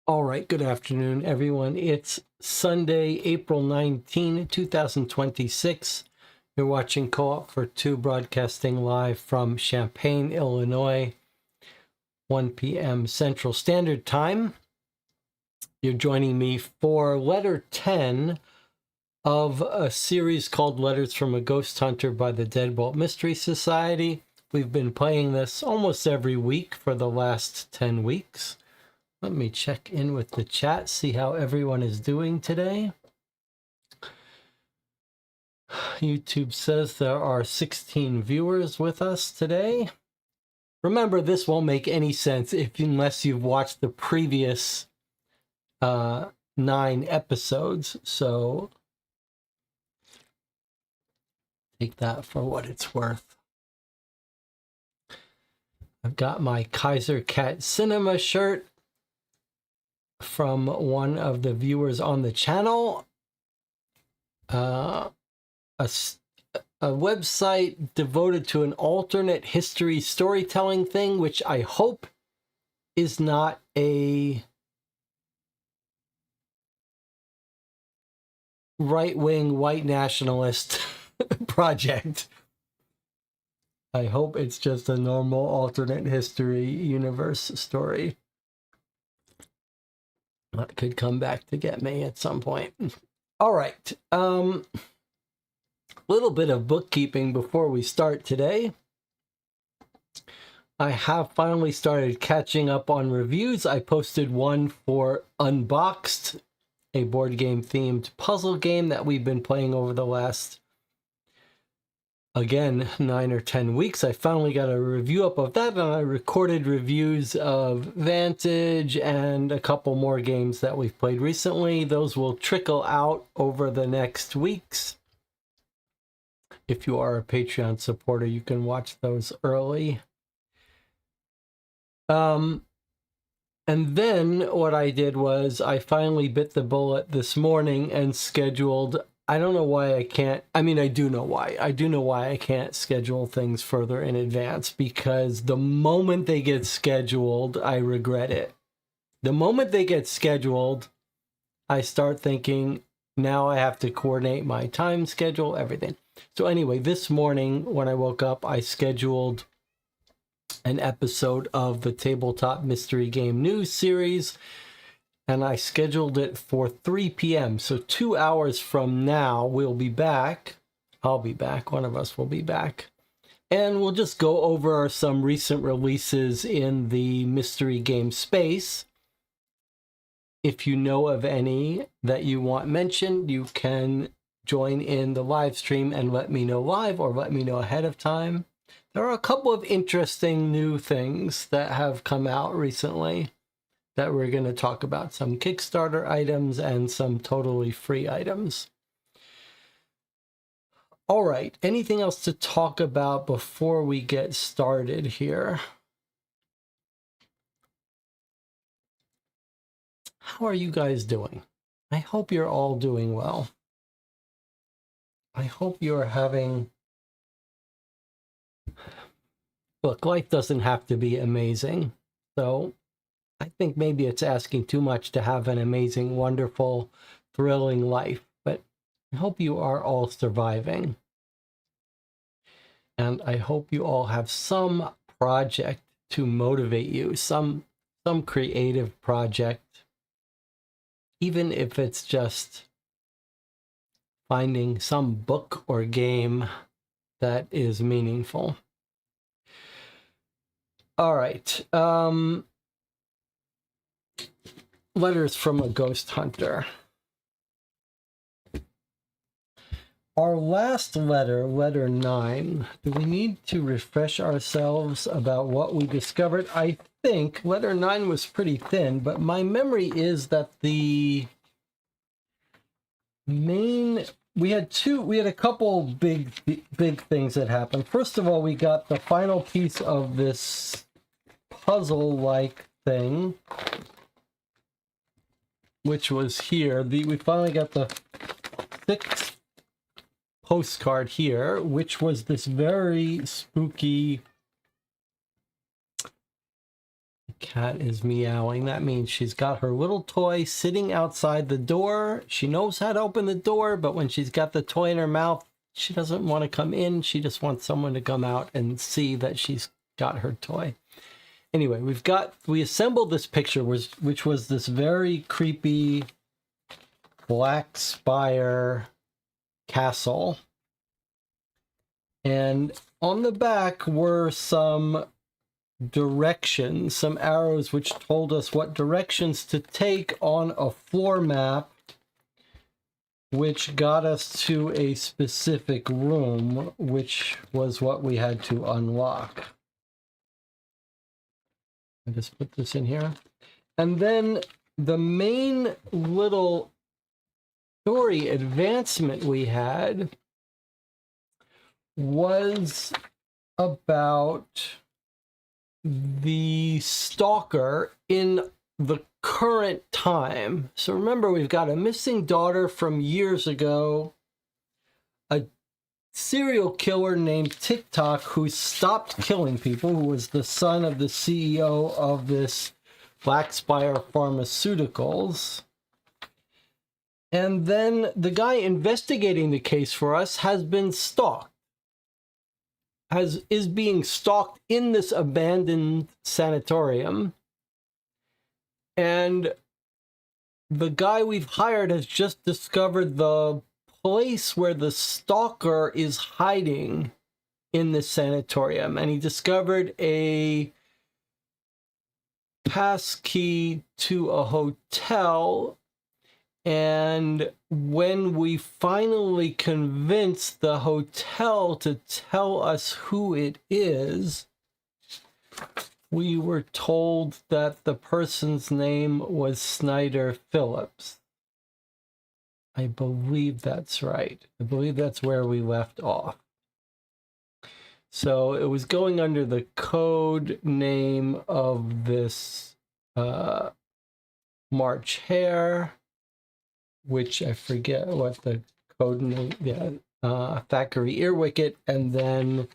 All right, good afternoon, everyone. It's Sunday, April 19, 2026. You're watching Co-op for Two, broadcasting live from Champaign, Illinois, 1 p.m. Central Standard Time. You're joining me for letter 10 of a series called Letters from a Ghost Hunter by the Deadbolt Mystery Society. We've been playing this almost every week for the last 10 weeks. Let me check in with the chat, see how everyone is doing today. YouTube says there are 16 viewers with us today. Remember, this won't make any sense unless you've watched the previous 9 episodes. So take that for what it's worth. I've got my Kaiser Cat Cinema shirt from one of the viewers on the channel. A website devoted to an alternate history storytelling thing, which I hope is not a right-wing white nationalist project. I hope it's just a normal alternate history universe story. That could come back to get me at some point. All right. Little bit of bookkeeping before we start today. I have finally started catching up on reviews. I posted one for Unboxed, a board game themed puzzle game that we've been playing over the last, again, 9 or 10 weeks. I finally got a review up of that, and I recorded reviews of Vantage and a couple more games that we've played recently. Those will trickle out over the next weeks. If you are a Patreon supporter, you can watch those early. And then what I did was I finally bit the bullet this morning and scheduled. I don't know why I can't. I mean, I do know why. I do know why I can't schedule things further in advance, because the moment they get scheduled, I regret it. The moment they get scheduled, I start thinking, now I have to coordinate my time schedule, everything. So anyway, this morning when I woke up, I scheduled an episode of the Tabletop Mystery Game News series, and I scheduled it for 3 p.m. So 2 hours from now, we'll be back. I'll be back. One of us will be back. And we'll just go over some recent releases in the mystery game space. If you know of any that you want mentioned, you can join in the live stream and let me know live, or let me know ahead of time. There are a couple of interesting new things that have come out recently that we're going to talk about. Some Kickstarter items and some totally free items. All right, anything else to talk about before we get started here? How are you guys doing? I hope you're all doing well. I hope you're having... Look, life doesn't have to be amazing. So I think maybe it's asking too much to have an amazing, wonderful, thrilling life. But I hope you are all surviving. And I hope you all have some project to motivate you, some creative project, even if it's just finding some book or game that is meaningful. All right. Letters from a Ghost Hunter. Our last letter, letter 9, do we need to refresh ourselves about what we discovered? I think letter 9 was pretty thin, but my memory is that the main... We had a couple big things that happened. First of all, we got the final piece of this puzzle-like thing, which was here. We finally got the 6th postcard here, which was this very spooky... The cat is meowing. That means she's got her little toy sitting outside the door. She knows how to open the door, but when she's got the toy in her mouth, she doesn't want to come in. She just wants someone to come out and see that she's got her toy. Anyway, we assembled this picture, which was this very creepy black spire castle. And on the back were some directions, some arrows which told us what directions to take on a floor map, which got us to a specific room, which was what we had to unlock. I just put this in here. And then the main little story advancement we had was about the stalker in the current time. So remember, we've got a missing daughter from years ago, a serial killer named TikTok who stopped killing people, who was the son of the CEO of this Black Spire Pharmaceuticals. And then the guy investigating the case for us has been stalked. Is being stalked in this abandoned sanatorium. And the guy we've hired has just discovered the place where the stalker is hiding in the sanatorium. And he discovered a passkey to a hotel. And when we finally convinced the hotel to tell us who it is, we were told that the person's name was Snyder Phillips. I believe that's right. I believe that's where we left off. So it was going under the code name of this March Hare, which I forget what the code name, Thackeray Earwicket. And then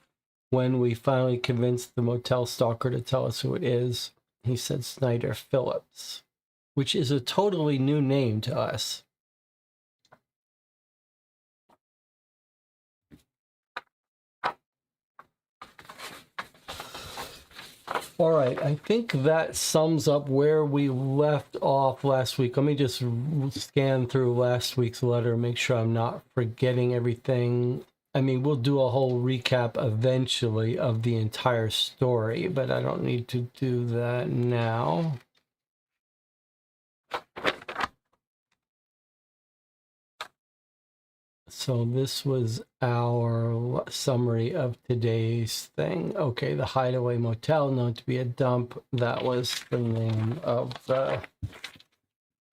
when we finally convinced the motel stalker to tell us who it is, he said Snyder Phillips, which is a totally new name to us. All right, I think that sums up where we left off last week. Let me just scan through last week's letter, make sure I'm not forgetting everything. I mean, we'll do a whole recap eventually of the entire story, but I don't need to do that now. So this was our summary of today's thing. Okay, the Hideaway Motel, known to be a dump. That was the name of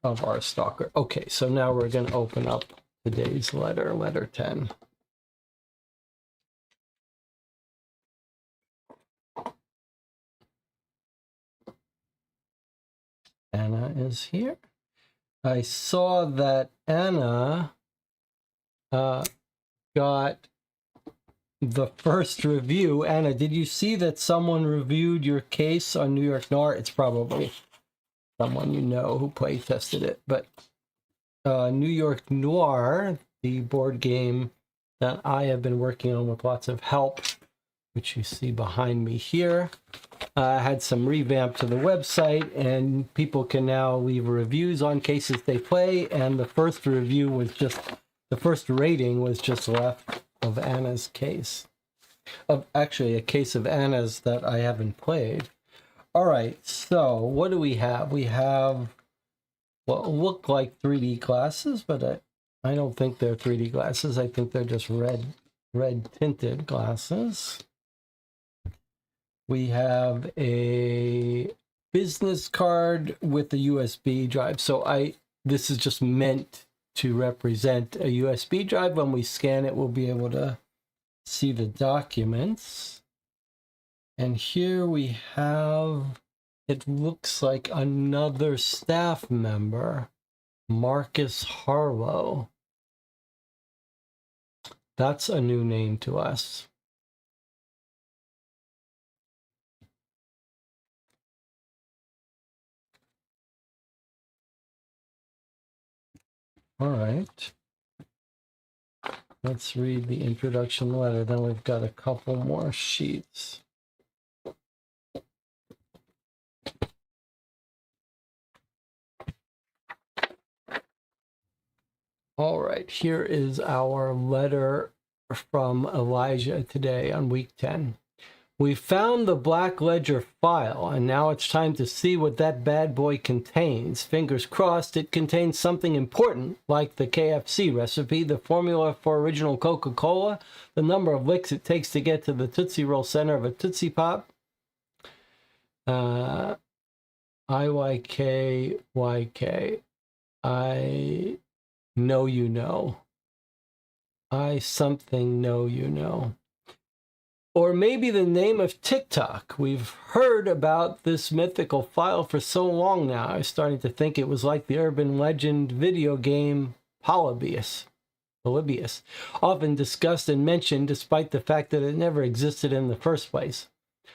our stalker. Okay, so now we're going to open up today's letter, letter 10. Anna is here. I saw that Anna got the first review. Anna, did you see that someone reviewed your case on New York Noir? It's probably someone you know who play tested it, but New York Noir, the board game that I have been working on with lots of help, which you see behind me here, had some revamp to the website, and people can now leave reviews on cases they play, and the first review was just, the first rating was just left of Anna's case. Of actually a case of Anna's that I haven't played. All right, so what do we have? We have what look like 3D glasses, but I don't think they're 3D glasses. I think they're just red tinted glasses. We have a business card with a USB drive. So this is just meant to represent a USB drive. When we scan it, we'll be able to see the documents. And here we have, it looks like another staff member, Marcus Harlow. That's a new name to us. All right. Let's read the introduction letter. Then we've got a couple more sheets. All right, here is our letter from Elijah today on week 10. We found the Black Ledger file, and now it's time to see what that bad boy contains. Fingers crossed it contains something important, like the KFC recipe, the formula for original Coca-Cola, the number of licks it takes to get to the Tootsie Roll center of a Tootsie Pop. IYK. I know you know. I something know you know. Or maybe the name of TikTok. We've heard about this mythical file for so long now. I was starting to think it was like the urban legend video game Polybius, often discussed and mentioned despite the fact that it never existed in the first place.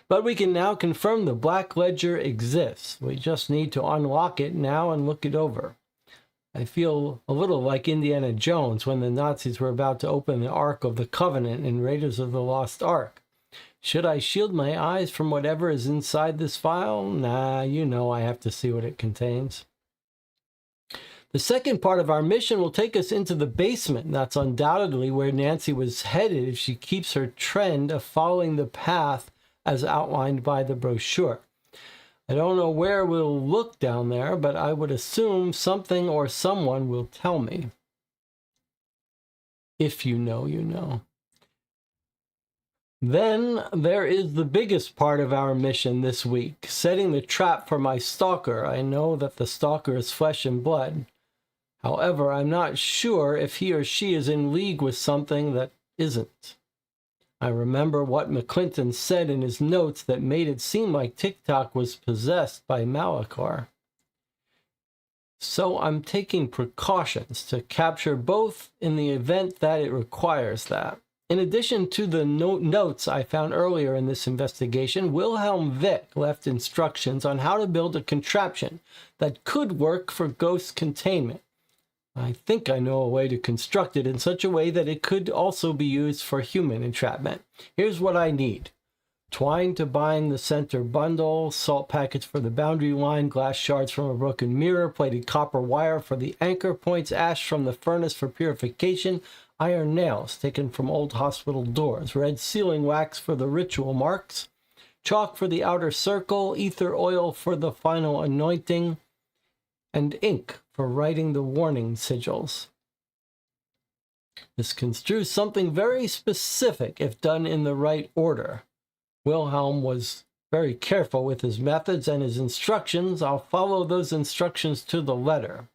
But we can now confirm the Black Ledger exists. We just need to unlock it now and look it over. I feel a little like Indiana Jones when the Nazis were about to open the Ark of the Covenant in Raiders of the Lost Ark. Should I shield my eyes from whatever is inside this file? Nah, you know I have to see what it contains. The second part of our mission will take us into the basement. That's undoubtedly where Nancy was headed if she keeps her trend of following the path as outlined by the brochure. I don't know where we'll look down there, but I would assume something or someone will tell me. If you know, you know. Then there is the biggest part of our mission this week, setting the trap for my stalker. I know that the stalker is flesh and blood. However, I'm not sure if he or she is in league with something that isn't. I remember what McClinton said in his notes that made it seem like TikTok was possessed by Malachar. So I'm taking precautions to capture both in the event that it requires that. In addition to the notes I found earlier in this investigation, Wilhelm Wick left instructions on how to build a contraption that could work for ghost containment. I think I know a way to construct it in such a way that it could also be used for human entrapment. Here's what I need. Twine to bind the center bundle, salt packets for the boundary line, glass shards from a broken mirror, plated copper wire for the anchor points, ash from the furnace for purification, iron nails taken from old hospital doors, red sealing wax for the ritual marks, chalk for the outer circle, ether oil for the final anointing, and ink for writing the warning sigils. This construes something very specific if done in the right order. Wilhelm was very careful with his methods and his instructions. I'll follow those instructions to the letter.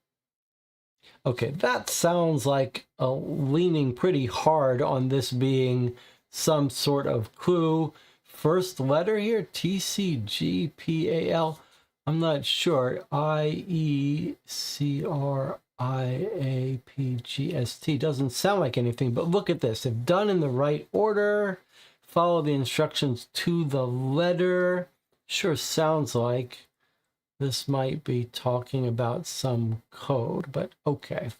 Okay, that sounds like leaning pretty hard on this being some sort of clue. First letter here, TCGPAL. I'm not sure. IECRIAPGST doesn't sound like anything, but look at this. If done in the right order, follow the instructions to the letter. Sure sounds like this might be talking about some code, but okay.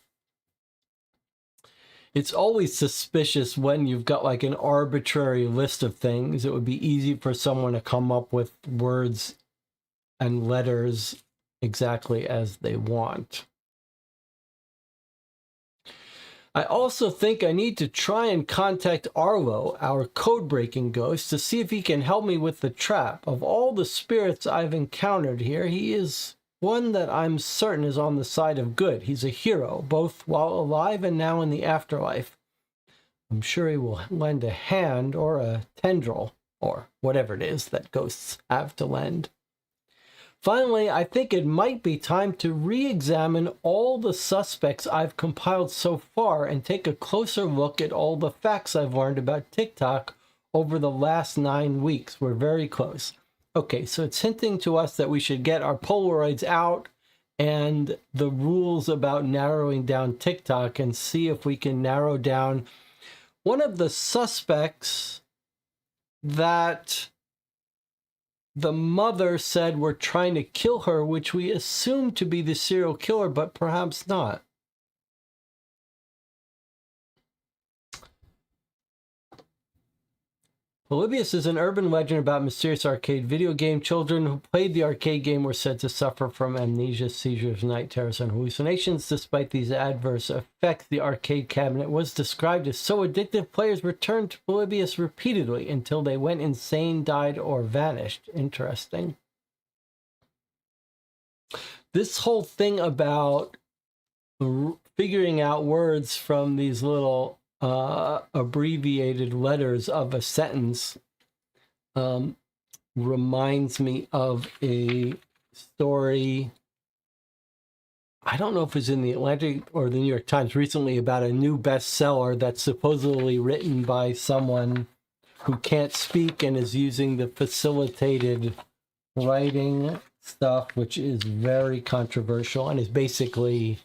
It's always suspicious when you've got like an arbitrary list of things. It would be easy for someone to come up with words and letters exactly as they want. I also think I need to try and contact Arlo, our code-breaking ghost, to see if he can help me with the trap. Of all the spirits I've encountered here, he is one that I'm certain is on the side of good. He's a hero, both while alive and now in the afterlife. I'm sure he will lend a hand or a tendril, or whatever it is that ghosts have to lend. Finally, I think it might be time to re-examine all the suspects I've compiled so far and take a closer look at all the facts I've learned about TikTok over the last 9 weeks. We're very close. Okay, so it's hinting to us that we should get our Polaroids out and the rules about narrowing down TikTok and see if we can narrow down one of the suspects that the mother said were trying to kill her, which we assume to be the serial killer, but perhaps not. Polybius is an urban legend about mysterious arcade video game. Children who played the arcade game were said to suffer from amnesia, seizures, night terrors, and hallucinations. Despite these adverse effects, the arcade cabinet was described as so addictive, players returned to Polybius repeatedly until they went insane, died, or vanished. Interesting. This whole thing about figuring out words from these little abbreviated letters of a sentence reminds me of a story. I don't know if it's in the Atlantic or the New York Times recently about a new bestseller that's supposedly written by someone who can't speak and is using the facilitated writing stuff, which is very controversial and is basically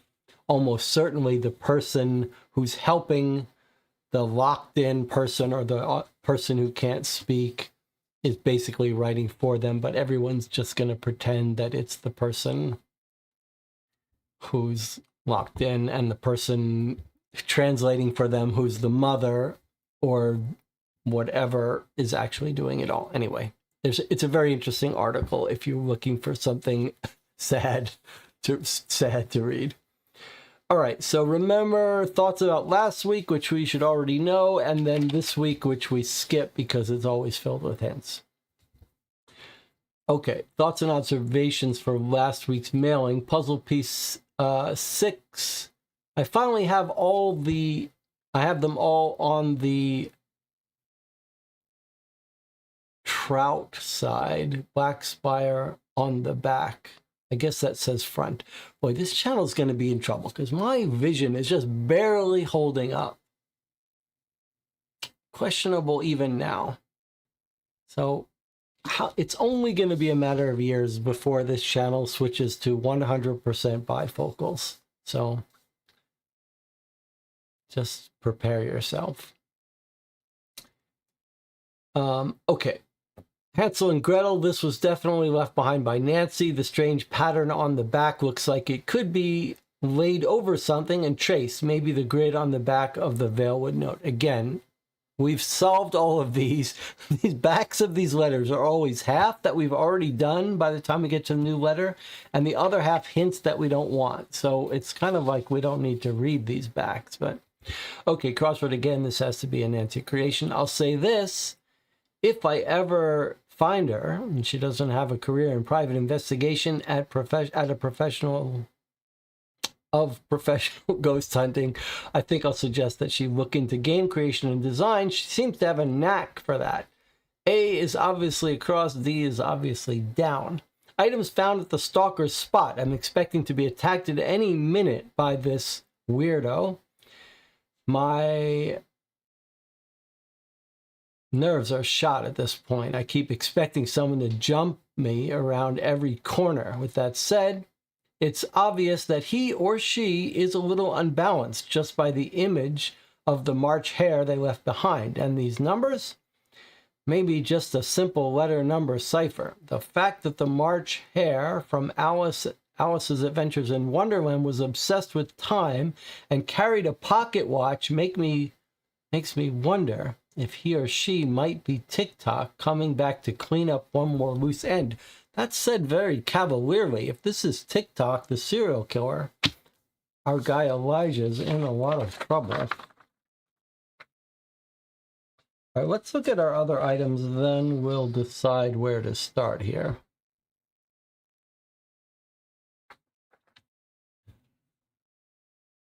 almost certainly the person who's helping the locked-in person or the person who can't speak is basically writing for them, but everyone's just going to pretend that it's the person who's locked in and the person translating for them who's the mother or whatever is actually doing it all. Anyway, it's a very interesting article if you're looking for something sad to read. All right, so remember thoughts about last week, which we should already know, and then this week, which we skip because it's always filled with hints. Okay, thoughts and observations for last week's mailing. Puzzle piece 6. I finally have I have them all on the trout side, black spire on the back. I guess that says front. Boy, this channel is going to be in trouble because my vision is just barely holding up. Questionable even now. So it's only going to be a matter of years before this channel switches to 100% bifocals. So just prepare yourself. Okay. Hansel and Gretel, this was definitely left behind by Nancy. The strange pattern on the back looks like it could be laid over something and traced. Maybe the grid on the back of the veil would note. Again, we've solved all of these. These backs of these letters are always half that we've already done by the time we get to the new letter, and the other half hints that we don't want. So it's kind of like we don't need to read these backs. But okay, crossword again. This has to be a Nancy creation. I'll say this. If I ever find her and she doesn't have a career in private investigation at a professional of professional ghost hunting, I think I'll suggest that she look into game creation and design. She seems to have a knack for that. A is obviously across, D is obviously down. Items found at the stalker's spot. I'm expecting to be attacked at any minute by this weirdo. My nerves are shot at this point. I keep expecting someone to jump me around every corner. With that said, it's obvious that he or she is a little unbalanced just by the image of the March hare they left behind. And these numbers? Maybe just a simple letter number cipher. The fact that the March hare from Alice's Adventures in Wonderland was obsessed with time and carried a pocket watch makes me wonder if he or she might be Tick-Tock coming back to clean up one more loose end. That's said very cavalierly. If this is Tick-Tock, the serial killer, our guy Elijah's in a lot of trouble. All right, let's look at our other items, then we'll decide where to start here.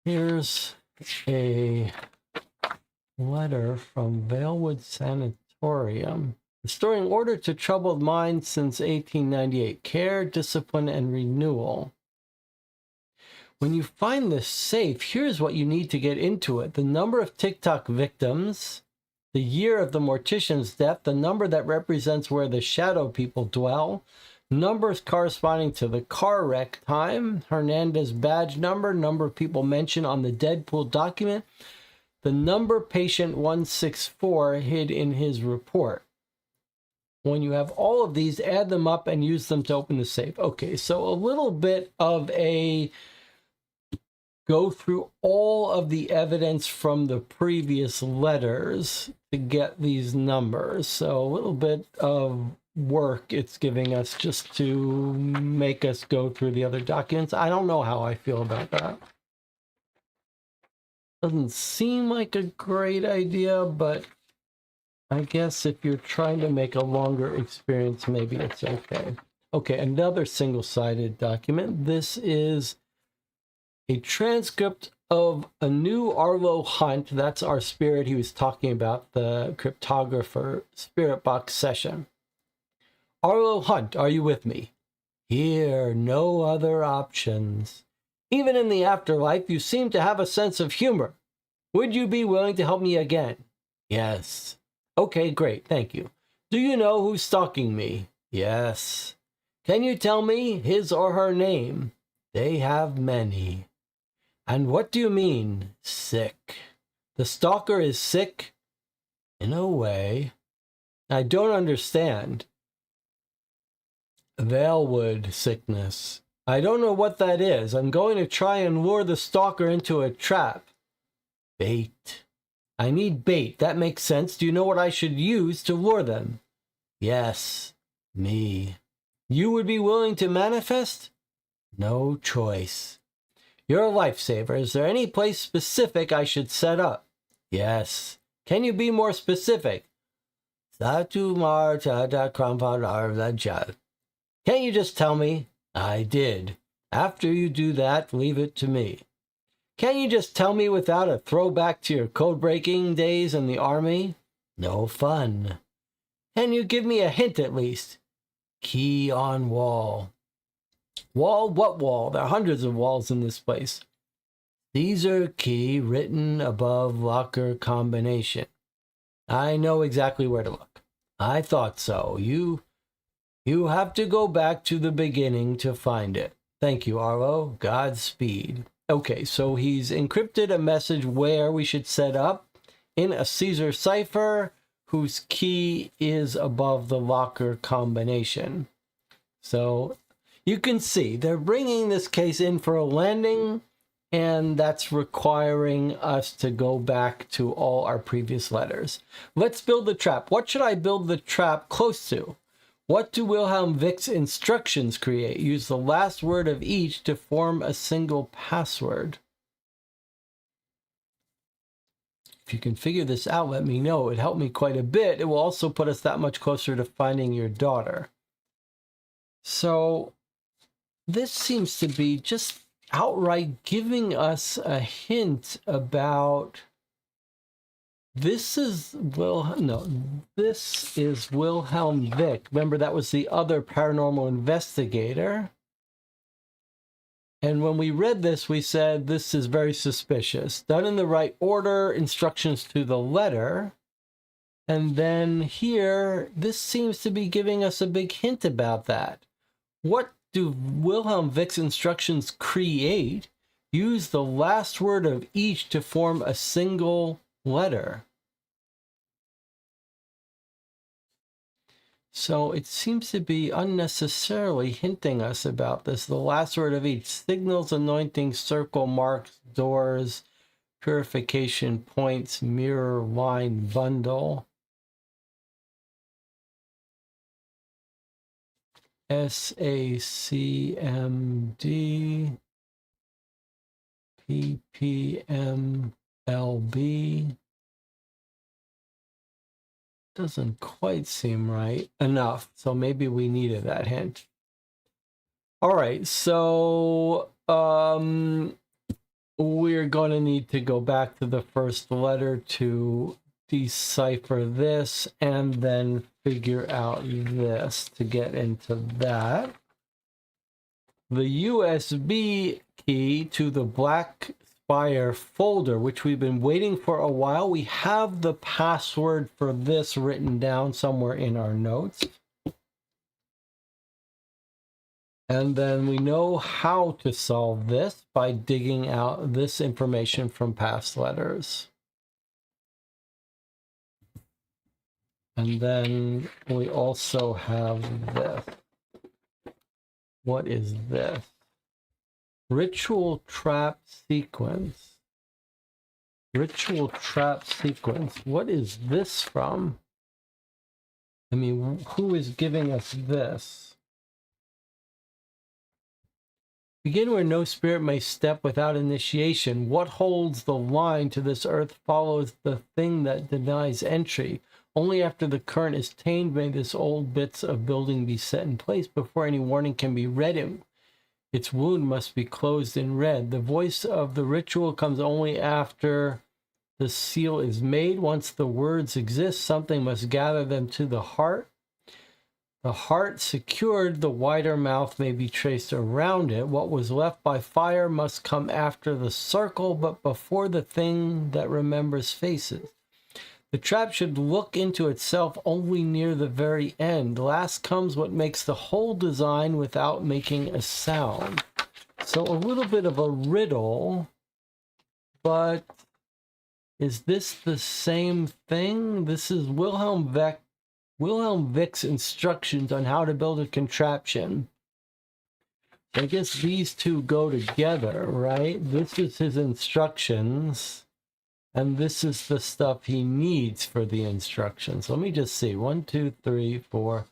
Here's a letter from Valewood Sanatorium. Restoring order to troubled minds since 1898. Care, discipline, and renewal. When you find this safe, here's what you need to get into it. The number of Tick-Tock victims, the year of the mortician's death, the number that represents where the shadow people dwell, numbers corresponding to the car wreck time, Hernandez badge number, number of people mentioned on the Deadpool document, the number patient 164 hid in his report. When you have all of these, add them up and use them to open the safe. Okay, so a little bit of a go through all of the evidence from the previous letters to get these numbers. So a little bit of work it's giving us just to make us go through the other documents. I don't know how I feel about that. Doesn't seem like a great idea, but I guess if you're trying to make a longer experience, maybe it's okay. Okay, another single-sided document. This is a transcript of a new Arlo hunt. That's our spirit he was talking about, the cryptographer spirit box session. Arlo Hunt, are you with me? Here, no other options. Even in the afterlife, you seem to have a sense of humor. Would you be willing to help me again? Yes. Okay, great, thank you. Do you know who's stalking me? Yes. Can you tell me his or her name? They have many. And what do you mean, sick? The stalker is sick? In a way. I don't understand. Valewood sickness. I don't know what that is. I'm going to try and lure the stalker into a trap. Bait. I need bait. That makes sense. Do you know what I should use to lure them? Yes, me. You would be willing to manifest? No choice. You're a lifesaver. Is there any place specific I should set up? Yes. Can you be more specific? Can't you just tell me? I did. After you do that, leave it to me. Can't you just tell me without a throwback to your code-breaking days in the army? No fun. Can you give me a hint at least? Key on wall. Wall? What wall? There are hundreds of walls in this place. Caesar key written above locker combination. I know exactly where to look. I thought so. You have to go back to the beginning to find it. Thank you, Arlo. Godspeed. Okay, so he's encrypted a message where we should set up in a Caesar cipher whose key is above the locker combination. So you can see they're bringing this case in for a landing, and that's requiring us to go back to all our previous letters. Let's build the trap. What should I build the trap close to? What do Wilhelm Wick's instructions create? Use the last word of each to form a single password. If you can figure this out, let me know. It would help me quite a bit. It will also put us that much closer to finding your daughter. So this seems to be just outright giving us a hint about this is this is Wilhelm Wick. Remember, that was the other paranormal investigator. And when we read this, we said this is very suspicious. Done in the right order, instructions to the letter. And then here, this seems to be giving us a big hint about that. What do Wilhelm Wick's instructions create? Use the last word of each to form a single letter. So it seems to be unnecessarily hinting us about this. The last word of each: signals, anointing, circle, marks, doors, purification, points, mirror, line, bundle. SACMD, PPMLB. Doesn't quite seem right enough, so maybe we needed that hint. All right, so we're going to need to go back to the first letter to decipher this and then figure out this to get into that. The USB key to the Black Spire folder, which we've been waiting for a while. We have the password for this written down somewhere in our notes. And then we know how to solve this by digging out this information from past letters. And then we also have this. What is this? Ritual trap sequence. Ritual trap sequence. What is this from? I mean, who is giving us this? Begin where no spirit may step without initiation. What holds the line to this earth follows the thing that denies entry. Only after the current is tamed may this old bits of building be set in place before any warning can be read in. Its wound must be closed and read. The voice of the ritual comes only after the seal is made. Once the words exist, something must gather them to the heart. The heart secured, the wider mouth may be traced around it. What was left by fire must come after the circle, but before the thing that remembers faces. The trap should look into itself only near the very end. Last comes what makes the whole design without making a sound. So a little bit of a riddle, but is this the same thing? This is Wilhelm Wick's instructions on how to build a contraption. I guess these two go together, right? This is his instructions. And this is the stuff he needs for the instructions. Let me just see. 1, 2, 3, 4,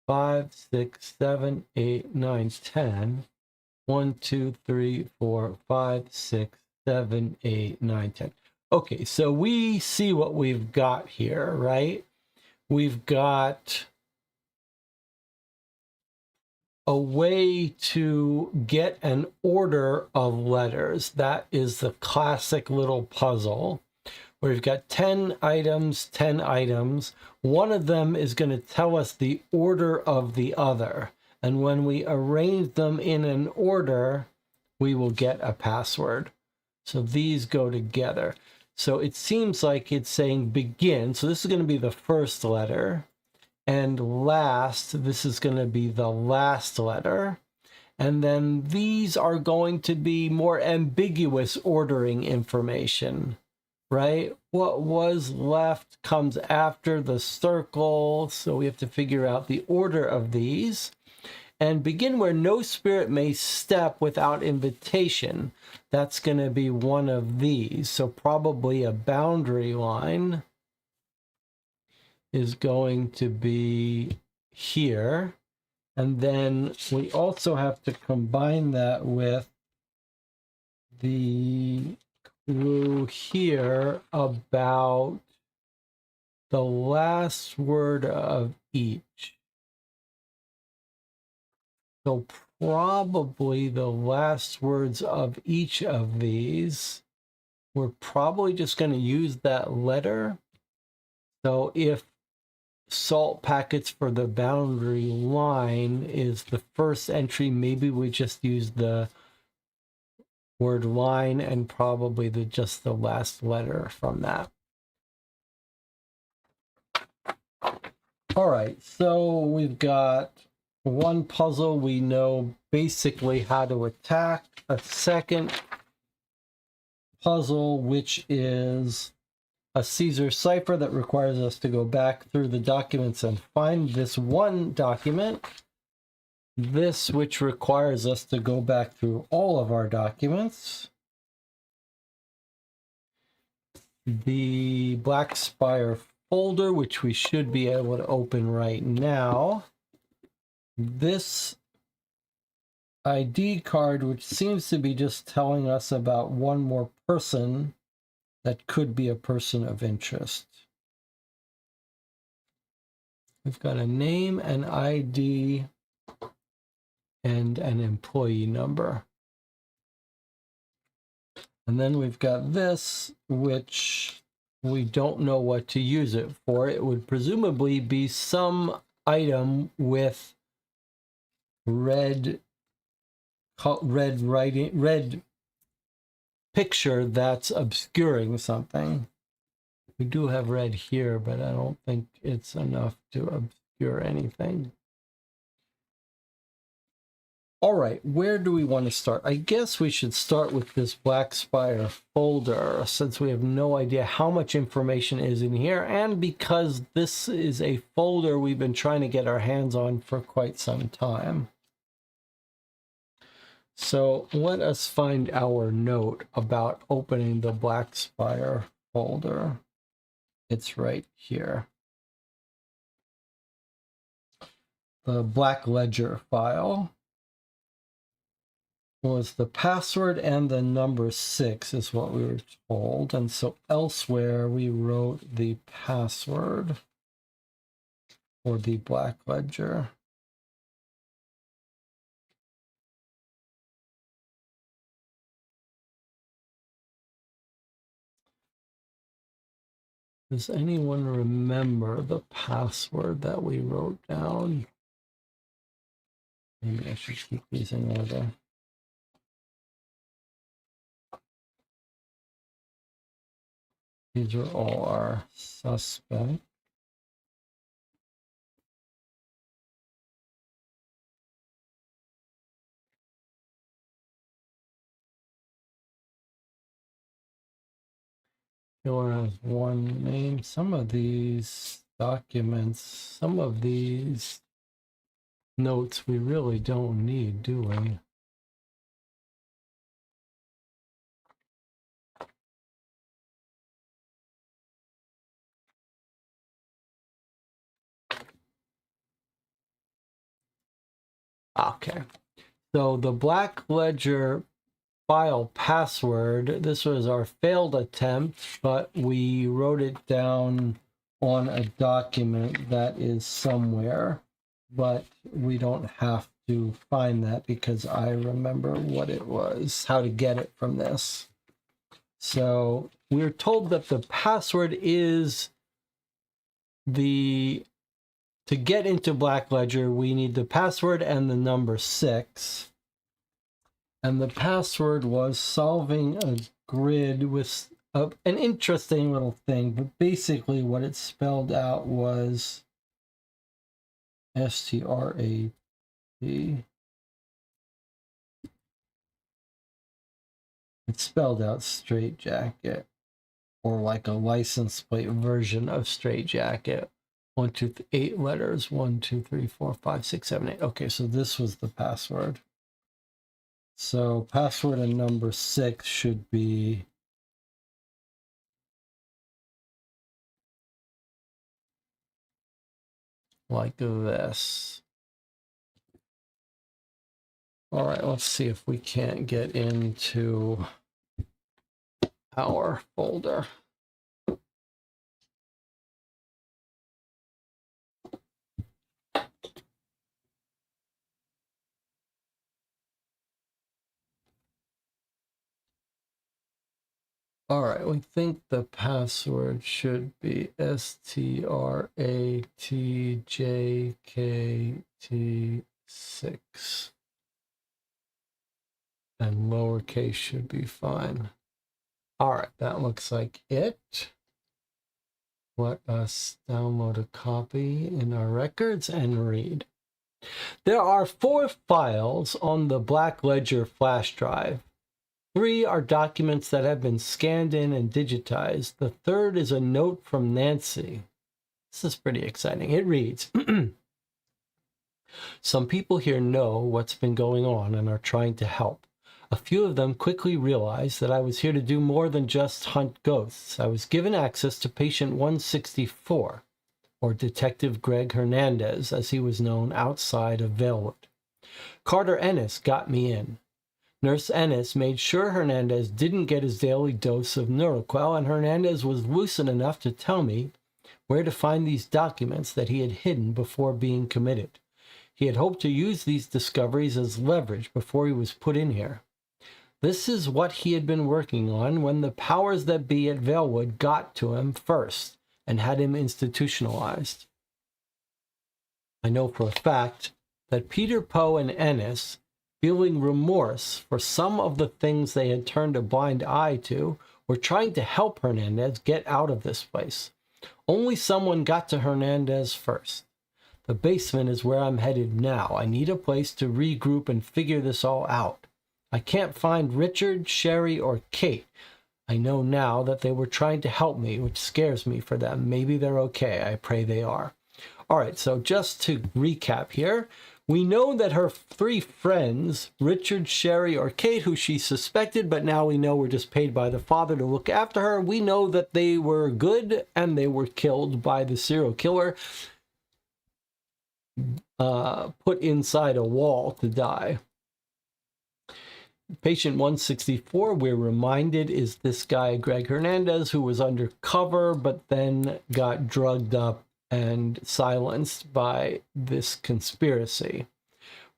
5, 6, 7, 8, 9, 10. 1, 2, 3, 4, 5, 6, 7, 8, 9, 10. Okay, so we see what we've got here, right? We've got a way to get an order of letters. That is the classic little puzzle where we've got 10 items, 10 items. One of them is going to tell us the order of the other. And when we arrange them in an order, we will get a password. So these go together. So it seems like it's saying begin. So this is going to be the first letter. And last, this is going to be the last letter. And then these are going to be more ambiguous ordering information, right? What was left comes after the circle. So we have to figure out the order of these. And begin where no spirit may step without invitation. That's going to be one of these. So probably a boundary line is going to be here. And then we also have to combine that with the clue here about the last word of each. So probably the last words of each of these. We're probably just going to use that letter. So if salt packets for the boundary line is the first entry, maybe we just use the word line and probably just the last letter from that. All right, so we've got one puzzle. We know basically how to attack. A second puzzle, which is a Caesar cipher that requires us to go back through the documents and find this one document. This, which requires us to go back through all of our documents. The Black Spire folder, which we should be able to open right now. This ID card, which seems to be just telling us about one more person that could be a person of interest. We've got a name, an ID, and an employee number. And then we've got this, which we don't know what to use it for. It would presumably be some item with red picture that's obscuring something. We do have red here, but I don't think it's enough to obscure anything. All right, where do we want to start? I guess we should start with this Black Spire folder, since we have no idea how much information is in here, and because this is a folder we've been trying to get our hands on for quite some time. So let us find our note about opening the Black Spire folder. It's right here. The Black Ledger file was the password, and the number 6 is what we were told. And so elsewhere we wrote the password for the Black Ledger. Does anyone remember the password that we wrote down? Maybe I should keep these in order. These are all our suspects. Killer has one name. Some of these documents, some of these notes we really don't need, do we? Okay. So the Black Ledger file password, this was our failed attempt, but we wrote it down on a document that is somewhere, but we don't have to find that because I remember what it was, how to get it from this. So we're told that the password is to get into Black Ledger, we need the password and the number 6. And the password was solving a grid with an interesting little thing, but basically what it spelled out was STRAT. It spelled out straitjacket, or like a license plate version of straitjacket. 1, 2, 8 letters. 1, 2, 3, 4, 5, 6, 7, 8. Okay, so this was the password. So password and number 6 should be like this. All right, let's see if we can't get into our folder. All right, we think the password should be STRATJKT6. And lowercase should be fine. All right, that looks like it. Let us download a copy in our records and read. There are 4 files on the Black Ledger flash drive. 3 are documents that have been scanned in and digitized. The 3rd is a note from Nancy. This is pretty exciting. It reads, some people here know what's been going on and are trying to help. A few of them quickly realized that I was here to do more than just hunt ghosts. I was given access to patient 164, or Detective Greg Hernandez, as he was known outside of Vailwood. Carter Ennis got me in. Nurse Ennis made sure Hernandez didn't get his daily dose of Neuroquel, and Hernandez was lucid enough to tell me where to find these documents that he had hidden before being committed. He had hoped to use these discoveries as leverage before he was put in here. This is what he had been working on when the powers that be at Vailwood got to him first and had him institutionalized. I know for a fact that Peter Poe and Ennis, feeling remorse for some of the things they had turned a blind eye to, were trying to help Hernandez get out of this place. Only someone got to Hernandez first. The basement is where I'm headed now. I need a place to regroup and figure this all out. I can't find Richard, Sherry, or Kate. I know now that they were trying to help me, which scares me for them. Maybe they're okay. I pray they are. All right, so just to recap here, we know that her 3 friends, Richard, Sherry, or Kate, who she suspected, but now we know were just paid by the father to look after her. We know that they were good and they were killed by the serial killer, put inside a wall to die. Patient 164, we're reminded, is this guy, Greg Hernandez, who was undercover, but then got drugged up and silenced by this conspiracy.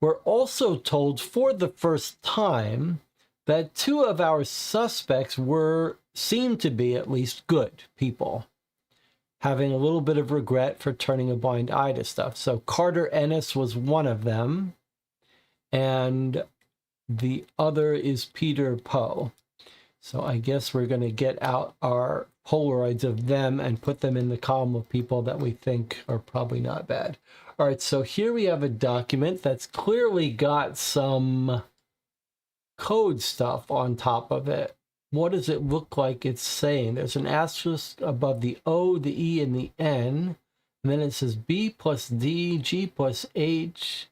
We're also told for the first time that 2 of our suspects seemed to be at least good people, having a little bit of regret for turning a blind eye to stuff. So Carter Ennis was one of them, and the other is Peter Poe. So I guess we're going to get out our Polaroids of them and put them in the column of people that we think are probably not bad. All right, so here we have a document that's clearly got some code stuff on top of it. What does it look like it's saying? There's an asterisk above the O, the E, and the N. And then it says B plus D, G plus H,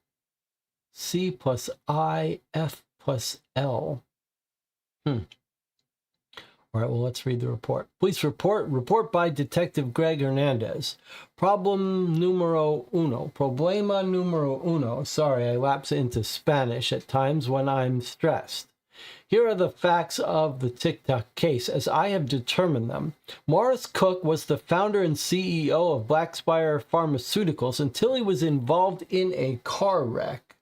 C plus I, F plus L. All right, well, let's read the report. Police report by Detective Greg Hernandez. Problema numero uno. Sorry, I lapse into Spanish at times when I'm stressed. Here are the facts of the TikTok case as I have determined them. Morris Cook was the founder and CEO of Black Spire Pharmaceuticals until he was involved in a car wreck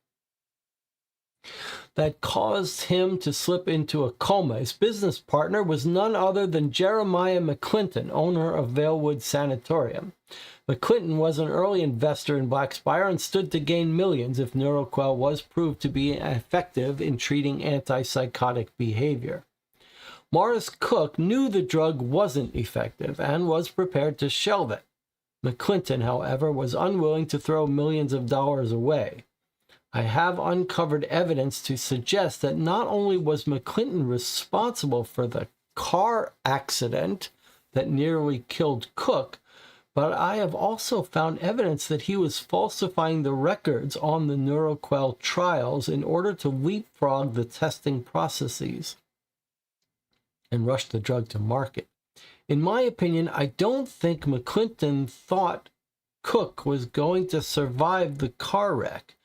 that caused him to slip into a coma. His business partner was none other than Jeremiah McClinton, owner of Vailwood Sanatorium. McClinton was an early investor in Black Spire and stood to gain millions if Neuroquel was proved to be effective in treating antipsychotic behavior. Morris Cook knew the drug wasn't effective and was prepared to shelve it. McClinton, however, was unwilling to throw millions of dollars away. I have uncovered evidence to suggest that not only was McClinton responsible for the car accident that nearly killed Cook, but I have also found evidence that he was falsifying the records on the Neuroquel trials in order to leapfrog the testing processes and rush the drug to market. In my opinion, I don't think McClinton thought Cook was going to survive the car wreck.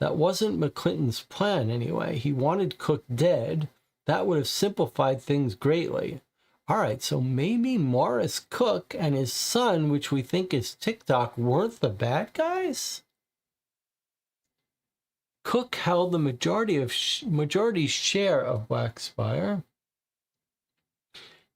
That wasn't McClinton's plan anyway. He wanted Cook dead. That would have simplified things greatly. All right, so maybe Morris Cook and his son, which we think is TikTok, weren't the bad guys? Cook held the majority share of Black Spire,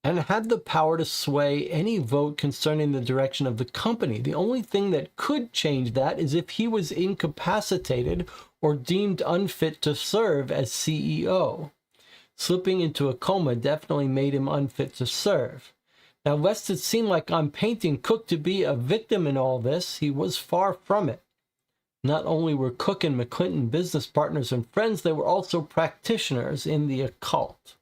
and had the power to sway any vote concerning the direction of the company. The only thing that could change that is if he was incapacitated or deemed unfit to serve as CEO. Slipping into a coma definitely made him unfit to serve. Now, lest it seem like I'm painting Cook to be a victim in all this, he was far from it. Not only were Cook and McClinton business partners and friends, they were also practitioners in the occult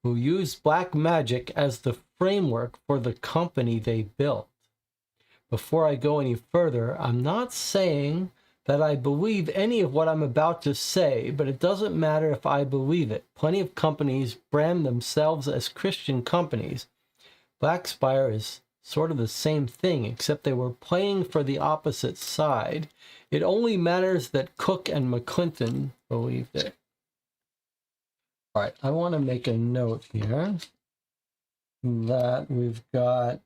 who used black magic as the framework for the company they built. Before I go any further, I'm not saying that I believe any of what I'm about to say, but it doesn't matter if I believe it. Plenty of companies brand themselves as Christian companies. Black Spire is sort of the same thing, except they were playing for the opposite side. It only matters that Cook and McClinton believed it. All right, I want to make a note here that we've got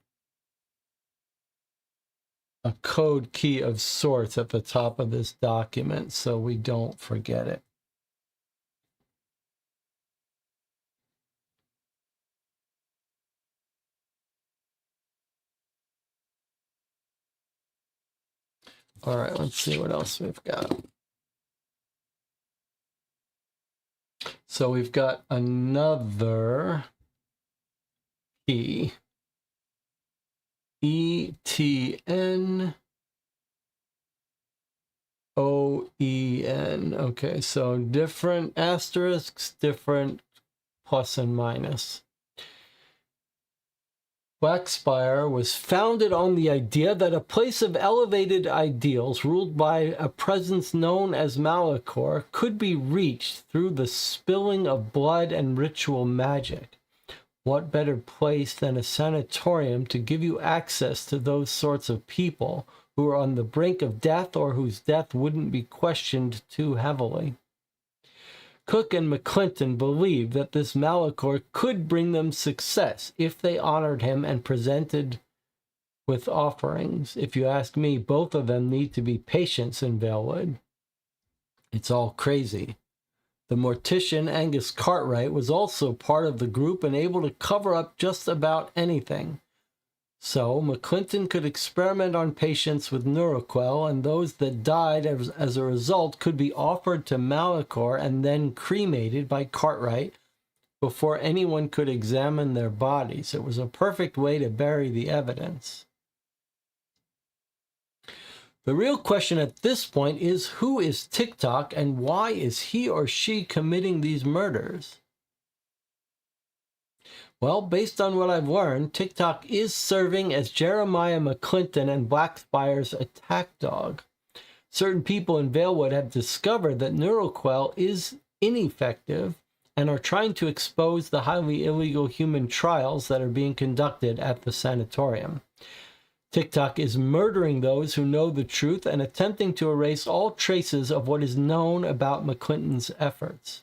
a code key of sorts at the top of this document so we don't forget it. All right, let's see what else we've got. So we've got another key. ETN OEN. Okay, so different asterisks, different plus and minus. Black Spire was founded on the idea that a place of elevated ideals ruled by a presence known as Malachor could be reached through the spilling of blood and ritual magic. What better place than a sanatorium to give you access to those sorts of people who are on the brink of death or whose death wouldn't be questioned too heavily? Cook and McClinton believed that this Malachor could bring them success if they honored him and presented with offerings. If you ask me, both of them need to be patients in Valewood. It's all crazy. The mortician Angus Cartwright was also part of the group and able to cover up just about anything. So McClinton could experiment on patients with Neuroquel, and those that died as a result could be offered to Malachor and then cremated by Cartwright before anyone could examine their bodies. It was a perfect way to bury the evidence. The real question at this point is, who is TikTok and why is he or she committing these murders? Well, based on what I've learned, TikTok is serving as Jeremiah McClinton and Black Spire's attack dog. Certain people in Valewood have discovered that Neuroquel is ineffective and are trying to expose the highly illegal human trials that are being conducted at the sanatorium. TikTok is murdering those who know the truth and attempting to erase all traces of what is known about McClinton's efforts.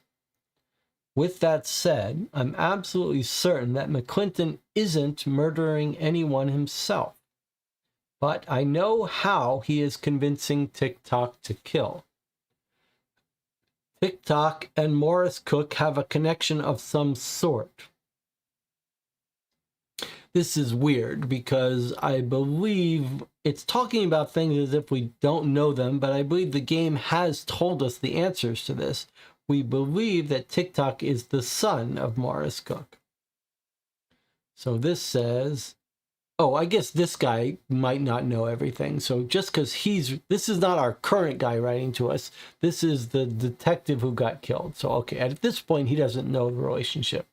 With that said, I'm absolutely certain that McClinton isn't murdering anyone himself. But I know how he is convincing TikTok to kill. TikTok and Morris Cook have a connection of some sort. This is weird because I believe it's talking about things as if we don't know them, but I believe the game has told us the answers to this. We believe that TikTok is the son of Morris Cook. So this says, oh, I guess this guy might not know everything. So just because this is not our current guy writing to us. This is the detective who got killed. So, okay, at this point, he doesn't know the relationship.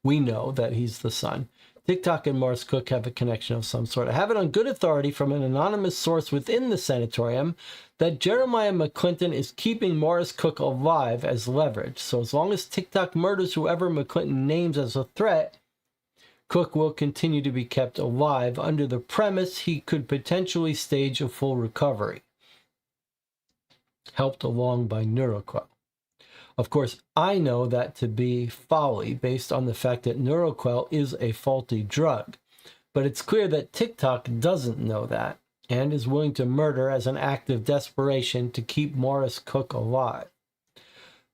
We know that he's the son. TikTok and Morris Cook have a connection of some sort. I have it on good authority from an anonymous source within the sanatorium that Jeremiah McClinton is keeping Morris Cook alive as leverage. So as long as TikTok murders whoever McClinton names as a threat, Cook will continue to be kept alive under the premise he could potentially stage a full recovery, helped along by Neuroquel. Of course, I know that to be folly based on the fact that Neuroquel is a faulty drug, but it's clear that TikTok doesn't know that and is willing to murder as an act of desperation to keep Morris Cook alive.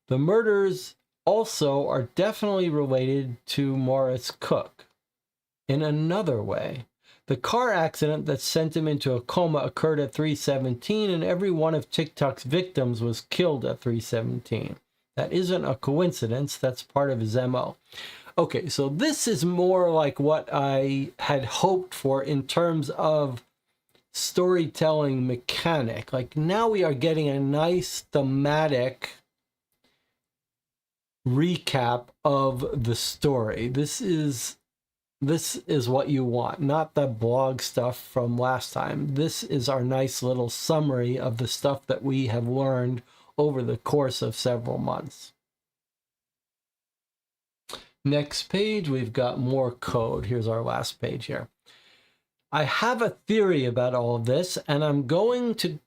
The murders also are definitely related to Morris Cook in another way. The car accident that sent him into a coma occurred at 3:17, and every one of TikTok's victims was killed at 3:17. That isn't a coincidence. That's part of his MO. Okay, so this is more like what I had hoped for in terms of storytelling mechanic. Like, now we are getting a nice thematic recap of the story. This is what you want, not the blog stuff from last time. This is our nice little summary of the stuff that we have learned over the course of several months. Next page, we've got more code. Here's our last page here. I have a theory about all of this, and I'm going to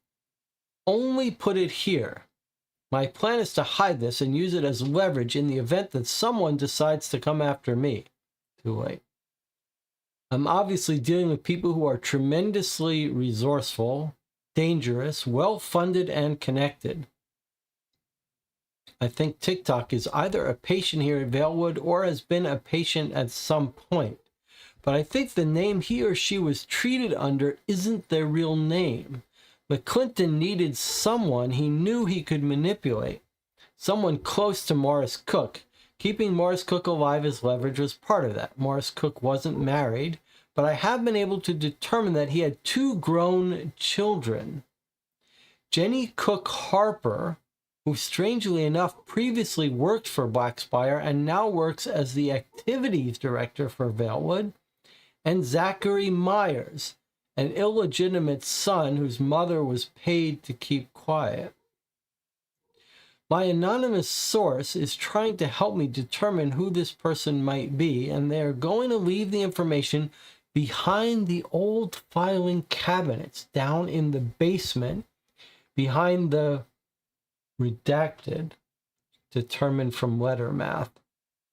only put it here. My plan is to hide this and use it as leverage in the event that someone decides to come after me. Too late. I'm obviously dealing with people who are tremendously resourceful, dangerous, well-funded, and connected. I think TikTok is either a patient here at Vailwood or has been a patient at some point. But I think the name he or she was treated under isn't their real name. McClinton needed someone he knew he could manipulate. Someone close to Morris Cook. Keeping Morris Cook alive as leverage was part of that. Morris Cook wasn't married, but I have been able to determine that he had 2 grown children. Jenny Cook Harper, who strangely enough previously worked for Blackspire and now works as the activities director for Vailwood, and Zachary Myers, an illegitimate son whose mother was paid to keep quiet. My anonymous source is trying to help me determine who this person might be, and they are going to leave the information behind the old filing cabinets down in the basement, behind the redacted, determined from letter math.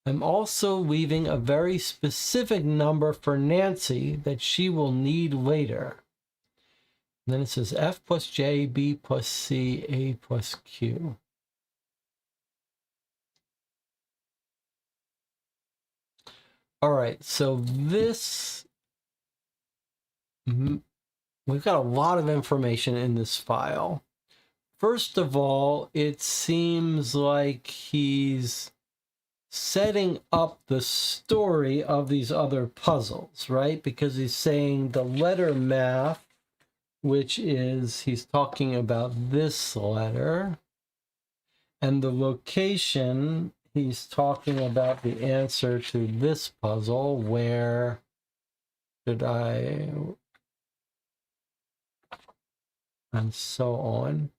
I'm also leaving a very specific number for Nancy that she will need later. And then it says F plus J, B plus C, A plus Q. All right, so this, we've got a lot of information in this file. First of all, it seems like he's setting up the story of these other puzzles, right? Because he's saying the letter math, which is, he's talking about this letter, and the location, he's talking about the answer to this puzzle. Where did I, and so on.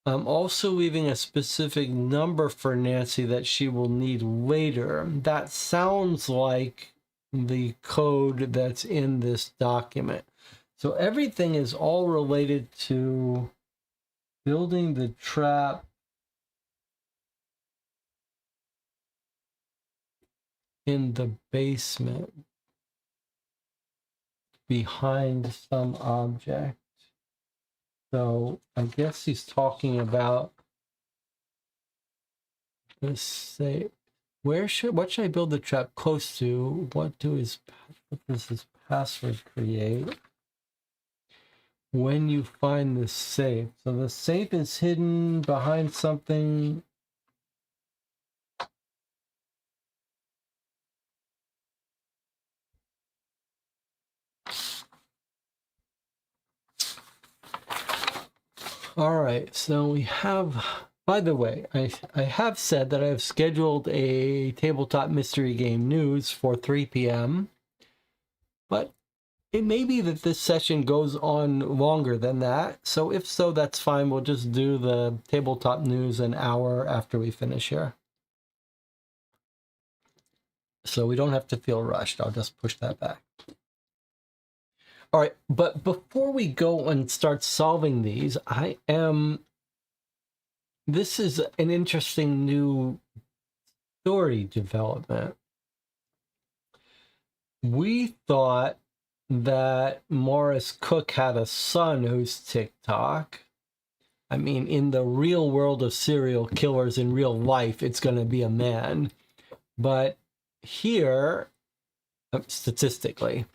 I'm also leaving a specific number for Nancy that she will need later. That sounds like the code that's in this document. So everything is all related to building the trap in the basement behind some object. So I guess he's talking about, let's say, what should I build the trap close to? What does his password create? When you find the safe. So the safe is hidden behind something. All right, so we have, by the way, I have said that I have scheduled a tabletop mystery game news for 3 p.m. But it may be that this session goes on longer than that. So if so, that's fine. We'll just do the tabletop news an hour after we finish here. So we don't have to feel rushed. I'll just push that back. All right, but before we go and start solving these, this is an interesting new story development. We thought that Morris Cook had a son who's TikTok. I mean, in the real world of serial killers in real life, it's going to be a man. But here, statistically,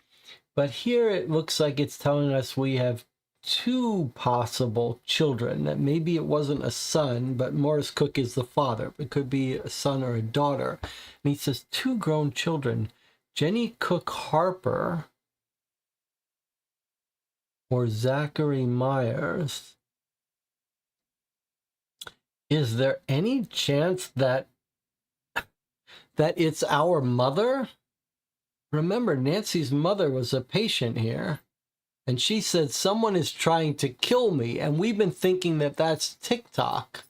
but here it looks like it's telling us we have two possible children. That maybe it wasn't a son, but Morris Cook is the father. It could be a son or a daughter. And he says two grown children, Jenny Cook Harper or Zachary Myers. Is there any chance that it's our mother? Remember, Nancy's mother was a patient here. And she said, someone is trying to kill me. And we've been thinking that that's TikTok.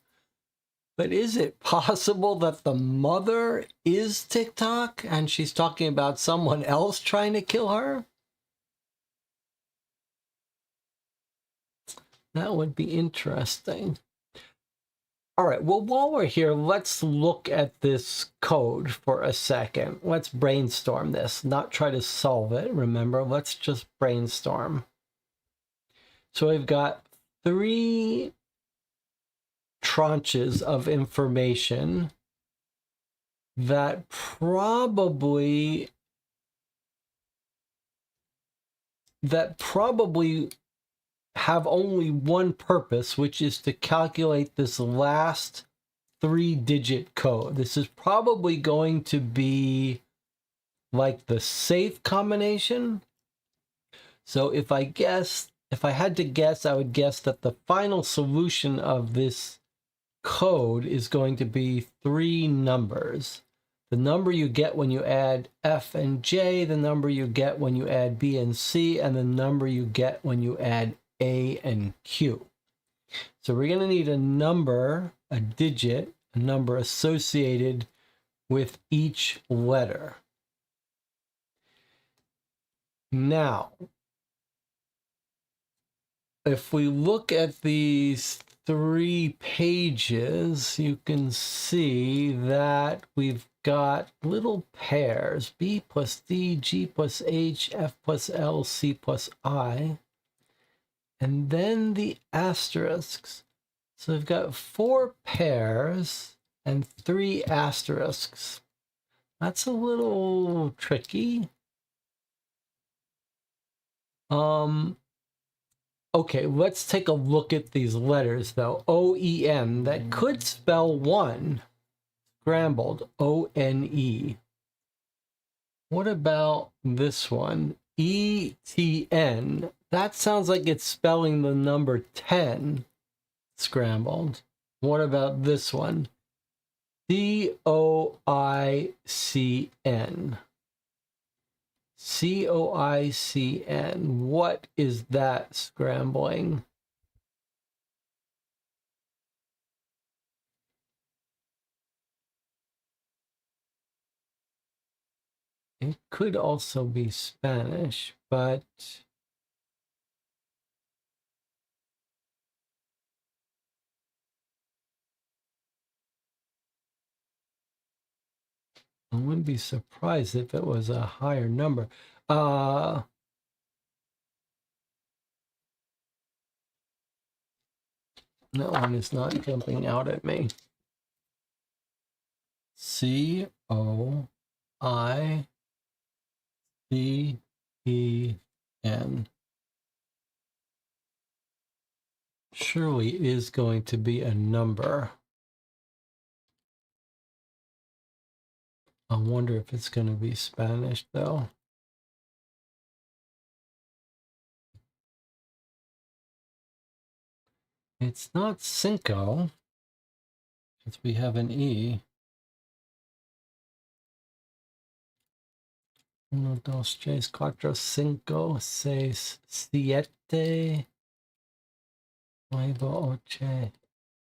But is it possible that the mother is TikTok and she's talking about someone else trying to kill her? That would be interesting. All right, well, while we're here, let's look at this code for a second. Let's brainstorm this, not try to solve it. Remember, let's just brainstorm. So we've got 3 tranches of information that probably have only one purpose, which is to calculate this last 3-digit code. This is probably going to be like the safe combination. So if I had to guess, I would guess that the final solution of this code is going to be 3 numbers. The number you get when you add F and J, the number you get when you add B and C, and the number you get when you add A and Q. So we're going to need a number, a digit, a number associated with each letter. Now, if we look at these 3 pages, you can see that we've got little pairs, B plus D, G plus H, F plus L, C plus I, and then the asterisks. So we've got 4 pairs and 3 asterisks. That's a little tricky. Okay, let's take a look at these letters, though. O-E-N, that could spell one. Scrambled, O-N-E. What about this one? E-T-N. That sounds like it's spelling the number 10. Scrambled. What about this one? C-O-I-C-N. C-O-I-C-N. What is that scrambling? It could also be Spanish, but I wouldn't be surprised if it was a higher number. That one is not jumping out at me. C-O-I-C-E-N. Surely it is going to be a number. I wonder if it's going to be Spanish, though. It's not cinco, since we have an E. 1, 2, 3, 4, 5, 6, 7, 9, 8,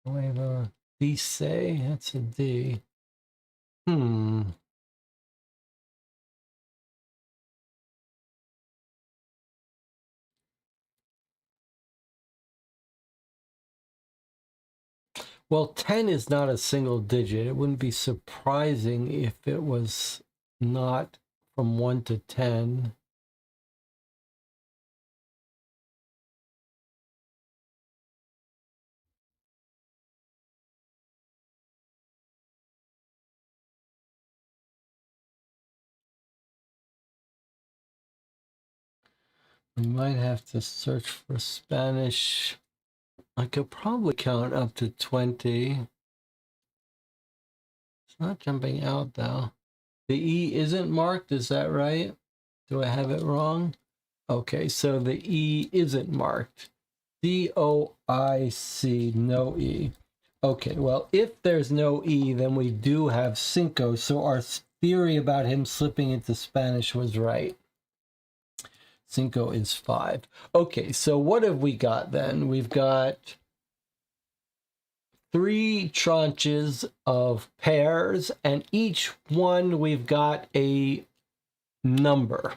9, dice. That's a D. Well, 10 is not a single digit. It wouldn't be surprising if it was not from 1 to 10. We might have to search for Spanish. I could probably count up to 20. It's not jumping out though. The E isn't marked, is that right? Do I have it wrong? Okay, so the E isn't marked. DOIC, no E. Okay, well, if there's no E, then we do have cinco, so our theory about him slipping into Spanish was right. Cinco is 5. Okay, so what have we got then? We've got 3 tranches of pairs, and each one we've got a number.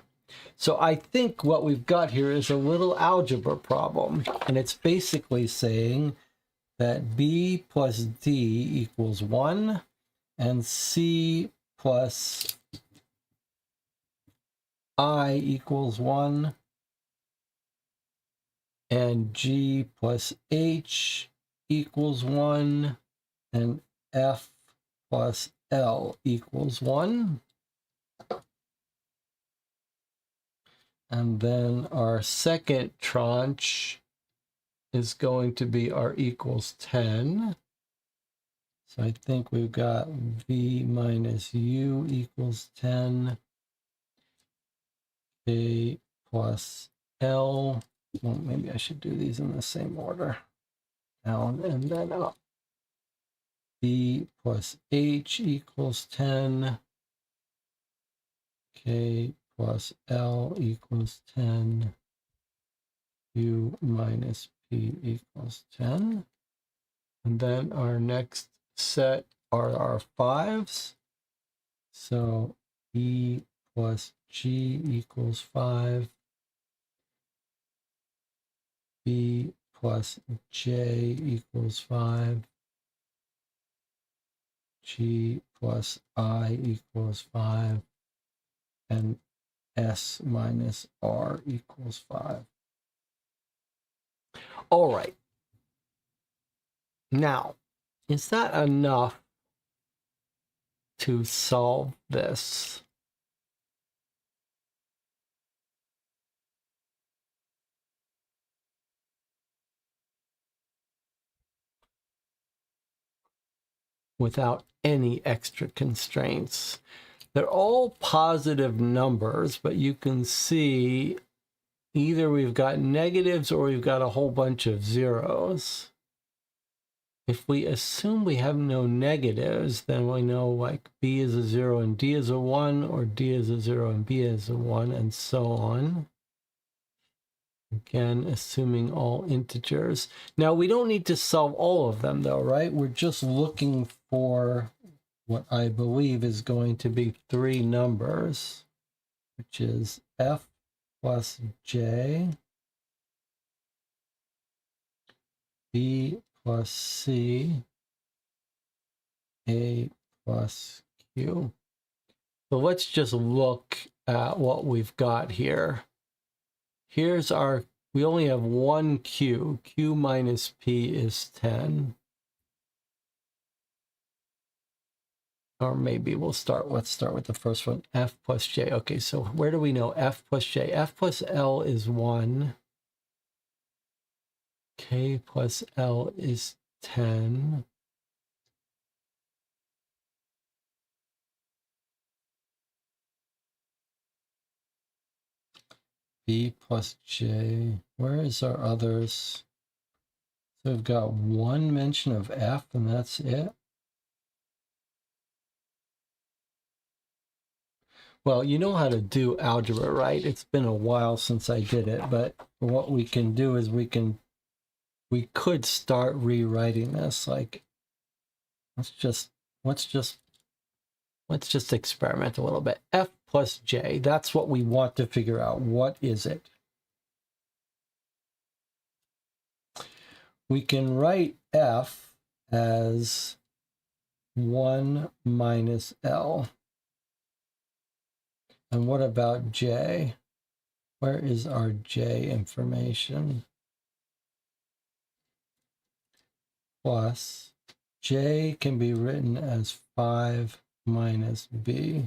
So I think what we've got here is a little algebra problem, and it's basically saying that B plus D equals 1, and C plus I equals 1, and G plus H equals 1, and F plus L equals 1. And then our second tranche is going to be R equals 10. So I think we've got V minus U equals 10. K plus L. Well, maybe I should do these in the same order. Down and then up. B plus H equals 10. K plus L equals 10. U minus P equals 10. And then our next set are our 5s. So E plus G equals 5. B plus J equals 5. G plus I equals 5. And S minus R equals 5. All right. Now, is that enough to solve this? Without any extra constraints. They're all positive numbers, but you can see either we've got negatives or we've got a whole bunch of zeros. If we assume we have no negatives, then we know like B is a 0 and D is a 1, or D is a 0 and B is a 1, and so on. Again, assuming all integers. Now, we don't need to solve all of them, though, right? We're just looking for what I believe is going to be 3 numbers, which is F plus J, B plus C, A plus Q. So let's just look at what we've got here. Here's our, we only have one Q. Q minus P is 10. Or maybe we'll start, let's start with the first one, F plus J. Okay, so where do we know F plus J? F plus L is 1. K plus L is 10. B plus J. Where is our others? So we've got one mention of F and that's it. Well, you know how to do algebra, right? It's been a while since I did it, but what we can do is we could start rewriting this. Like, let's just experiment a little bit. F plus J, that's what we want to figure out. What is it? We can write F as 1 minus L. And what about J? Where is our J information? Plus, J can be written as 5 minus B.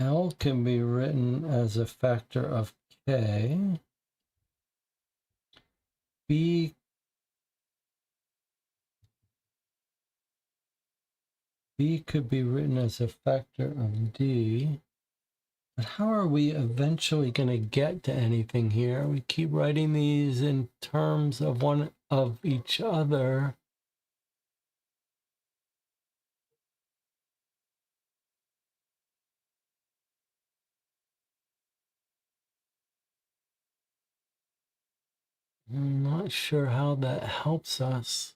L can be written as a factor of K. B could be written as a factor of D. But how are we eventually going to get to anything here? We keep writing these in terms of one of each other. I'm not sure how that helps us.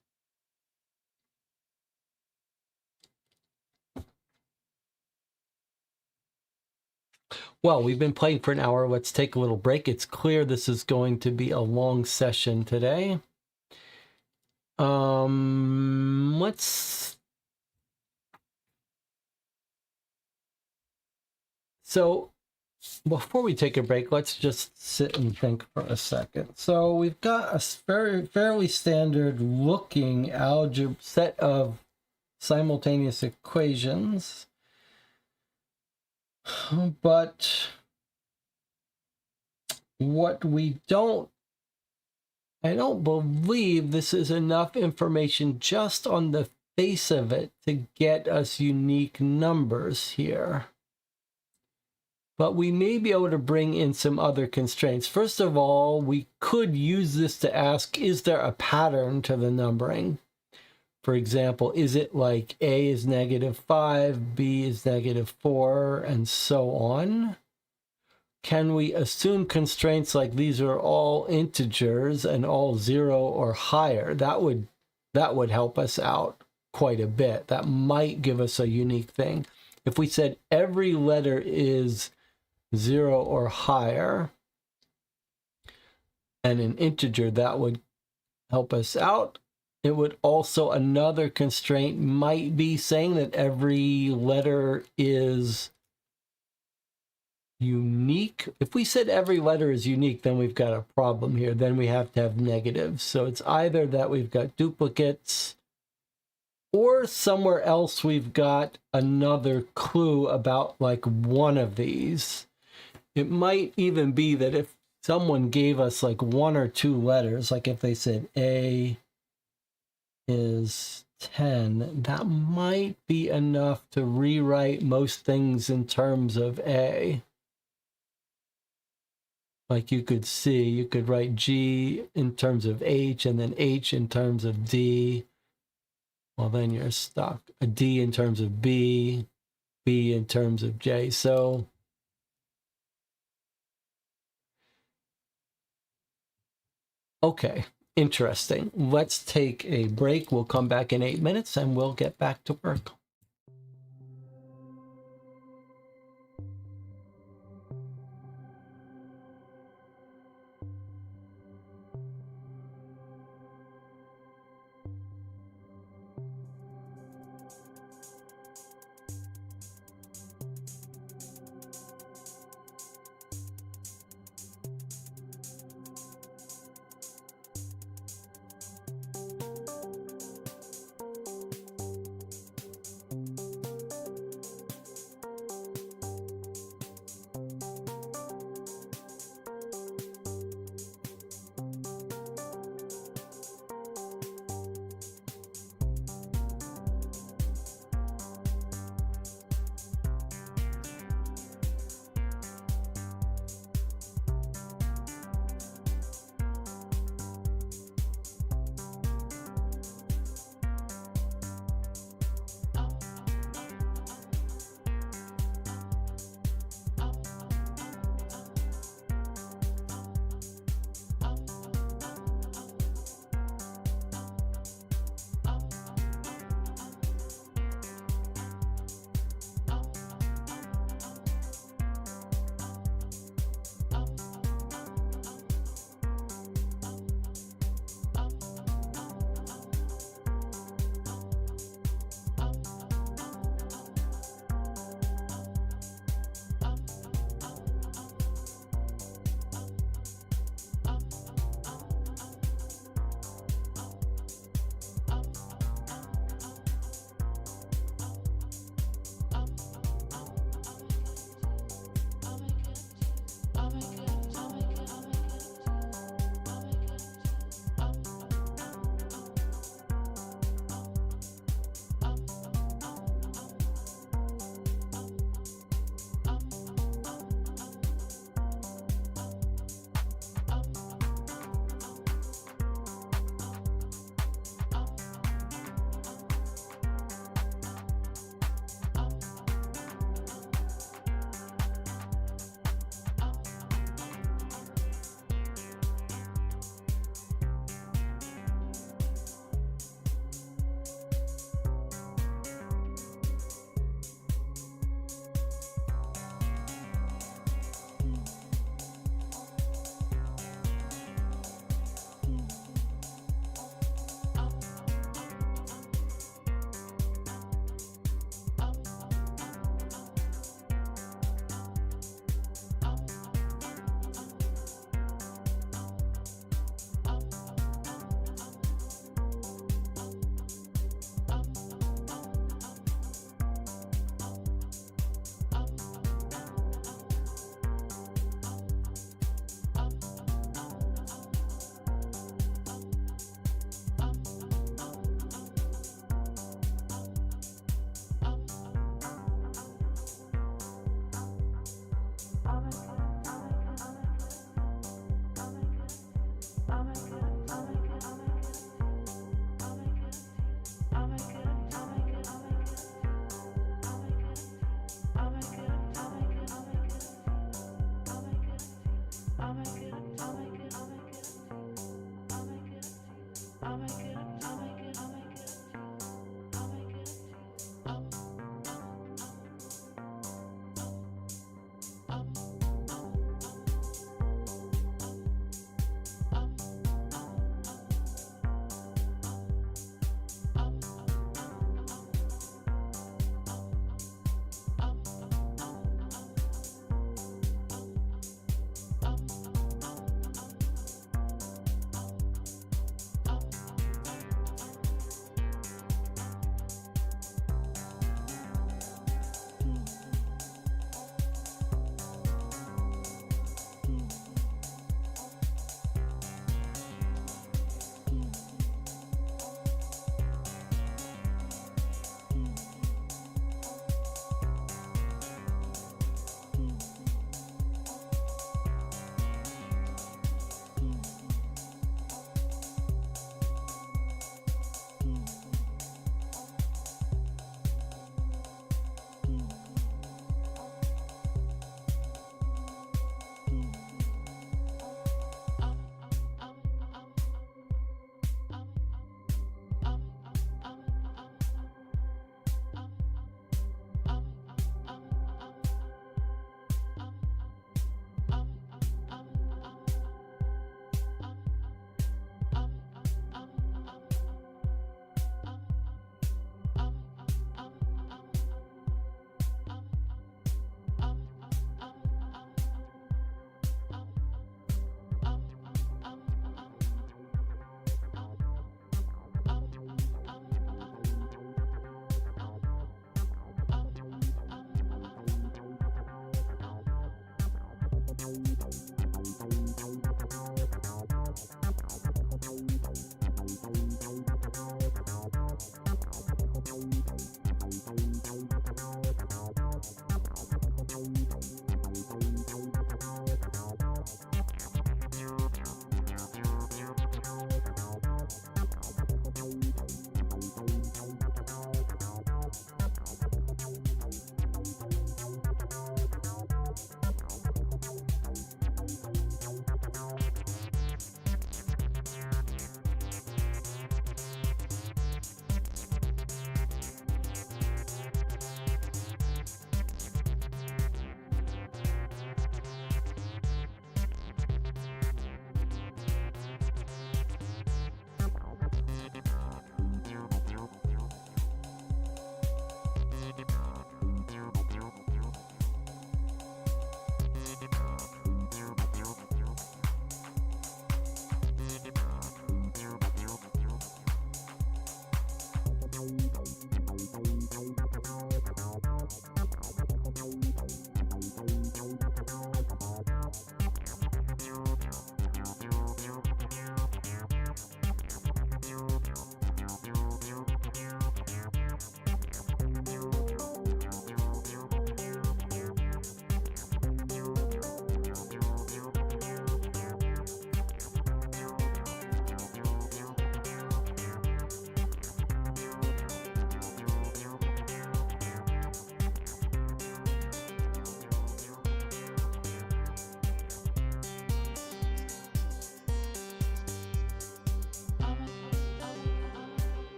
Well, we've been playing for an hour. Let's take a little break. It's clear this is going to be a long session today. So before we take a break, let's just sit and think for a second. So we've got a fairly standard looking algebra set of simultaneous equations, but what we don't, I don't believe this is enough information just on the face of it to get us unique numbers here. But we may be able to bring in some other constraints. First of all, we could use this to ask, is there a pattern to the numbering? For example, is it like A is -5, B is -4, and so on? Can we assume constraints like these are all integers and all 0 or higher? That would help us out quite a bit. That might give us a unique thing. If we said every letter is 0 or higher and an integer, that would help us out. It would also, another constraint might be saying that every letter is unique. If we said every letter is unique, then we've got a problem here. Then we have to have negatives. So it's either that we've got duplicates, or somewhere else we've got another clue about like one of these. It might even be that if someone gave us like 1 or 2 letters, like if they said A is 10, that might be enough to rewrite most things in terms of A. Like you could see, you could write G in terms of H and then H in terms of D. Well, then you're stuck. A D in terms of B, B in terms of J. So okay, interesting. Let's take a break. We'll come back in 8 minutes and we'll get back to work.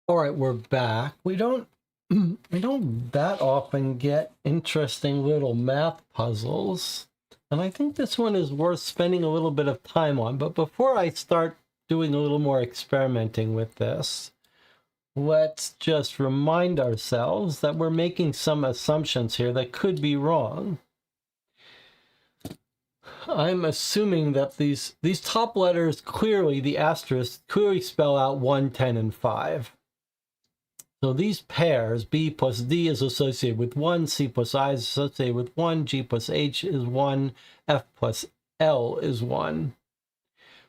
All right, we're back. We don't that often get interesting little math puzzles. And I think this one is worth spending a little bit of time on. But before I start doing a little more experimenting with this, let's just remind ourselves that we're making some assumptions here that could be wrong. I'm assuming that these top letters, clearly the asterisk, clearly spell out 1, 10, and 5. So these pairs, B plus D is associated with 1, C plus I is associated with 1, G plus H is 1, F plus L is 1.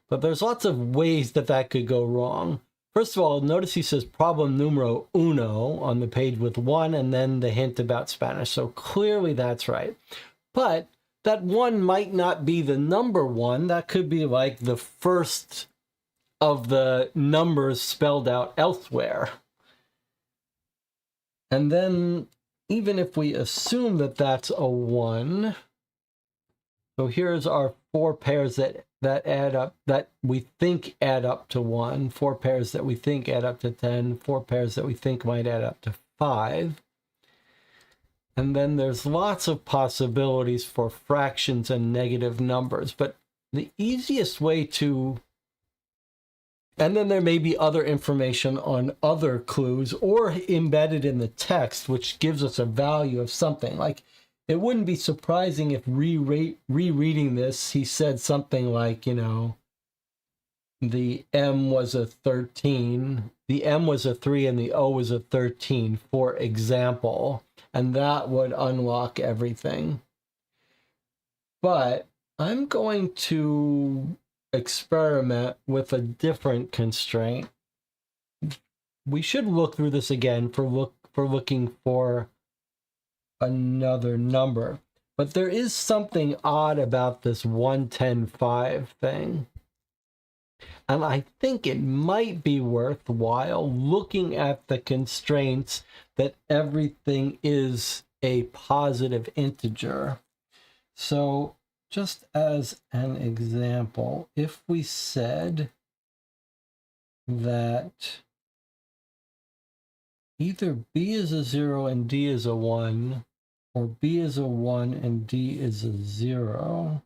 But there's lots of ways that that could go wrong. First of all, notice he says problem numero uno on the page with 1 and then the hint about Spanish. So clearly that's right. But that 1 might not be the number 1. That could be like the first of the numbers spelled out elsewhere. And then even if we assume that that's a 1, so here's our 4 pairs that add up, that we think add up to 1, 4 pairs that we think add up to 10, 4 pairs that we think might add up to 5. And then there's lots of possibilities for fractions and negative numbers, but the easiest way to, and then there may be other information on other clues or embedded in the text, which gives us a value of something. Like, it wouldn't be surprising if rereading this, he said something like, you know, the M was a 13, the M was a 3, and the O was a 13, for example. And that would unlock everything. But I'm going to experiment with a different constraint. We should look through this again for looking for another number. But there is something odd about this 1-10-5 thing. And I think it might be worthwhile looking at the constraints that everything is a positive integer. So just as an example, if we said that either B is a 0 and D is a 1, or B is a 1 and D is a 0,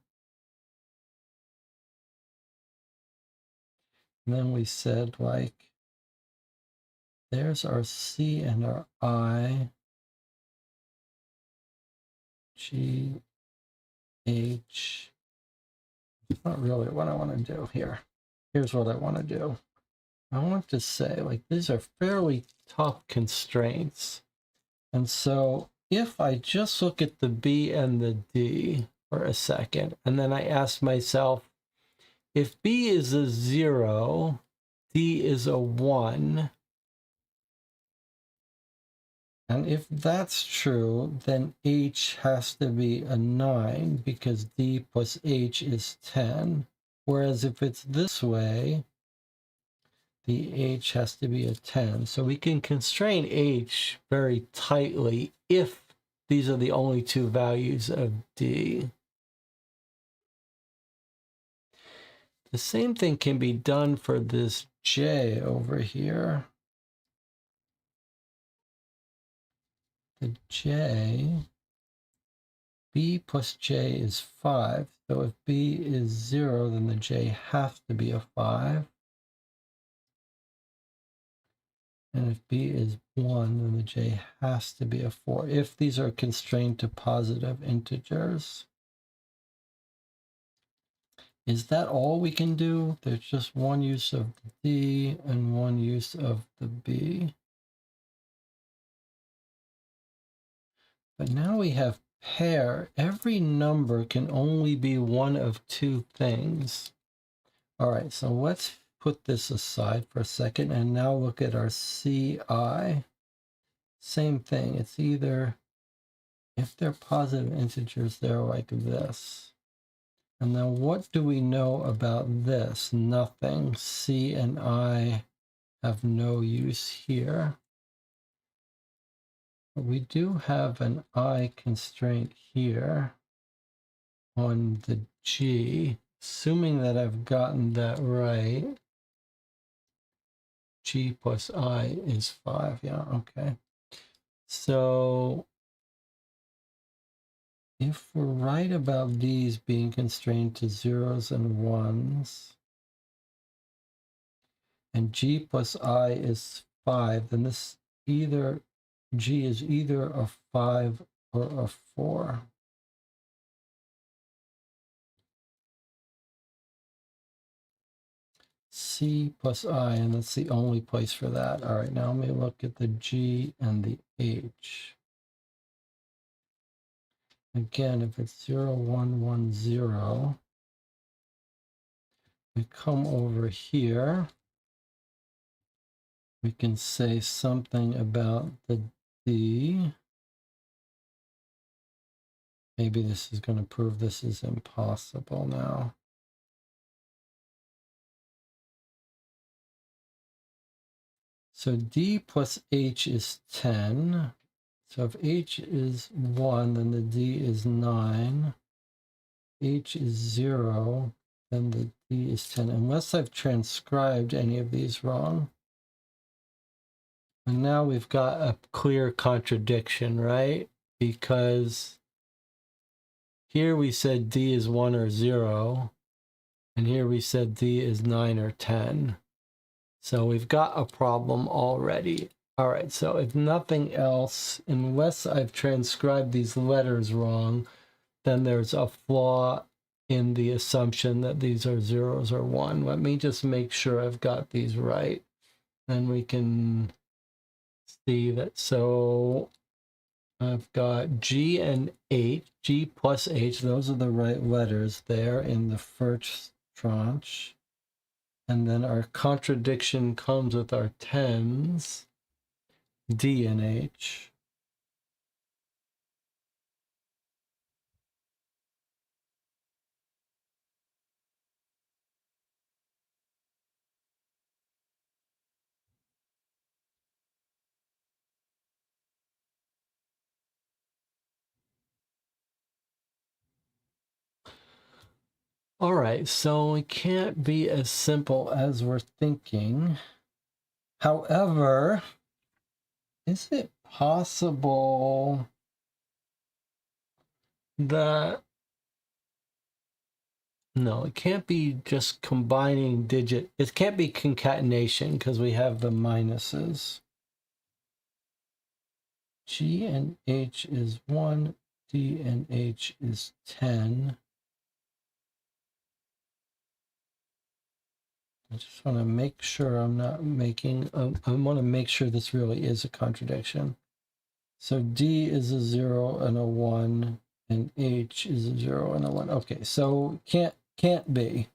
and then we said, like, there's our C and our I, G, H. Not really what I want to do here. Here's what I want to do. I want to say, like, these are fairly tough constraints. And so if I just look at the B and the D for a second, and then I ask myself, if B is a 0, D is a 1, and if that's true, then H has to be a 9 because D plus H is 10. Whereas if it's this way, the H has to be a 10. So we can constrain H very tightly if these are the only two values of D. The same thing can be done for this J over here. The J, B plus J is 5. So if B is 0, then the J has to be a 5. And if B is 1, then the J has to be a 4, if these are constrained to positive integers. Is that all we can do? There's just one use of the D and one use of the B. But now we have pair. Every number can only be one of two things. All right, so let's put this aside for a second and now look at our CI. Same thing. It's either, if they're positive integers, they're like this. And now what do we know about this? Nothing. C and I have no use here. But we do have an I constraint here on the G, assuming that I've gotten that right. G plus I is 5. Yeah, okay. So if we're right about these being constrained to 0s and 1s, and G plus I is 5, then this either, G is either a 5 or a 4. C plus I, and that's the only place for that. All right, now let me look at the G and the H. Again, if it's 0, 1, 1, 0, we come over here. We can say something about the D. Maybe this is going to prove this is impossible now. So D plus H is 10. So if H is 1, then the D is 9. H is 0, then the D is 10, unless I've transcribed any of these wrong. And now we've got a clear contradiction, right? Because here we said D is 1 or 0, and here we said D is 9 or 10. So we've got a problem already. All right, so if nothing else, unless I've transcribed these letters wrong, then there's a flaw in the assumption that these are zeros or 1. Let me just make sure I've got these right. Then we can see that. So I've got G and H, G plus H, those are the right letters there in the first tranche. And then our contradiction comes with our 10s, D and H. All right, so it can't be as simple as we're thinking. However, is it possible that... No, it can't be just combining digit. It can't be concatenation because we have the minuses. G and H is 1, D and H is 10. I just want to make sure I'm not making, I want to make sure this really is a contradiction. So D is a 0 and a 1, and H is a 0 and a 1. Okay, so can't be.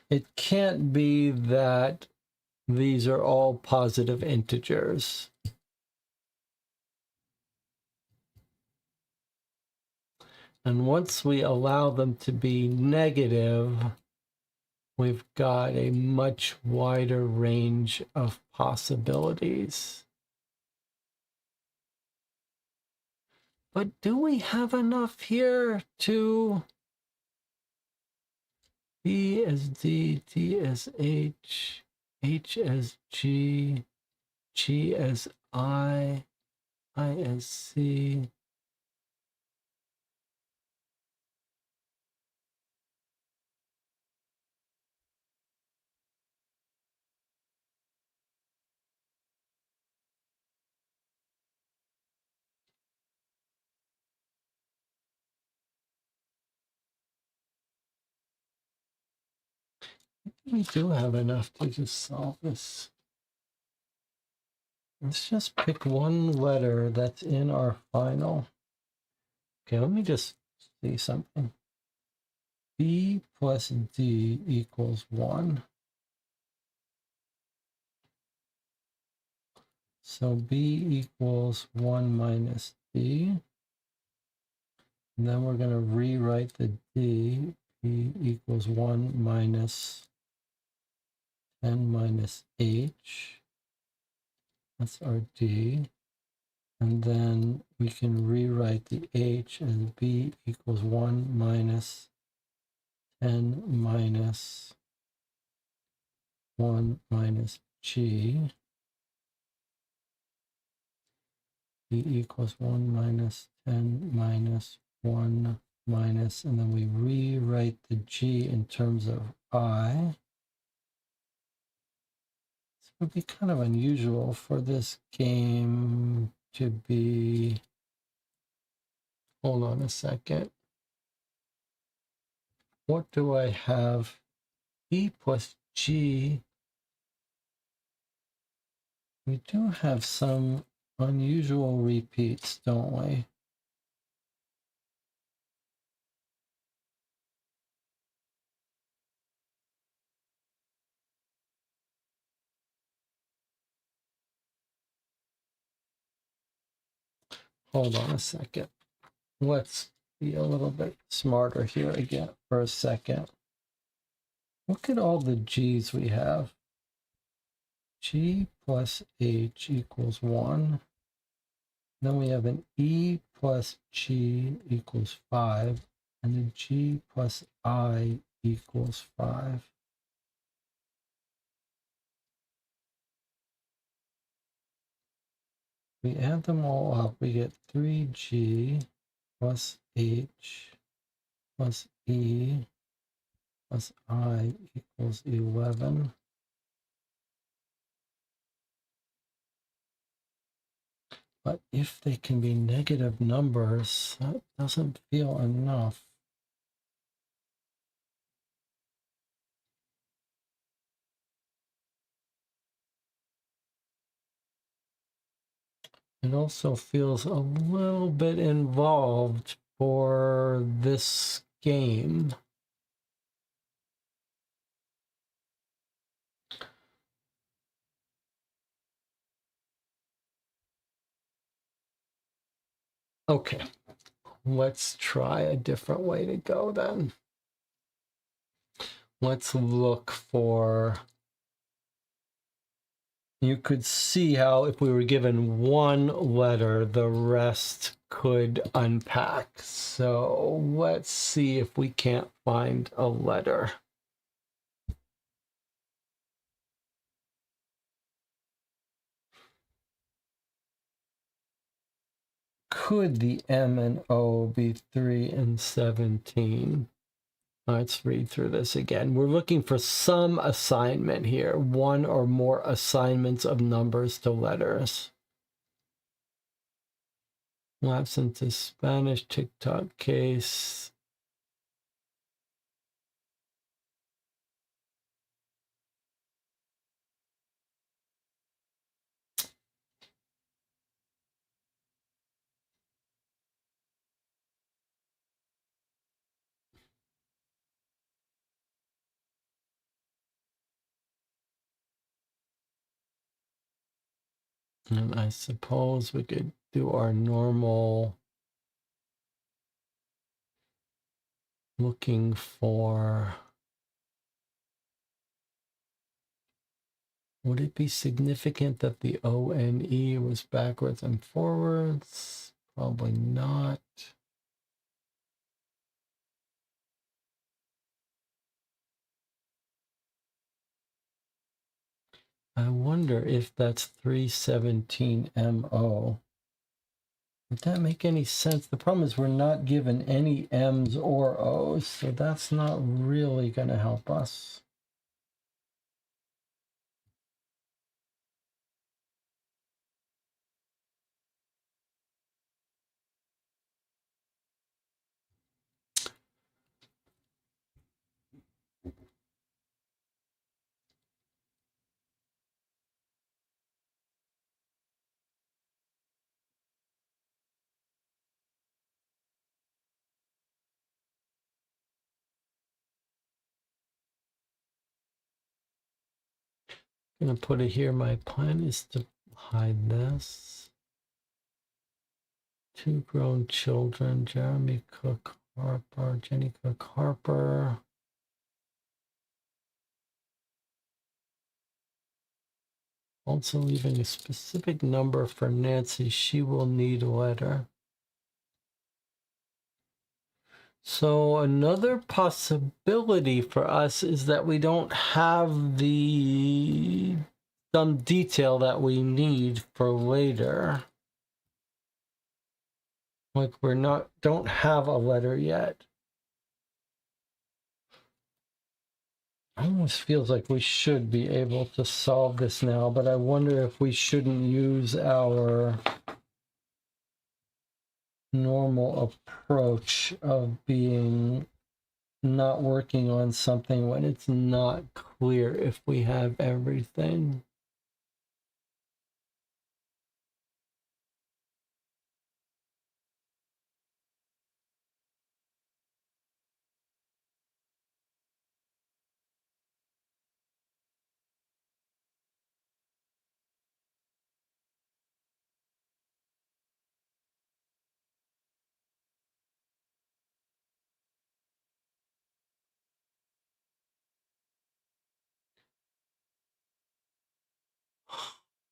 It can't be that these are all positive integers. And once we allow them to be negative, we've got a much wider range of possibilities. But do we have enough here to B as D, D as H, H as G, G as I as C? We do have enough to just solve this. Let's just pick one letter that's in our final. Okay, let me just see something. B plus D equals 1. So B equals 1 minus D. And then we're going to rewrite the D. B equals 1 minus 10 minus H. That's our D. And then we can rewrite the H as B equals 1 minus 10 minus 1 minus G. B equals 1 minus 10 minus 1 minus, and then we rewrite the G in terms of I. This would be kind of unusual for this game to be... Hold on a second. What do I have? B plus G. We do have some unusual repeats, don't we? Hold on a second. Let's be a little bit smarter here again for a second. Look at all the G's we have. G plus H equals 1. Then we have an E plus G equals 5. And then G plus I equals 5. We add them all up, we get 3G plus H plus E plus I equals 11. But if they can be negative numbers, that doesn't feel enough. It also feels a little bit involved for this game. Okay, let's try a different way to go then. Let's look for... You could see how if we were given one letter, the rest could unpack. So let's see if we can't find a letter. Could the M and O be 3 and 17? Let's read through this again. We're looking for some assignment here, one or more assignments of numbers to letters. Lapse into Spanish, TikTok case. And I suppose we could do our normal looking for... Would it be significant that the O-N-E was backwards and forwards? Probably not. I wonder if that's 317MO. Would that make any sense? The problem is we're not given any M's or O's, so that's not really going to help us. I'm going to put it here. My plan is to hide this. 2 grown children, Jeremy Cook Harper, Jenny Cook Harper. Also leaving a specific number for Nancy. She will need a letter. So another possibility for us is that we don't have some detail that we need for later. Like don't have a letter yet. Almost feels like we should be able to solve this now, but I wonder if we shouldn't use our normal approach of being not working on something when it's not clear if we have everything.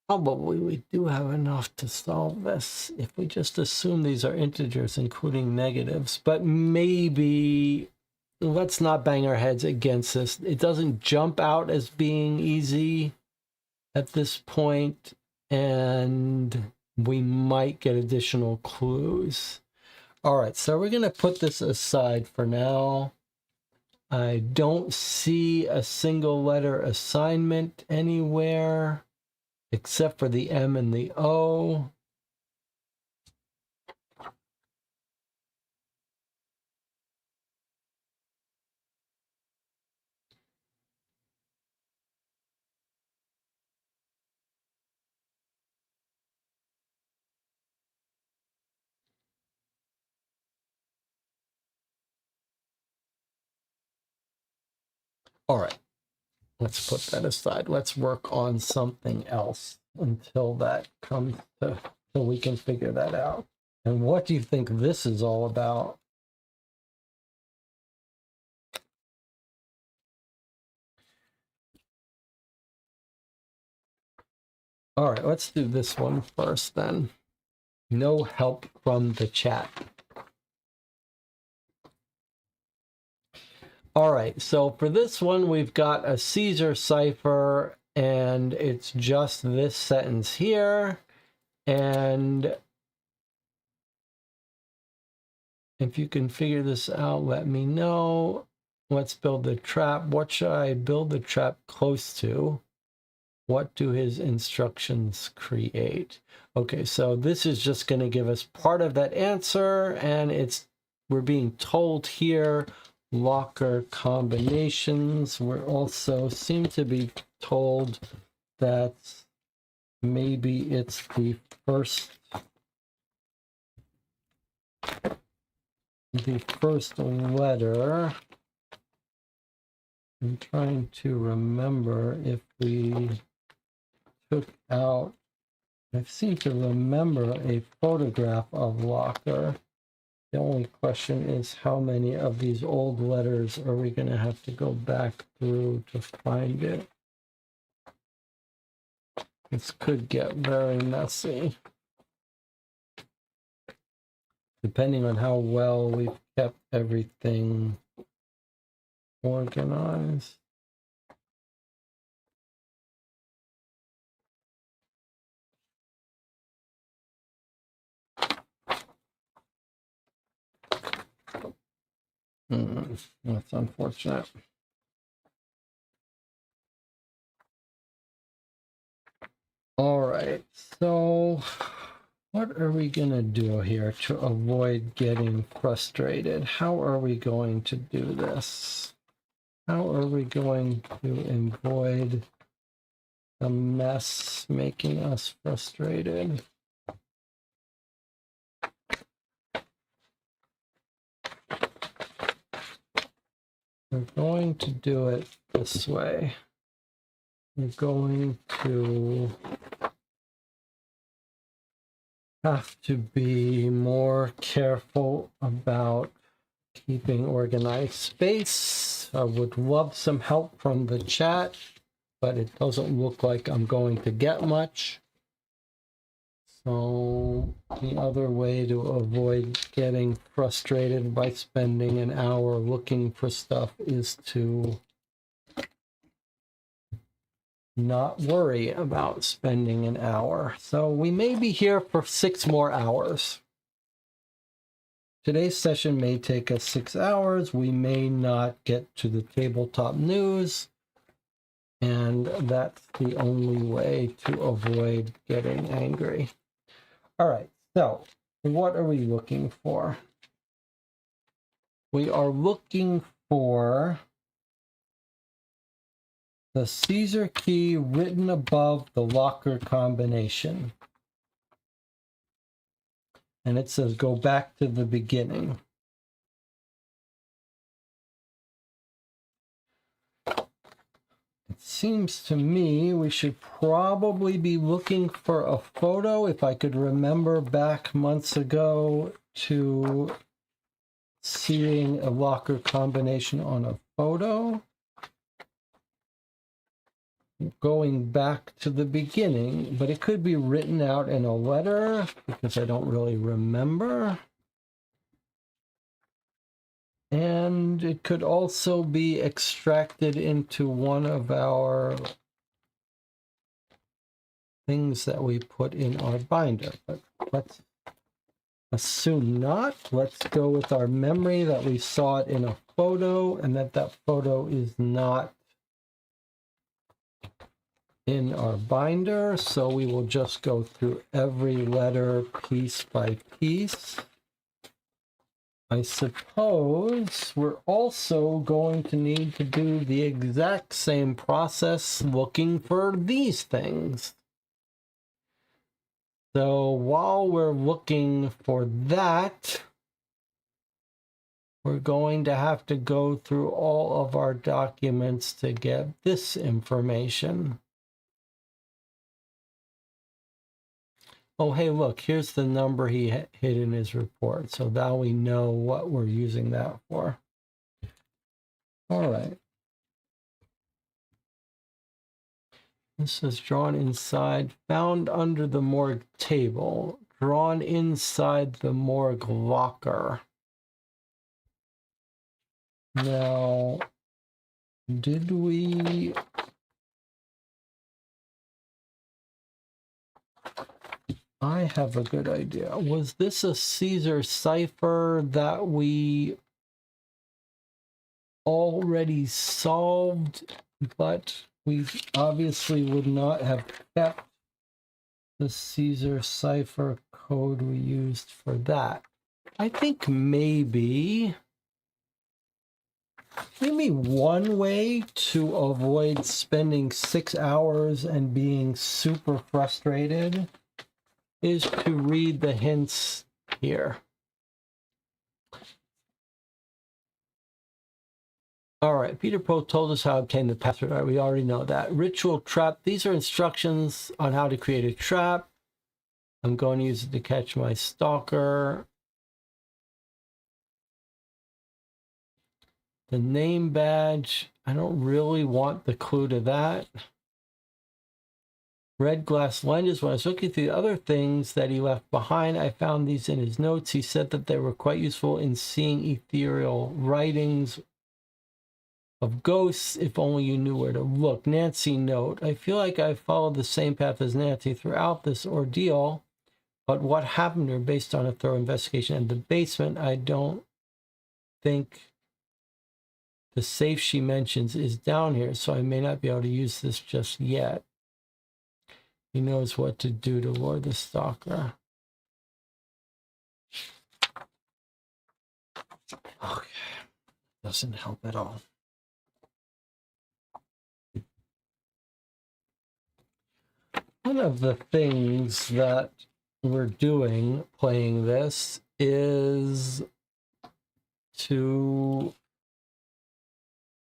Probably we do have enough to solve this if we just assume these are integers, including negatives. But maybe let's not bang our heads against this. It doesn't jump out as being easy at this point, and we might get additional clues. All right, so we're going to put this aside for now. I don't see a single letter assignment anywhere, except for the M and the O. All right, let's put that aside. Let's work on something else until that comes to, so we can figure that out. And what do you think this is all about? All right, let's do this one first then. No help from the chat. All right, so for this one, we've got a Caesar cipher, and it's just this sentence here. And if you can figure this out, let me know. Let's build the trap. What should I build the trap close to? What do his instructions create? Okay, so this is just going to give us part of that answer, and we're being told here locker combinations. We're also seem to be told that maybe it's the first letter. I'm trying to remember if we took out, I seem to remember a photograph of locker. The only question is how many of these old letters are we going to have to go back through to find it? This could get very messy, depending on how well we've kept everything organized. That's unfortunate. All right, so what are we going to do here to avoid getting frustrated? How are we going to do this? How are we going to avoid a mess making us frustrated? We're going to do it this way. We're going to have to be more careful about keeping organized space. I would love some help from the chat, but it doesn't look like I'm going to get much. So the other way to avoid getting frustrated by spending an hour looking for stuff is to not worry about spending an hour. So we may be here for 6 more hours. Today's session may take us 6 hours. We may not get to the tabletop news. And that's the only way to avoid getting angry. All right, so what are we looking for? We are looking for the Caesar key written above the locker combination. And it says go back to the beginning. It seems to me we should probably be looking for a photo. If I could remember back months ago to seeing a locker combination on a photo. Going back to the beginning, but it could be written out in a letter because I don't really remember. And it could also be extracted into one of our things that we put in our binder, but let's assume not. Let's go with our memory that we saw it in a photo and that photo is not in our binder. So we will just go through every letter piece by piece. I suppose we're also going to need to do the exact same process looking for these things. So while we're looking for that, we're going to have to go through all of our documents to get this information. Oh, hey, look, here's the number he hid in his report. So now we know what we're using that for. All right. This is drawn inside, found under the morgue table, drawn inside the morgue locker. Now, did we... I have a good idea. Was this a Caesar cipher that we already solved, but we obviously would not have kept the Caesar cipher code we used for that? I think maybe one way to avoid spending 6 hours and being super frustrated is to read the hints here. All right, Peter Poe told us how to obtain the password. All right, we already know that. Ritual trap. These are instructions on how to create a trap. I'm going to use it to catch my stalker. The name badge. I don't really want the clue to that. Red glass lenses. When I was looking through the other things that he left behind, I found these in his notes. He said that they were quite useful in seeing ethereal writings of ghosts, if only you knew where to look. Nancy note. I feel like I followed the same path as Nancy throughout this ordeal, but what happened to her based on a thorough investigation in the basement, I don't think the safe she mentions is down here, so I may not be able to use this just yet. He knows what to do to lure the stalker. Okay. Doesn't help at all. One of the things that we're doing playing this is to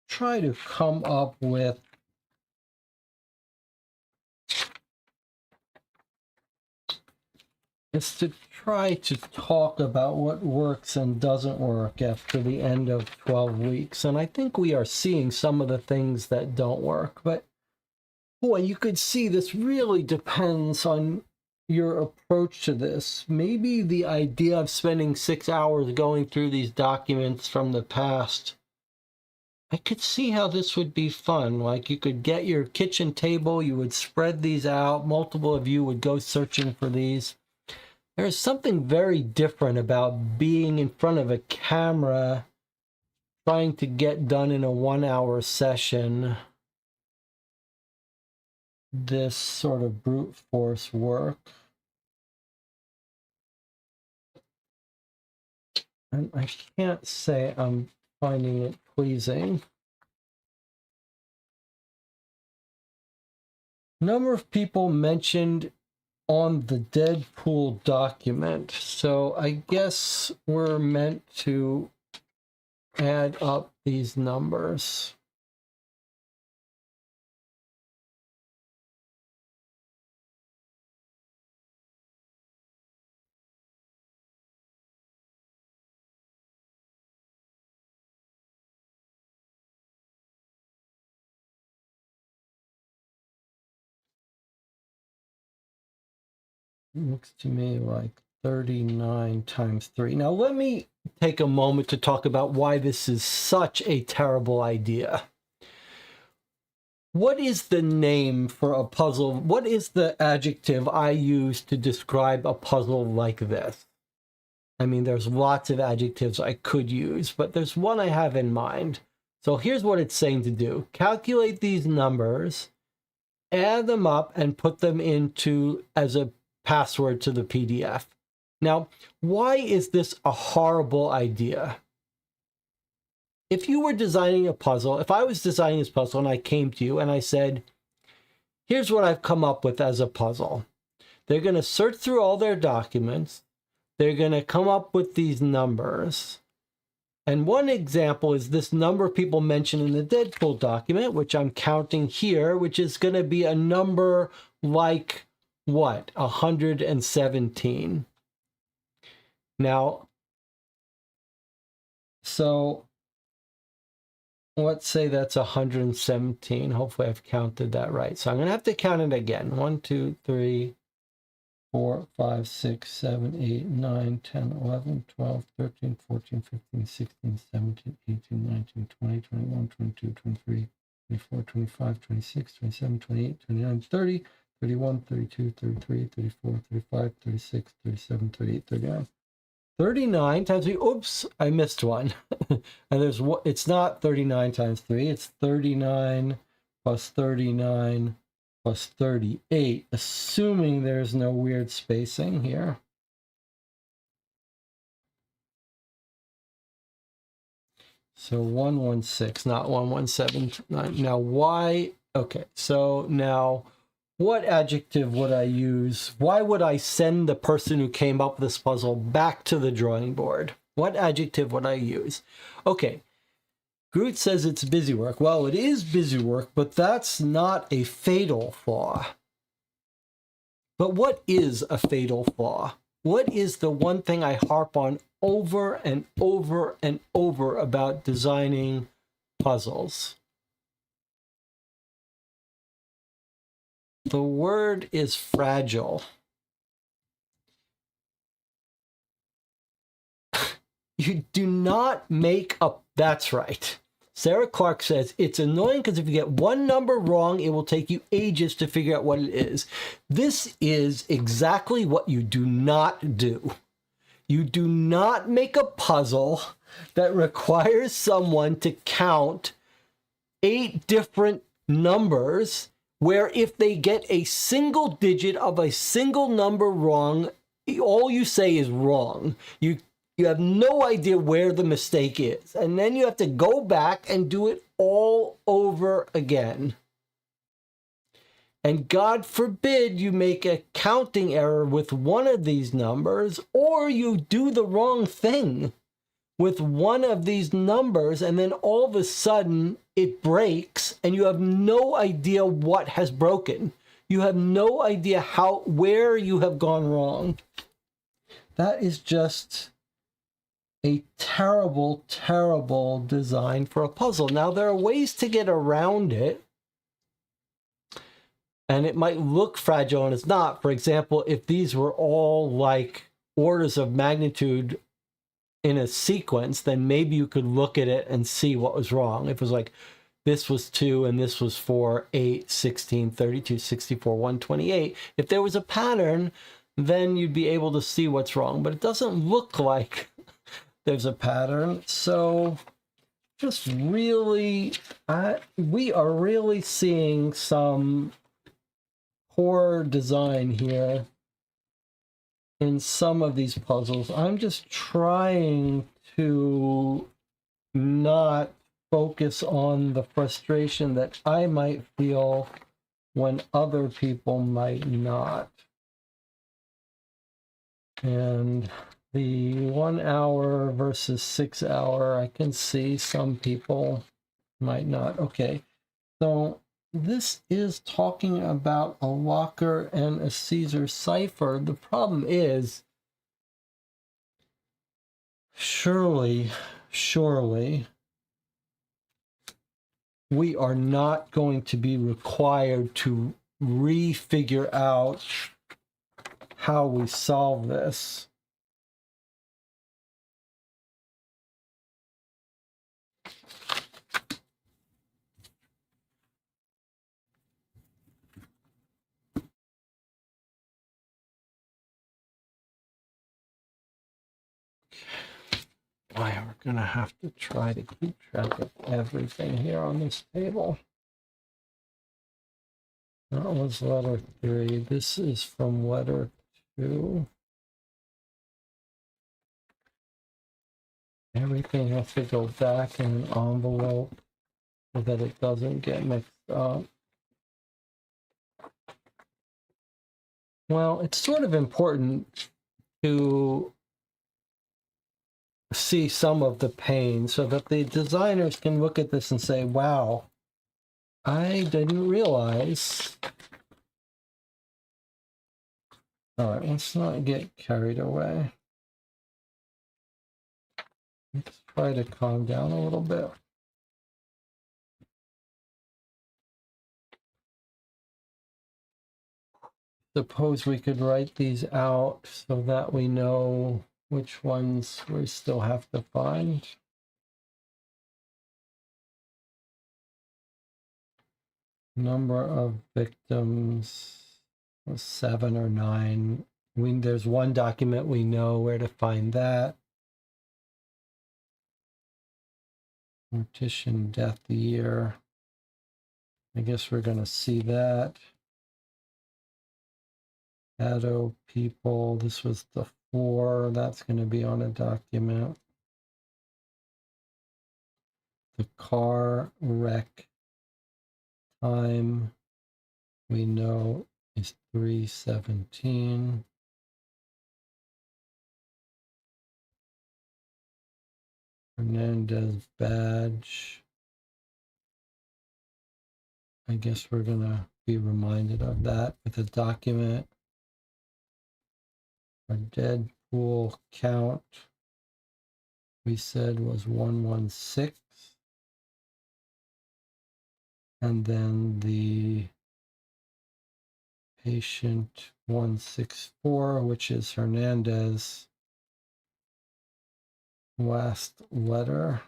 try to come up with talk about what works and doesn't work after the end of 12 weeks. And I think we are seeing some of the things that don't work. But boy, you could see this really depends on your approach to this. Maybe the idea of spending 6 hours going through these documents from the past, I could see how this would be fun. Like you could get your kitchen table, you would spread these out, multiple of you would go searching for these. There's something very different about being in front of a camera, trying to get done in a 1-hour session this sort of brute force work. And I can't say I'm finding it pleasing. Number of people mentioned on the Deadpool document. So I guess we're meant to add up these numbers. Looks to me like 39 times 3. Now let me take a moment to talk about why this is such a terrible idea. What is the name for a puzzle? What is the adjective I use to describe a puzzle like this? I mean, there's lots of adjectives I could use, but there's one I have in mind. So here's what it's saying to do. Calculate these numbers, add them up, and put them into as a password to the PDF. Now, why is this a horrible idea? If you were designing a puzzle, if I was designing this puzzle and I came to you and I said, here's what I've come up with as a puzzle. They're going to search through all their documents. They're going to come up with these numbers. And one example is this number of people mentioned in the Deadpool document, which I'm counting here, which is going to be a number like what? 117. Now, so let's say that's 117. Hopefully I've counted that right. So I'm going to have to count it again. 1, 2, 3, 4, 5, 6, 7, 8, 9, 10, 11, 12, 13, 14, 15, 16, 17, 18, 19, 20, 21, 22, 23, 24, 25, 26, 27, 28, 29, 30, 31, 32, 33, 34, 35, 36, 37, 38, 39. 39 times 3, oops, I missed one. And there's what, it's not 39 times 3, it's 39 plus 39 plus 38, assuming there's no weird spacing here. So 116, not 1179. Now why? Okay, so now what adjective would I use? Why would I send the person who came up with this puzzle back to the drawing board? What adjective would I use? Okay, Groot says it's busy work. Well, it is busy work, but that's not a fatal flaw. But what is a fatal flaw? What is the one thing I harp on over and over and over about designing puzzles? The word is fragile. You do not make up. That's right. Sarah Clark says, it's annoying because if you get one number wrong, it will take you ages to figure out what it is. This is exactly what you do not do. You do not make a puzzle that requires someone to count 8 different numbers where if they get a single digit of a single number wrong, all you say is wrong. You have no idea where the mistake is. And then you have to go back and do it all over again. And God forbid you make a counting error with one of these numbers, or you do the wrong thing with one of these numbers, and then all of a sudden it breaks and you have no idea what has broken. You have no idea where you have gone wrong. That is just a terrible, terrible design for a puzzle. Now, there are ways to get around it, and it might look fragile and it's not. For example, if these were all like orders of magnitude in a sequence, then maybe you could look at it and see what was wrong. If it was like, this was 2 and this was 4, 8, 16, 32, 64, 128. If there was a pattern, then you'd be able to see what's wrong. But it doesn't look like there's a pattern. So just really, we are really seeing some poor design here in some of these puzzles. I'm just trying to not focus on the frustration that I might feel when other people might not. And the 1 hour versus 6 hour, I can see some people might not. Okay, so this is talking about a Locker and a Caesar cipher. The problem is, surely, we are not going to be required to refigure out how we solve this. Why, we're going to have to try to keep track of everything here on this table. That was letter 3. This is from letter 2. Everything has to go back in an envelope so that it doesn't get mixed up. Well, it's sort of important to see some of the pain so that the designers can look at this and say, wow, I didn't realize. All right, let's not get carried away. Let's try to calm down a little bit. Suppose we could write these out so that we know which ones we still have to find. Number of victims was 7 or 9. There's one document we know where to find that. Mortician death year. I guess we're going to see that. Shadow people. This was the 4. That's going to be on a document. The car wreck time we know is 3/17. Hernandez badge. I guess we're going to be reminded of that with a document. Our dead pool count we said was 116. And then the patient 164, which is Hernandez. Last letter.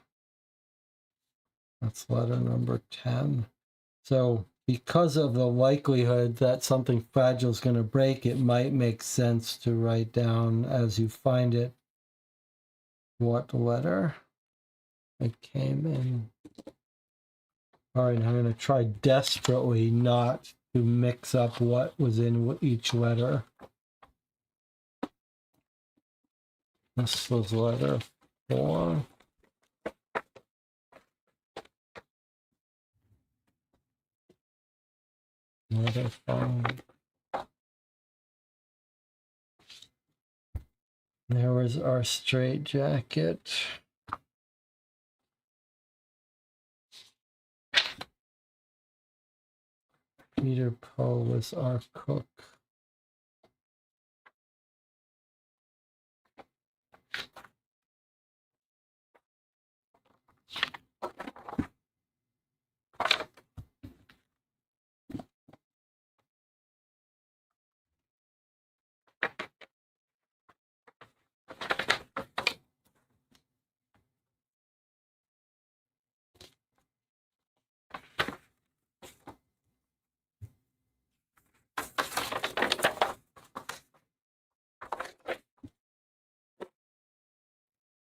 That's letter number 10. So because of the likelihood that something fragile is going to break, it might make sense to write down as you find it what letter it came in. All right, I'm going to try desperately not to mix up what was in each letter. This was letter 4. Letter 5. There was our straitjacket. Peter Poe was our cook.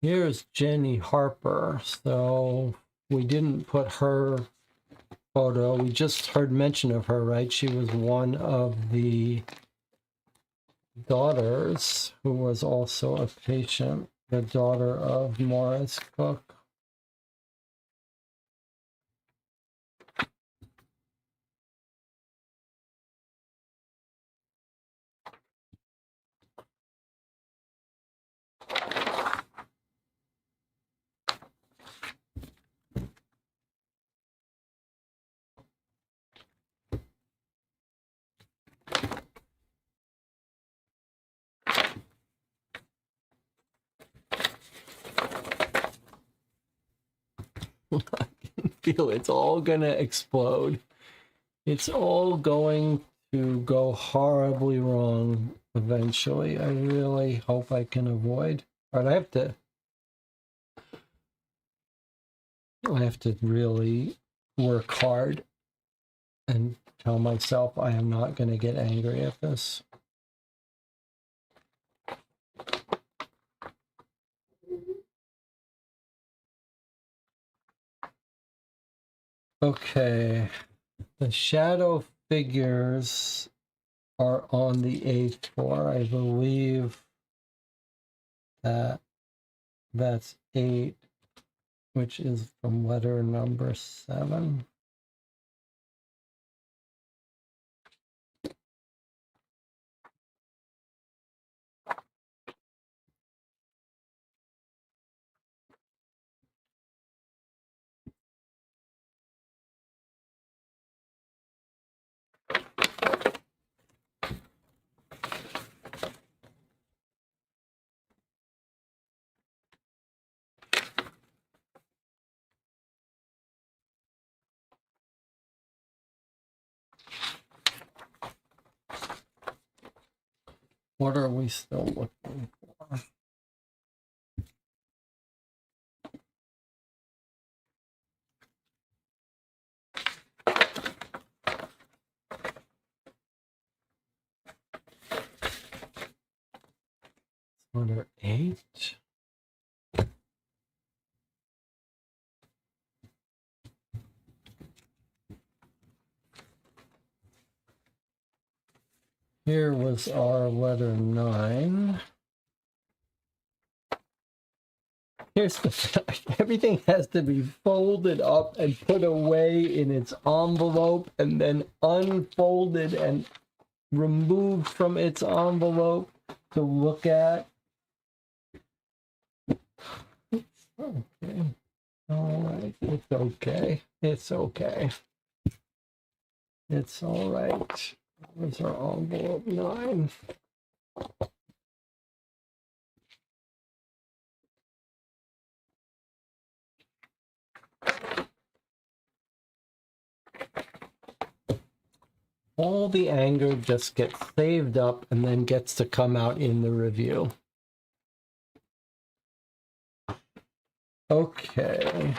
Here's Jenny Harper. So we didn't put her photo. We just heard mention of her, right? She was one of the daughters who was also a patient, the daughter of Morris Cook. I can feel it's all gonna explode. It's all going to go horribly wrong eventually. I really hope I can avoid. But I have to really work hard and tell myself I am not going to get angry at this. Okay, the shadow figures are on the eighth floor. I believe that's 8, which is from letter number 7. What are we still looking for? Letter 8. Here was our letter 9. Here's the fact. Everything has to be folded up and put away in its envelope and then unfolded and removed from its envelope to look at. Okay. All right. It's okay. It's okay. It's all right. There's our envelope 9. All the anger just gets saved up and then gets to come out in the review. Okay.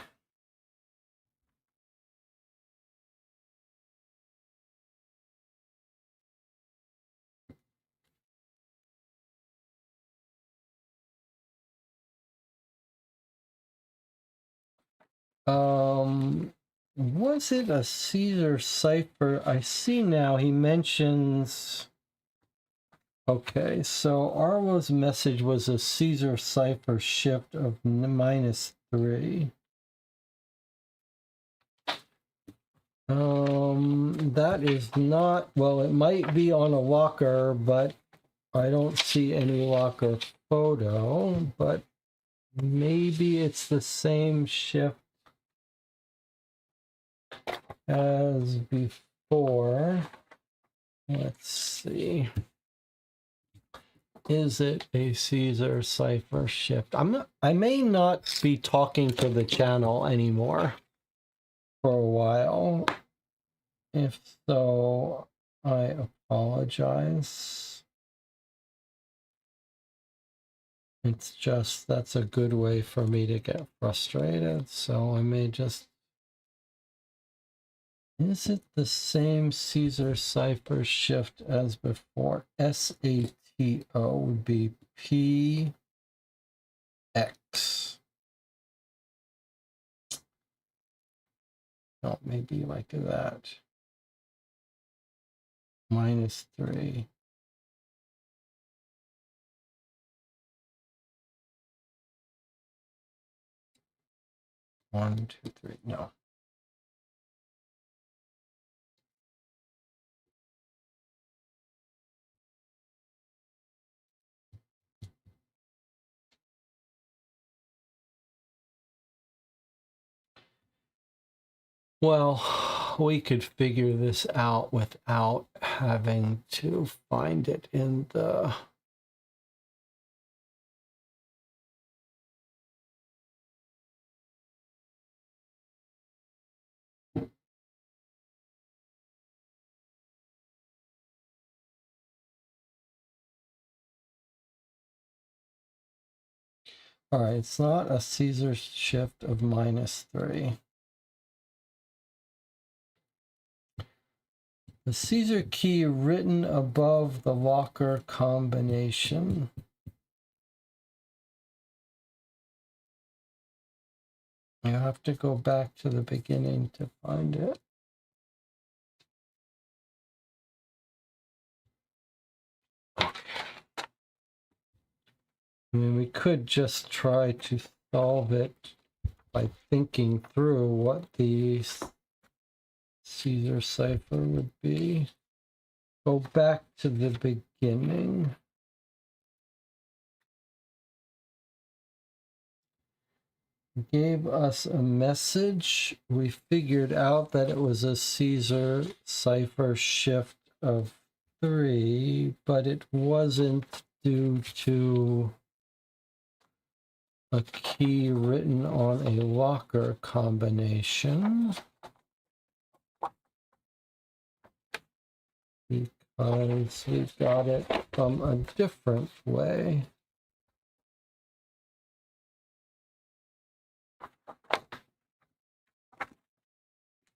Was it a Caesar cipher? I see now he mentions. Okay, so Arlo's message was a Caesar cipher shift of -3. That is not, well, it might be on a locker, but I don't see any locker photo, but maybe it's the same shift as before. Let's see. Is it a Caesar cipher shift? I may not be talking to the channel anymore for a while. If so, I apologize. It's just, that's a good way for me to get frustrated, so I may just... Is it the same Caesar cipher shift as before? SATO would be PX. Oh, maybe like that. -3. One, two, three. No. Well, we could figure this out without having to find it in the... All right, it's not a Caesar shift of -3. The Caesar key written above the locker combination. You have to go back to the beginning to find it. I mean, we could just try to solve it by thinking through what the Caesar cipher would be. Go back to the beginning. Gave us a message. We figured out that it was a Caesar cipher shift of 3, but it wasn't due to a key written on a locker combination. Because we got it from a different way.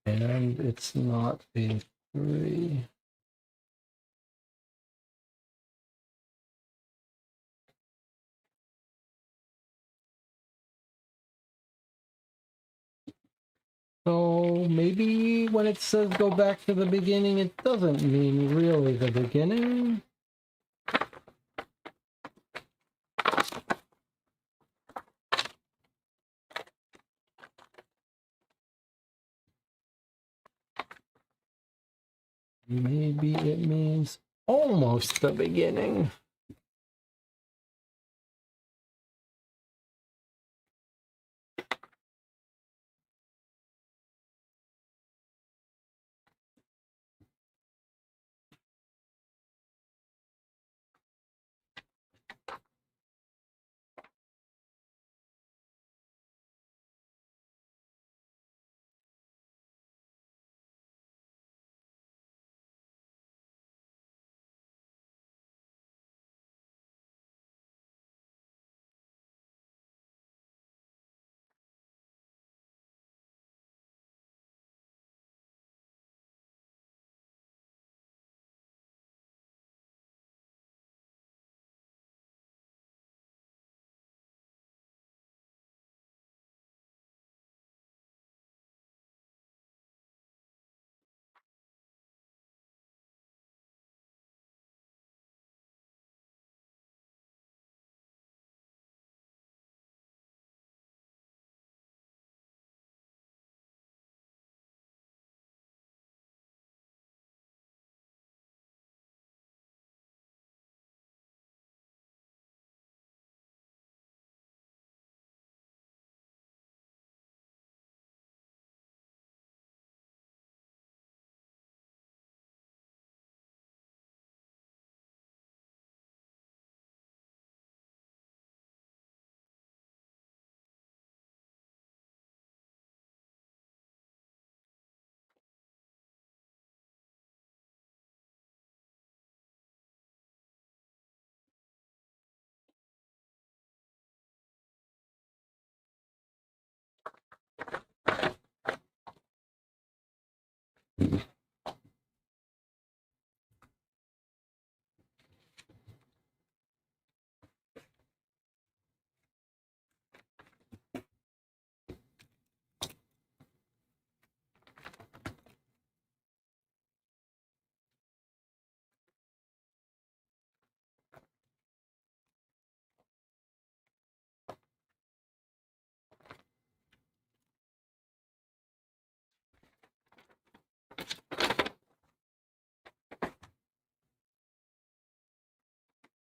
And it's not a 3. So maybe when it says go back to the beginning, it doesn't mean really the beginning. Maybe it means almost the beginning.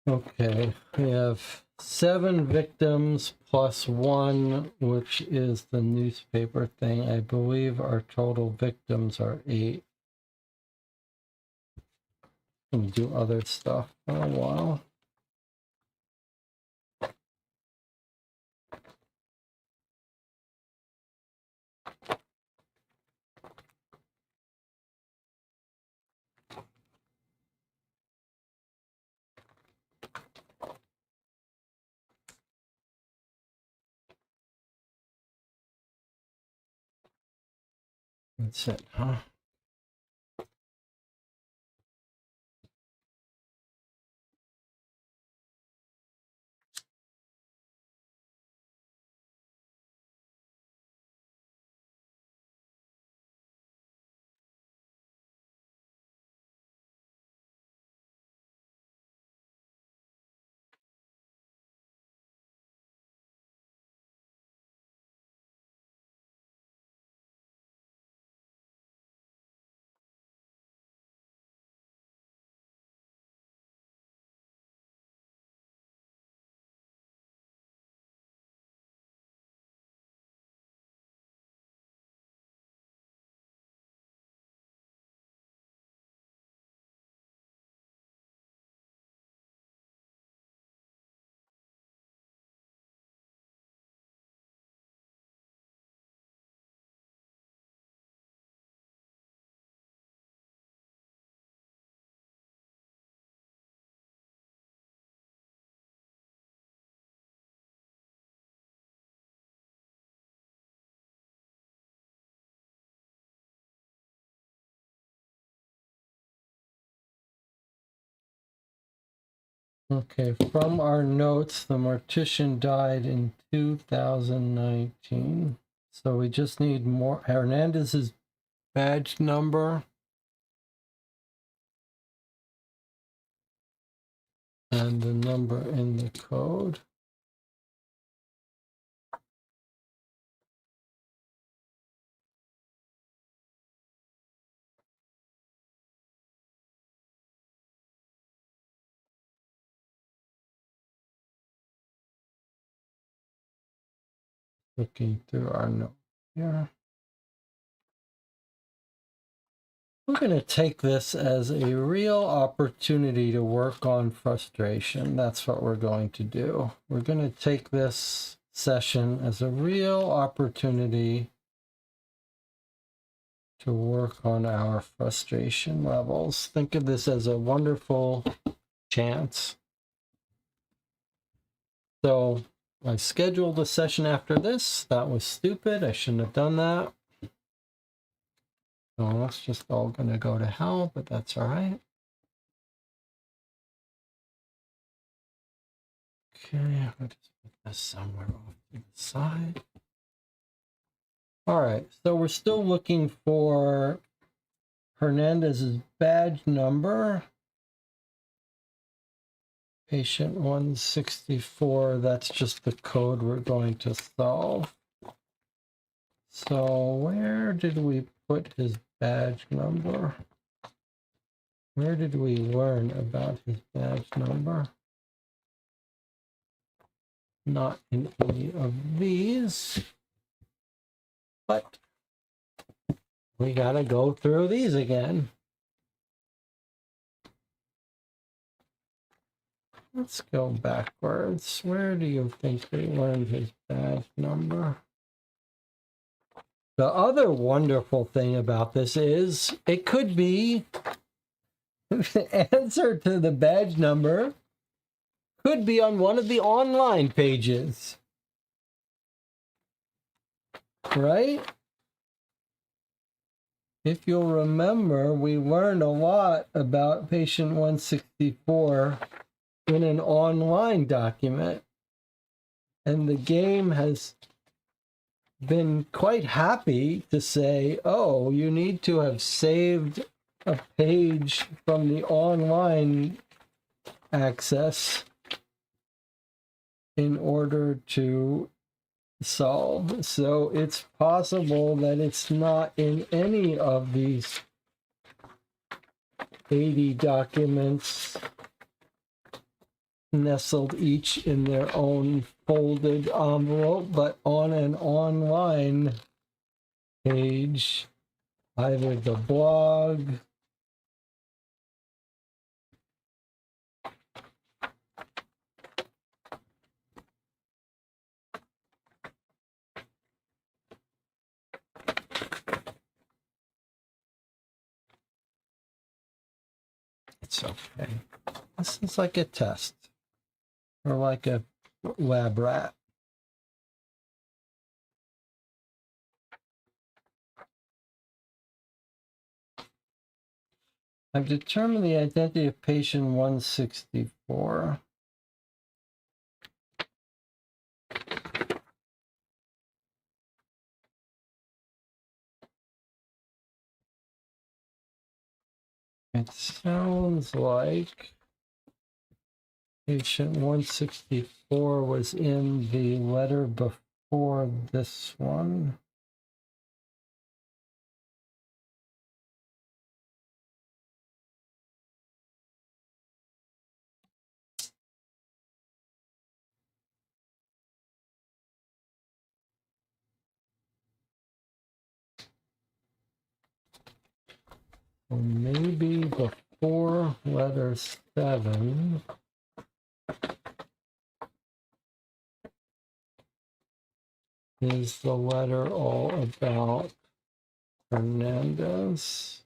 Okay, we have 7 victims plus 1, which is the newspaper thing. I believe our total victims are 8. And do other stuff for a while. That's it, huh? Okay, from our notes, the mortician died in 2019. So we just need more Hernandez's badge number and the number in the code. Looking through our note here. We're going to take this as a real opportunity to work on frustration. That's what we're going to do. We're going to take this session as a real opportunity to work on our frustration levels. Think of this as a wonderful chance. So I scheduled a session after this. That was stupid. I shouldn't have done that. So that's just all going to go to hell, but that's all right. Okay, I'll just put this somewhere off to the side. All right, so we're still looking for Hernandez's badge number. Patient 164, that's just the code we're going to solve. So where did we put his badge number? Where did we learn about his badge number? Not in any of these, but we gotta go through these again. Let's go backwards. Where do you think we learned his badge number? The other wonderful thing about this is it could be the answer to the badge number could be on one of the online pages, right? If you'll remember, we learned a lot about patient 164 in an online document, and the game has been quite happy to say, oh, you need to have saved a page from the online access in order to solve. So it's possible that it's not in any of these 80 documents nestled each in their own folded envelope, but on an online page, either the blog, it's okay. This is like a test or like a lab rat. I've determined the identity of patient 164. It sounds like patient 164 was in the letter before this one. Or maybe before letter 7 is the letter all about Hernandez.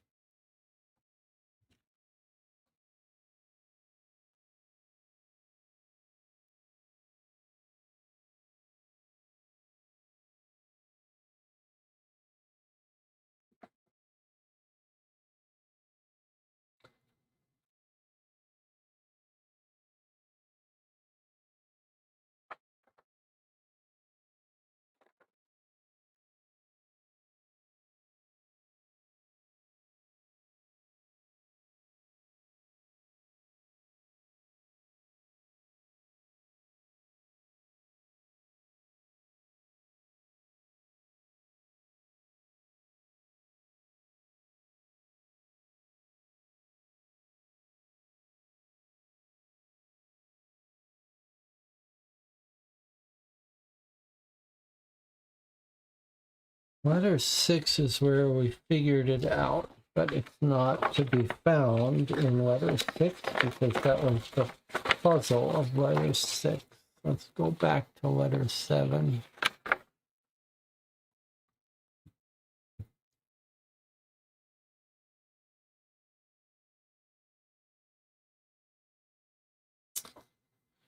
Letter 6 is where we figured it out, but it's not to be found in letter 6 because that was the puzzle of letter 6. Let's go back to letter 7.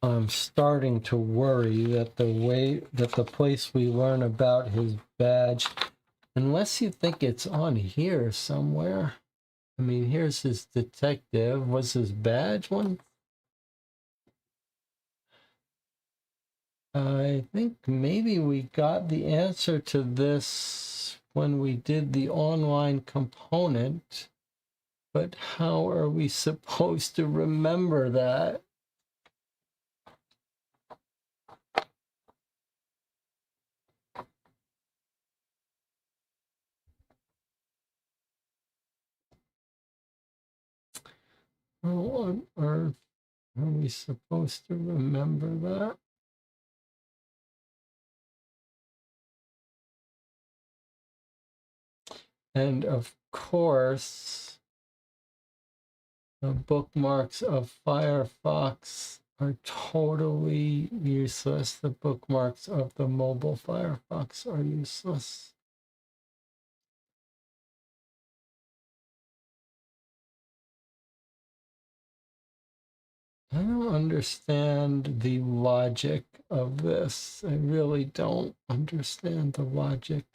I'm starting to worry that the place we learn about his badge, unless you think it's on here somewhere. I mean, here's his detective. Was his badge one? I think maybe we got the answer to this when we did the online component, but how are we supposed to remember that? How on earth are we supposed to remember that? And of course, the bookmarks of Firefox are totally useless. The bookmarks of the mobile Firefox are useless. I don't understand the logic of this. I really don't understand the logic.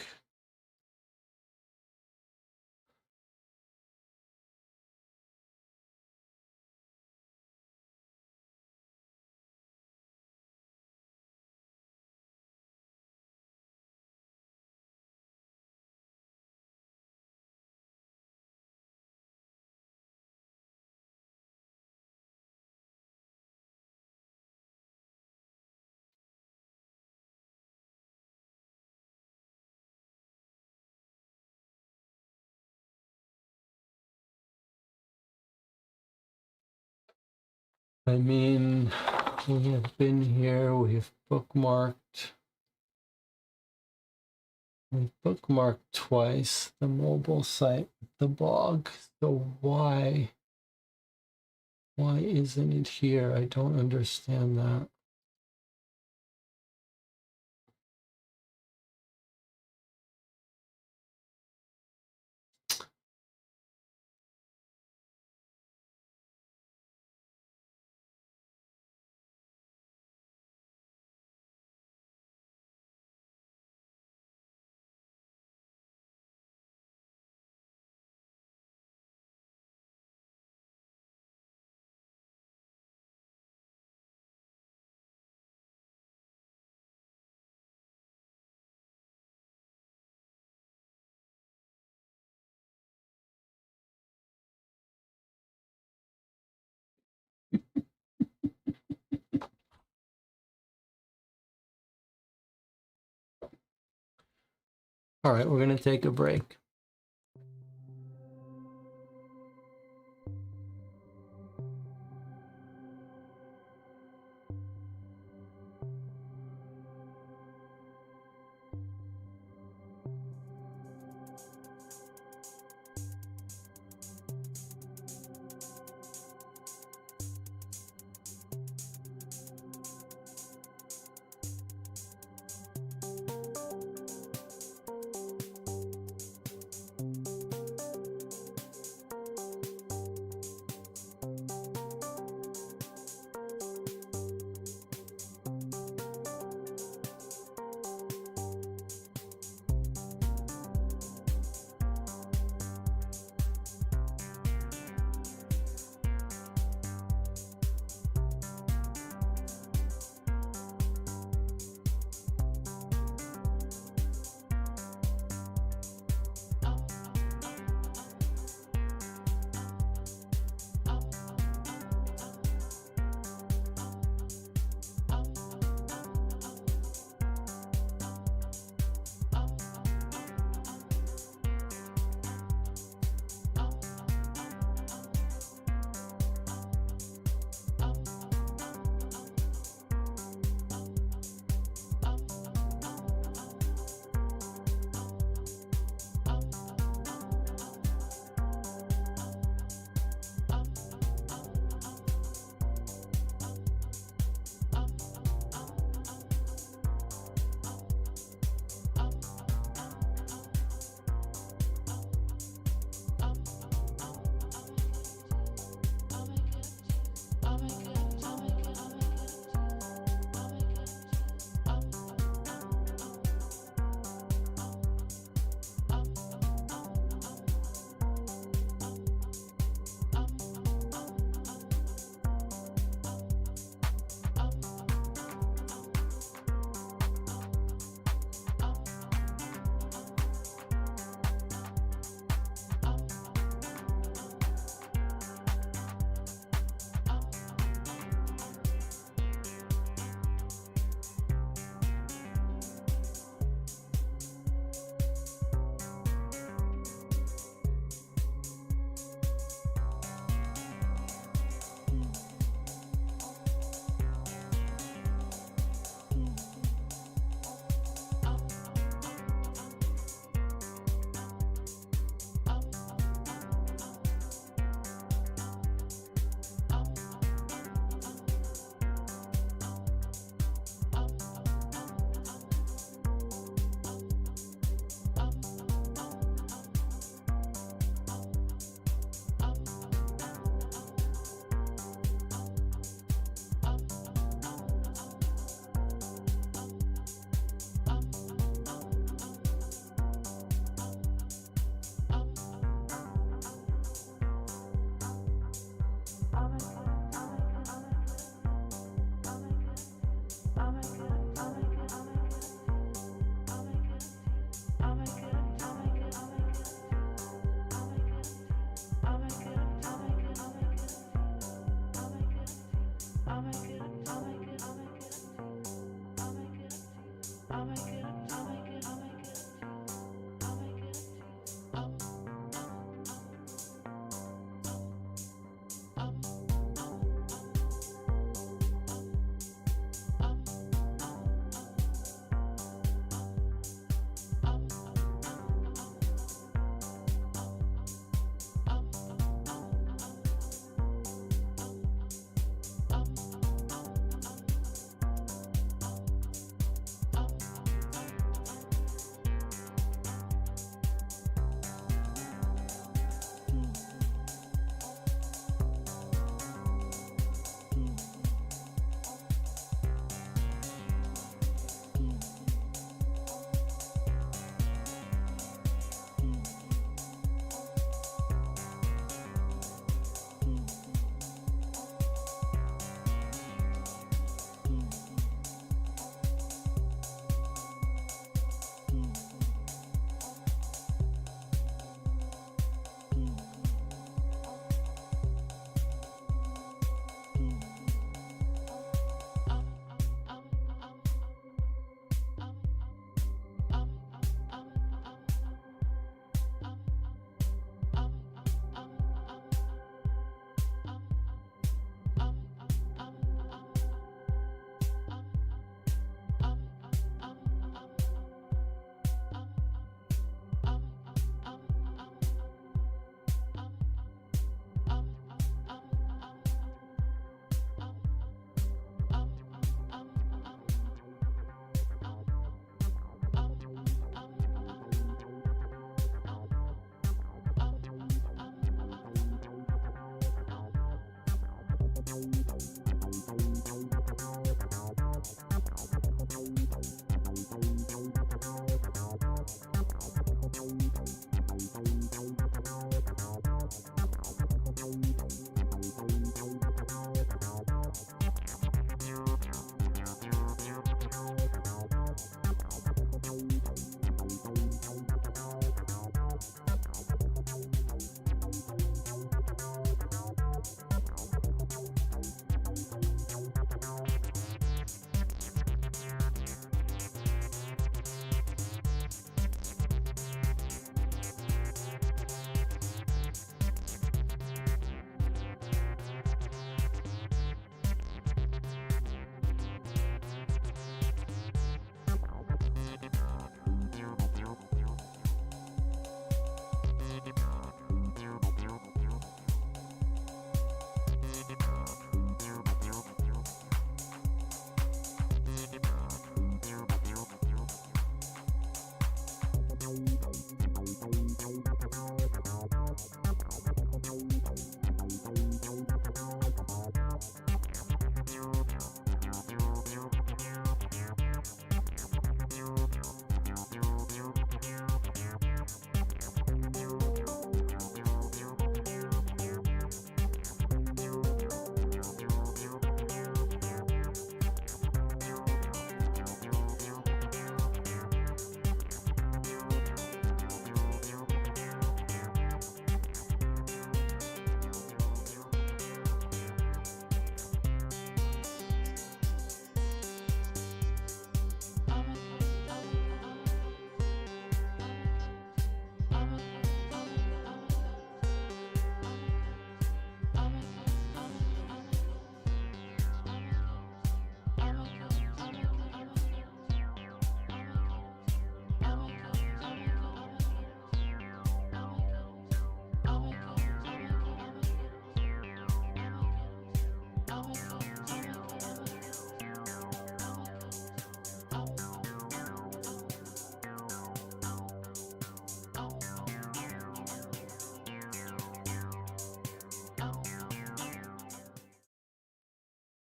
I mean, we have been here, we've bookmarked. We've bookmarked twice the mobile site, the blog. So why isn't it here? I don't understand that. All right, we're going to take a break.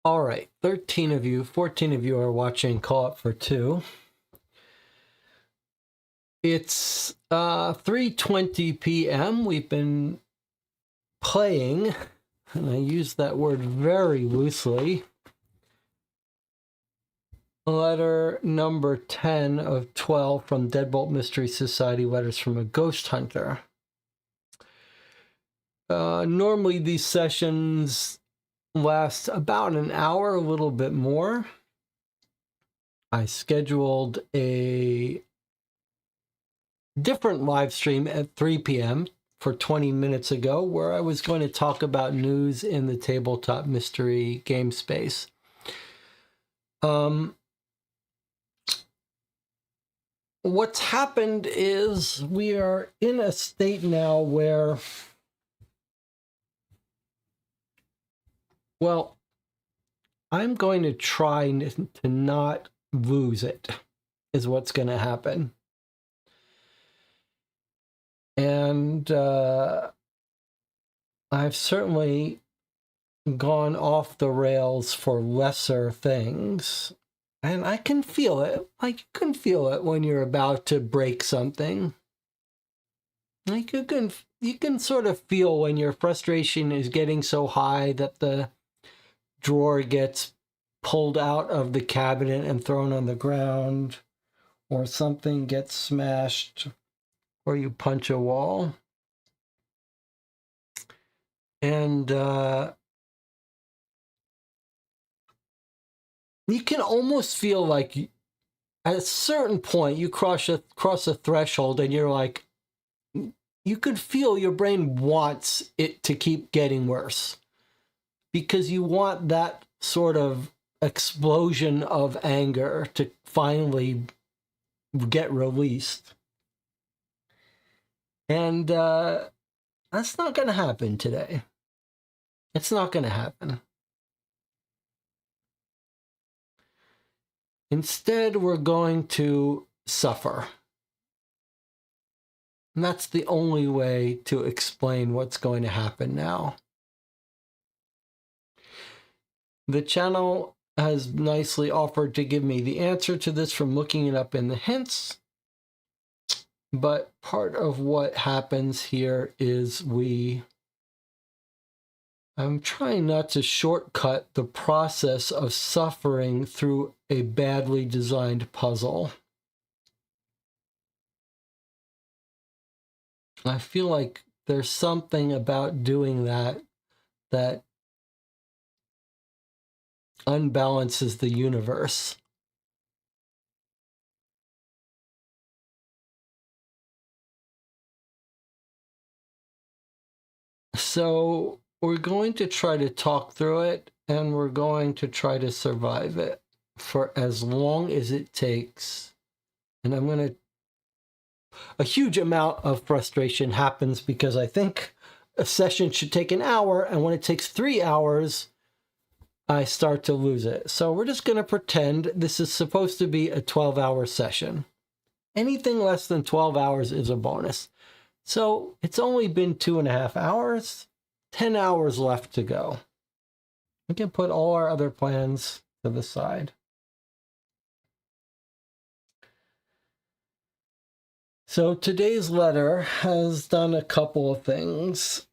All right, 13 of you, 14 of you are watching Co-op for Two. It's 3:20 p.m. We've been playing, and I use that word very loosely, letter number 10 of 12 from Deadbolt Mystery Society, Letters from a Ghost Hunter. Normally these sessions last about an hour, a little bit more. I scheduled a different live stream at 3 p.m. for 20 minutes ago, where I was going to talk about news in the tabletop mystery game space. What's happened is we are in a state now where, well, I'm going to try to not lose it, is what's going to happen. And I've certainly gone off the rails for lesser things. And I can feel it. Like, you can feel it when you're about to break something. Like, you can sort of feel when your frustration is getting so high that the drawer gets pulled out of the cabinet and thrown on the ground, or something gets smashed, or you punch a wall. And you can almost feel like at a certain point you cross a threshold and you're like, you could feel your brain wants it to keep getting worse, because you want that sort of explosion of anger to finally get released. And that's not going to happen today. It's not going to happen. Instead, we're going to suffer. And that's the only way to explain what's going to happen now. The channel has nicely offered to give me the answer to this from looking it up in the hints. But part of what happens here is I'm trying not to shortcut the process of suffering through a badly designed puzzle. I feel like there's something about doing that unbalances the universe. So we're going to try to talk through it, and we're going to try to survive it for as long as it takes. And a huge amount of frustration happens because I think a session should take an hour, and when it takes 3 hours, I start to lose it. So we're just going to pretend this is supposed to be a 12-hour session. Anything less than 12 hours is a bonus. So it's only been 2.5 hours, 10 hours left to go. We can put all our other plans to the side. So today's letter has done a couple of things.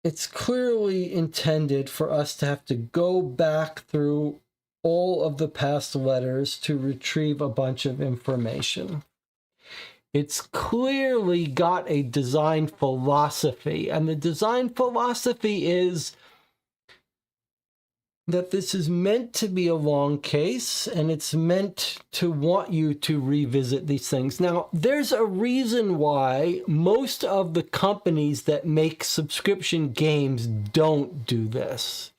It's clearly intended for us to have to go back through all of the past letters to retrieve a bunch of information. It's clearly got a design philosophy, and the design philosophy is that this is meant to be a long case, and it's meant to want you to revisit these things. Now, there's a reason why most of the companies that make subscription games don't do this.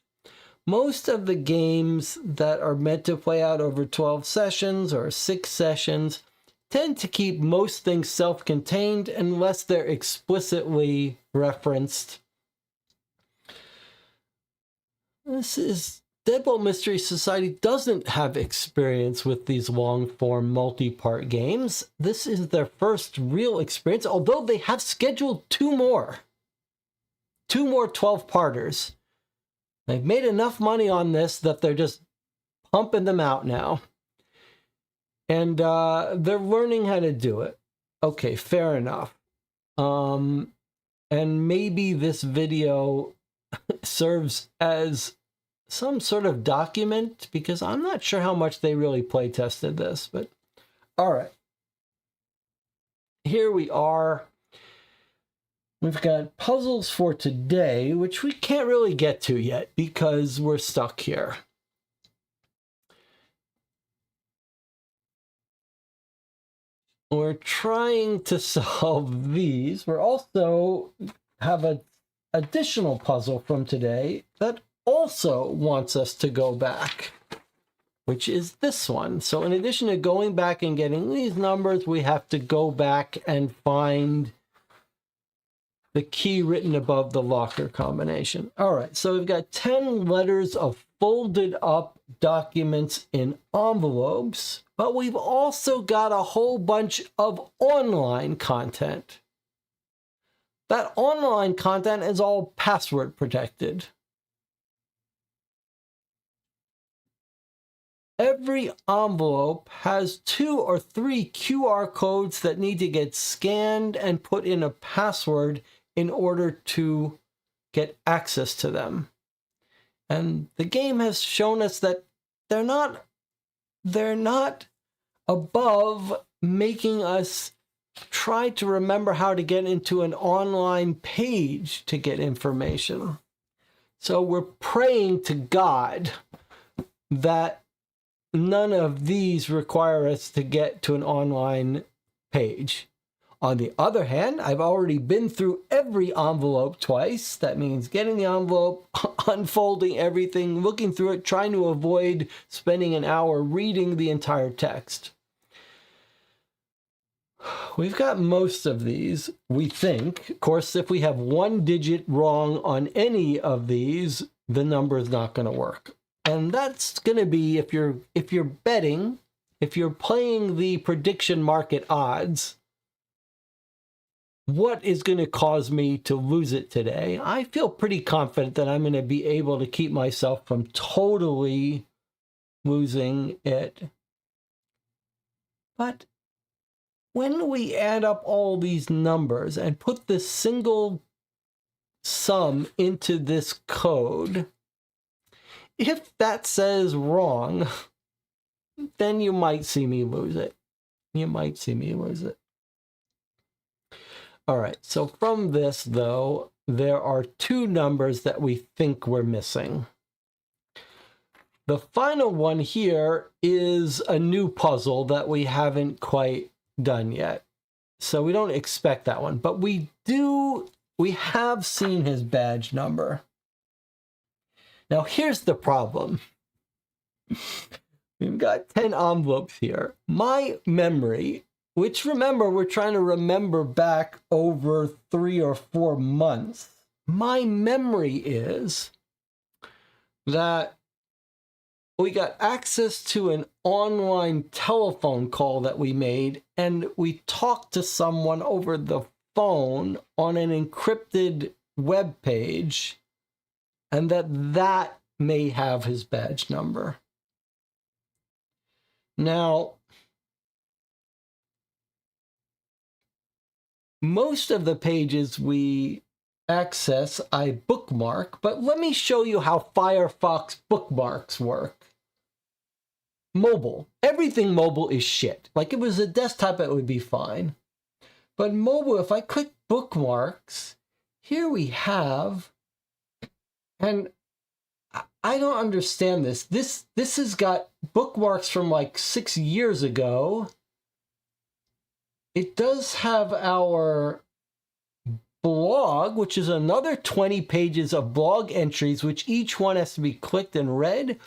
Most of the games that are meant to play out over 12 sessions or 6 sessions tend to keep most things self-contained unless they're explicitly referenced. Deadbolt Mystery Society doesn't have experience with these long-form multi-part games. This is their first real experience, although they have scheduled 2 more 12-parters. They've made enough money on this that they're just pumping them out now. And they're learning how to do it. Okay, fair enough. And maybe this video serves as some sort of document, because I'm not sure how much they really play tested this, but all right. Here we are. We've got puzzles for today, which we can't really get to yet because we're stuck here. We're trying to solve these. We're also have an additional puzzle from today that also wants us to go back, which is this one. So in addition to going back and getting these numbers, we have to go back and find the key written above the locker combination. All right, so we've got 10 letters of folded up documents in envelopes, but we've also got a whole bunch of online content. That online content is all password protected. Every envelope has 2 or 3 QR codes that need to get scanned and put in a password in order to get access to them. And the game has shown us that they're not above making us try to remember how to get into an online page to get information. So we're praying to God that none of these require us to get to an online page. On the other hand, I've already been through every envelope twice. That means getting the envelope, unfolding everything, looking through it, trying to avoid spending an hour reading the entire text. We've got most of these, we think. Of course, if we have one digit wrong on any of these, the number is not going to work. And that's going to be if you're betting, if you're playing the prediction market odds, what is going to cause me to lose it today? I feel pretty confident that I'm going to be able to keep myself from totally losing it. But when we add up all these numbers and put this single sum into this code, if that says wrong, then you might see me lose it. You might see me lose it. All right, so from this, though, there are 2 numbers that we think we're missing. The final one here is a new puzzle that we haven't quite done yet. So we don't expect that one, but we have seen his badge number. Now here's the problem. We've got 10 envelopes here. My memory, which remember, we're trying to remember back over 3 or 4 months. My memory is that we got access to an online telephone call that we made, and we talked to someone over the phone on an encrypted web page, and that may have his badge number. Now, most of the pages we access, I bookmark, but let me show you how Firefox bookmarks work. Mobile. Everything mobile is shit. Like, if it was a desktop, it would be fine. But mobile, if I click bookmarks, here we have, and I don't understand this. This has got bookmarks from like 6 years ago. It does have our blog, which is another 20 pages of blog entries, which each one has to be clicked and read.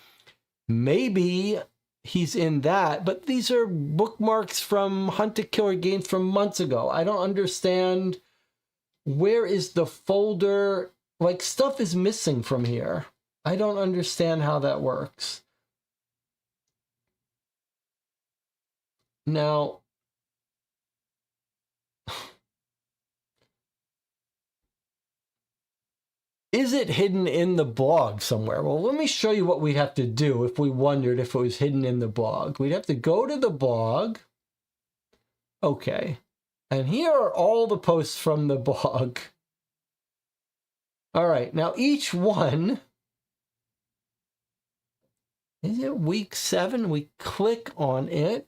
Maybe he's in that, but these are bookmarks from Hunt a Killer Games from months ago. I don't understand. Where is the folder? Like, stuff is missing from here. I don't understand how that works. Now, Is it hidden in the blog somewhere? Well, let me show you what we'd have to do if we wondered if it was hidden in the blog. We'd have to go to the blog. Okay. And here are all the posts from the blog. All right. Now, each one, is it week 7? We click on it.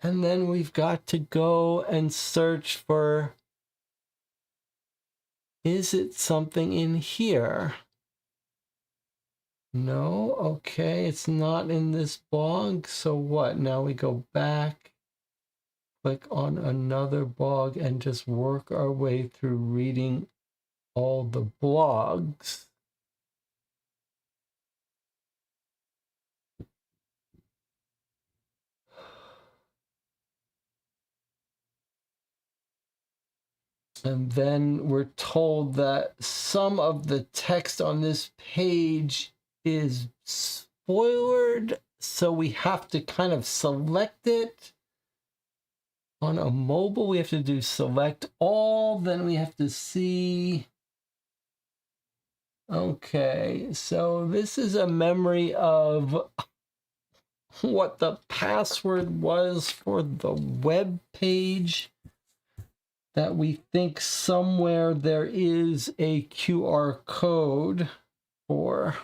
And then we've got to go and search for, is it something in here? No, okay, it's not in this blog. So what? Now we go back, click on another blog, and just work our way through reading all the blogs. And then we're told that some of the text on this page is spoilered, so we have to kind of select it. On a mobile, we have to do select all, then we have to see. Okay, so this is a memory of what the password was for the web page that we think somewhere there is a QR code for.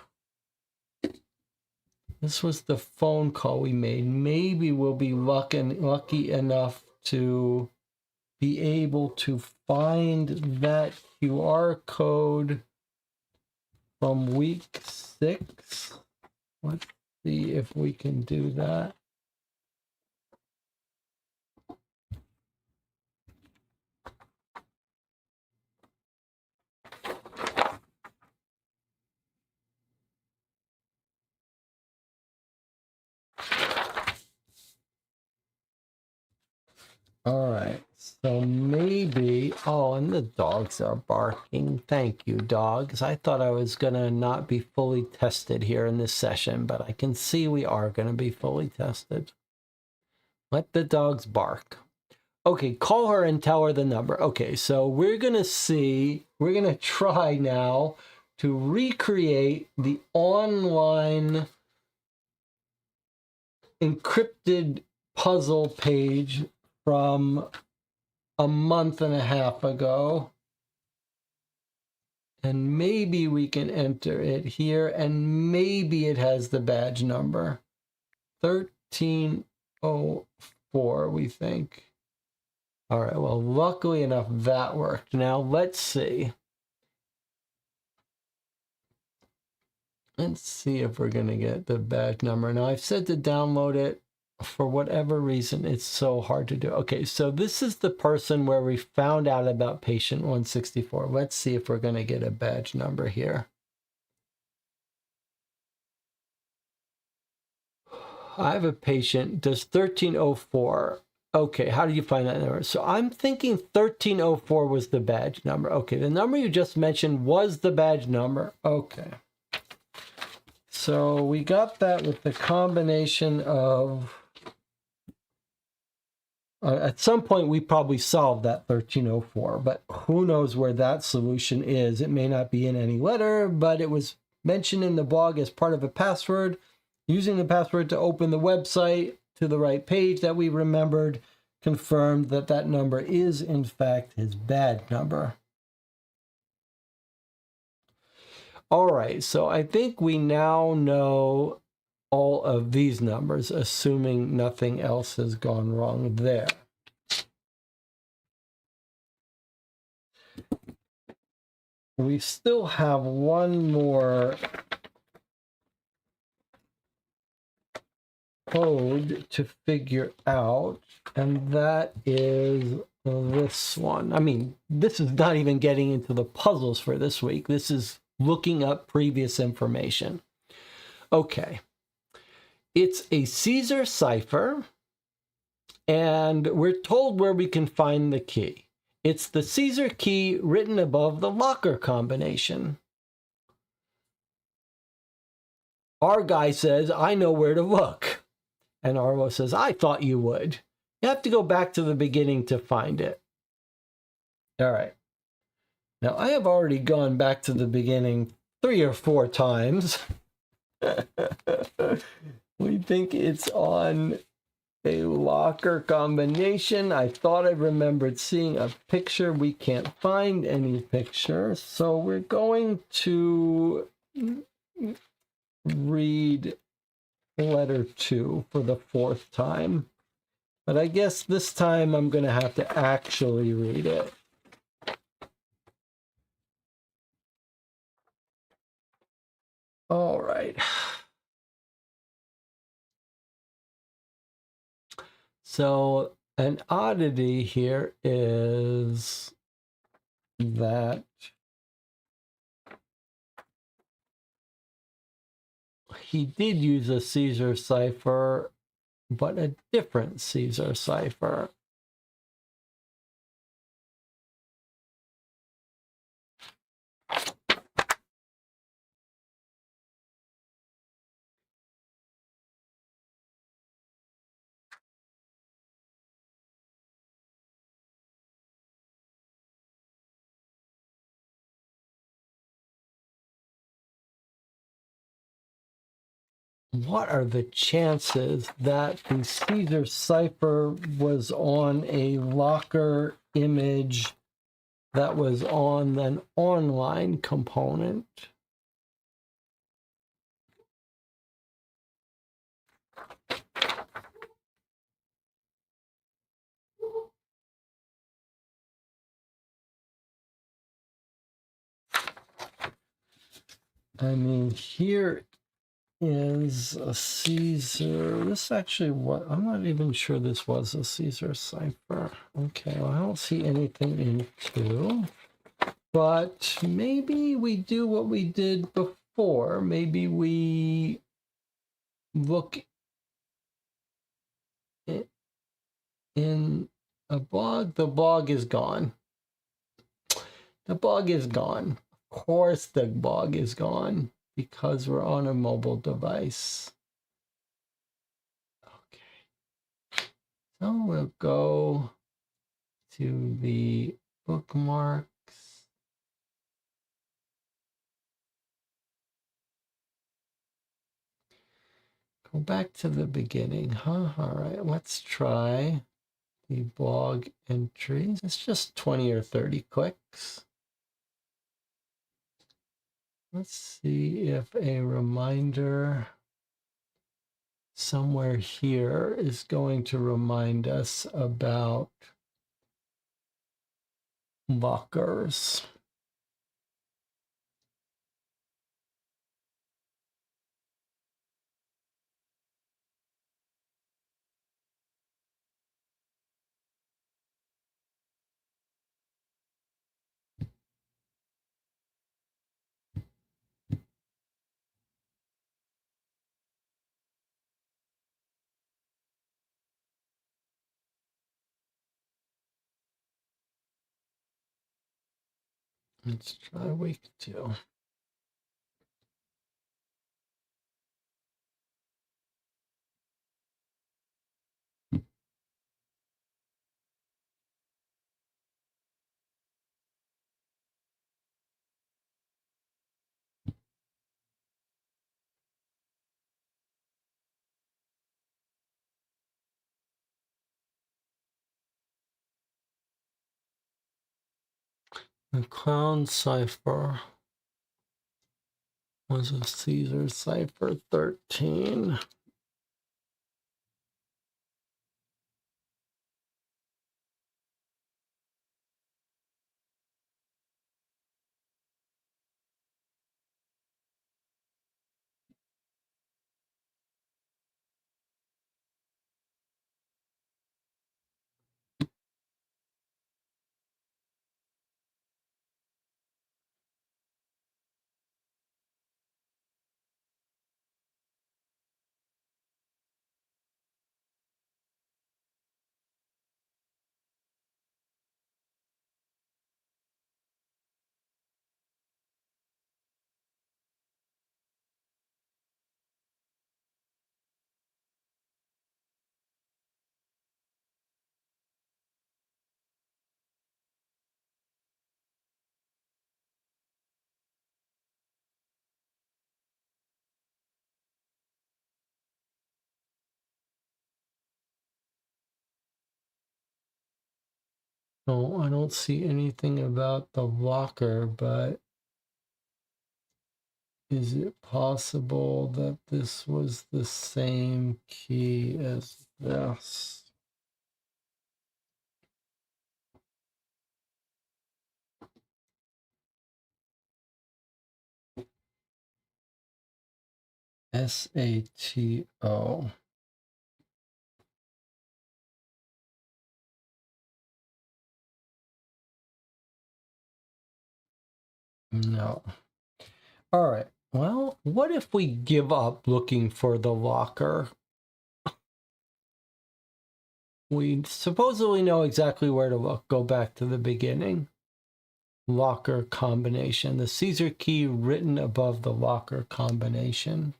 This was the phone call we made. Maybe we'll be lucky enough to be able to find that QR code from week 6. Let's see if we can do that. All right, so maybe, oh, and the dogs are barking. Thank you, dogs. I thought I was gonna not be fully tested here in this session, but I can see we are gonna be fully tested. Let the dogs bark. Okay, call her and tell her the number. Okay, so we're gonna try now to recreate the online encrypted puzzle page from a month and a half ago. And maybe we can enter it here, and maybe it has the badge number. 1304, we think. All right, well, luckily enough, that worked. Now, let's see. Let's see if we're going to get the badge number. Now, I've said to download it. For whatever reason, it's so hard to do. Okay, so this is the person where we found out about patient 164. Let's see if we're going to get a badge number here. I have a patient, does 1304. Okay, how do you find that number? So I'm thinking 1304 was the badge number. Okay, the number you just mentioned was the badge number. Okay. So we got that with the combination of... at some point, we probably solved that 1304, but who knows where that solution is. It may not be in any letter, but it was mentioned in the blog as part of a password. Using the password to open the website to the right page that we remembered confirmed that that number is, in fact, his badge number. All right, so I think we now know all of these numbers, assuming nothing else has gone wrong there. We still have one more code to figure out, and that is this one. I mean, this is not even getting into the puzzles for this week. This is looking up previous information. Okay. It's a Caesar cipher, and we're told where we can find the key. It's the Caesar key written above the locker combination. Our guy says, I know where to look. And Arlo says, I thought you would. You have to go back to the beginning to find it. All right. Now, I have already gone back to the beginning 3 or 4 times. We think it's on a locker combination. I thought I remembered seeing a picture. We can't find any picture. So we're going to read letter 2 for the 4th time. But I guess this time I'm going to have to actually read it. All right. So an oddity here is that he did use a Caesar cipher, but a different Caesar cipher. What are the chances that the Caesar cipher was on a locker image that was on an online component? I mean, here is a Caesar. This actually, what I'm not even sure this was a Caesar cipher. Okay, well, I don't see anything in 2. But maybe we do what we did before. Maybe we look in a blog. The blog is gone. The blog is gone. Of course the blog is gone because we're on a mobile device. Okay. So we'll go to the bookmarks. Go back to the beginning, huh? All right, let's try the blog entries. It's just 20 or 30 clicks. Let's see if a reminder somewhere here is going to remind us about lockers. Let's try week 2. The clown cipher was a Caesar cipher 13. No, I don't see anything about the locker, but is it possible that this was the same key as this? SATO. No. All right. Well, what if we give up looking for the locker? We supposedly know exactly where to look. Go back to the beginning. Locker combination. The Caesar key written above the locker combination.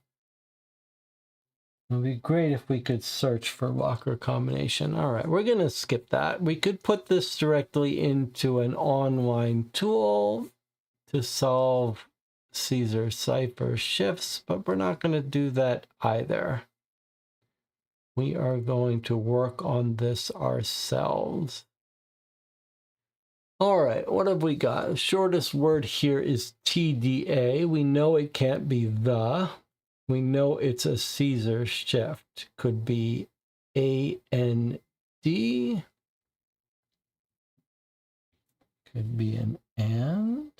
It would be great if we could search for locker combination. All right, we're going to skip that. We could put this directly into an online tool to solve Caesar cipher shifts, but we're not going to do that either. We are going to work on this ourselves. All right, what have we got? The shortest word here is TDA. We know it can't be the. We know it's a Caesar shift. Could be AND. Could be an and.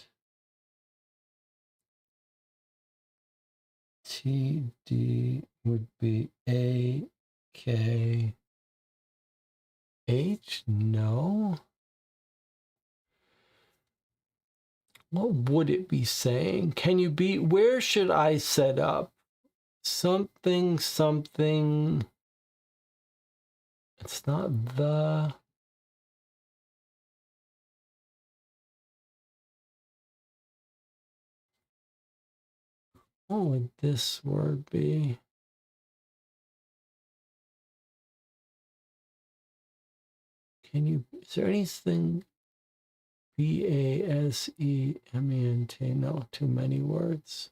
TD would be AKH. No. What would it be saying? Can you be, where should I set up? Something, something. It's not the. What would this word be? Can you, is there anything? BASEMENT? No, too many words.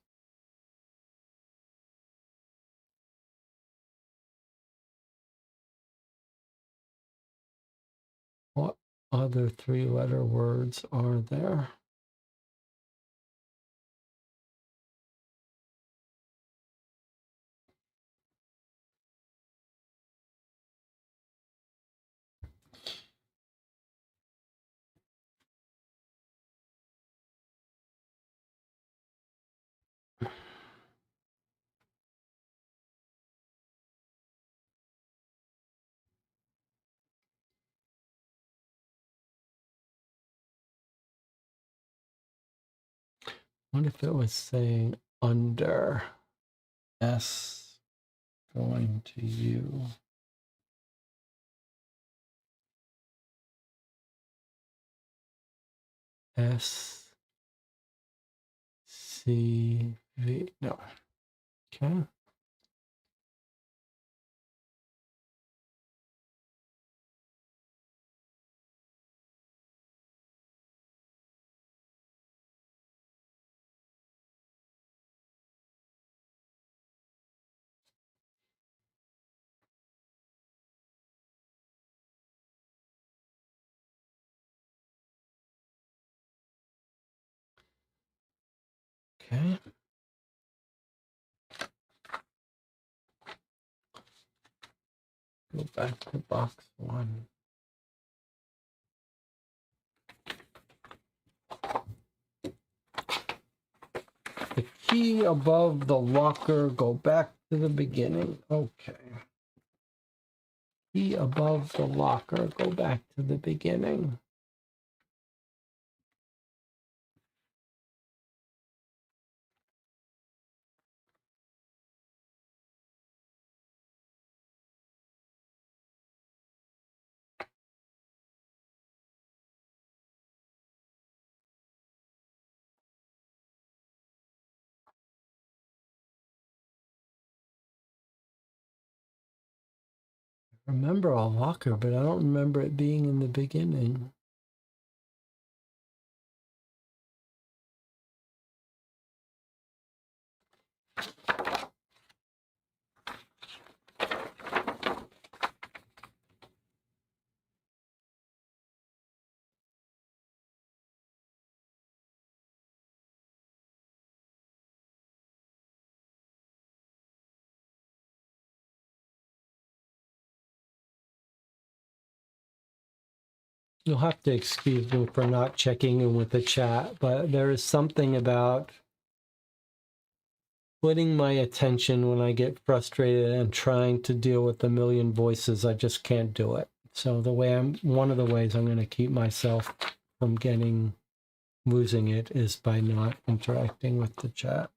What other three-letter words are there? What if it was saying under? S going to U. S C V. No. Okay. Okay. Go back to box one. The key above the locker, go back to the beginning. Okay. Key above the locker, go back to the beginning. Remember a locker, but I don't remember it being in the beginning. You'll have to excuse me for not checking in with the chat, but there is something about splitting my attention when I get frustrated and trying to deal with a million voices. I just can't do it. So one of the ways I'm going to keep myself from losing it is by not interacting with the chat.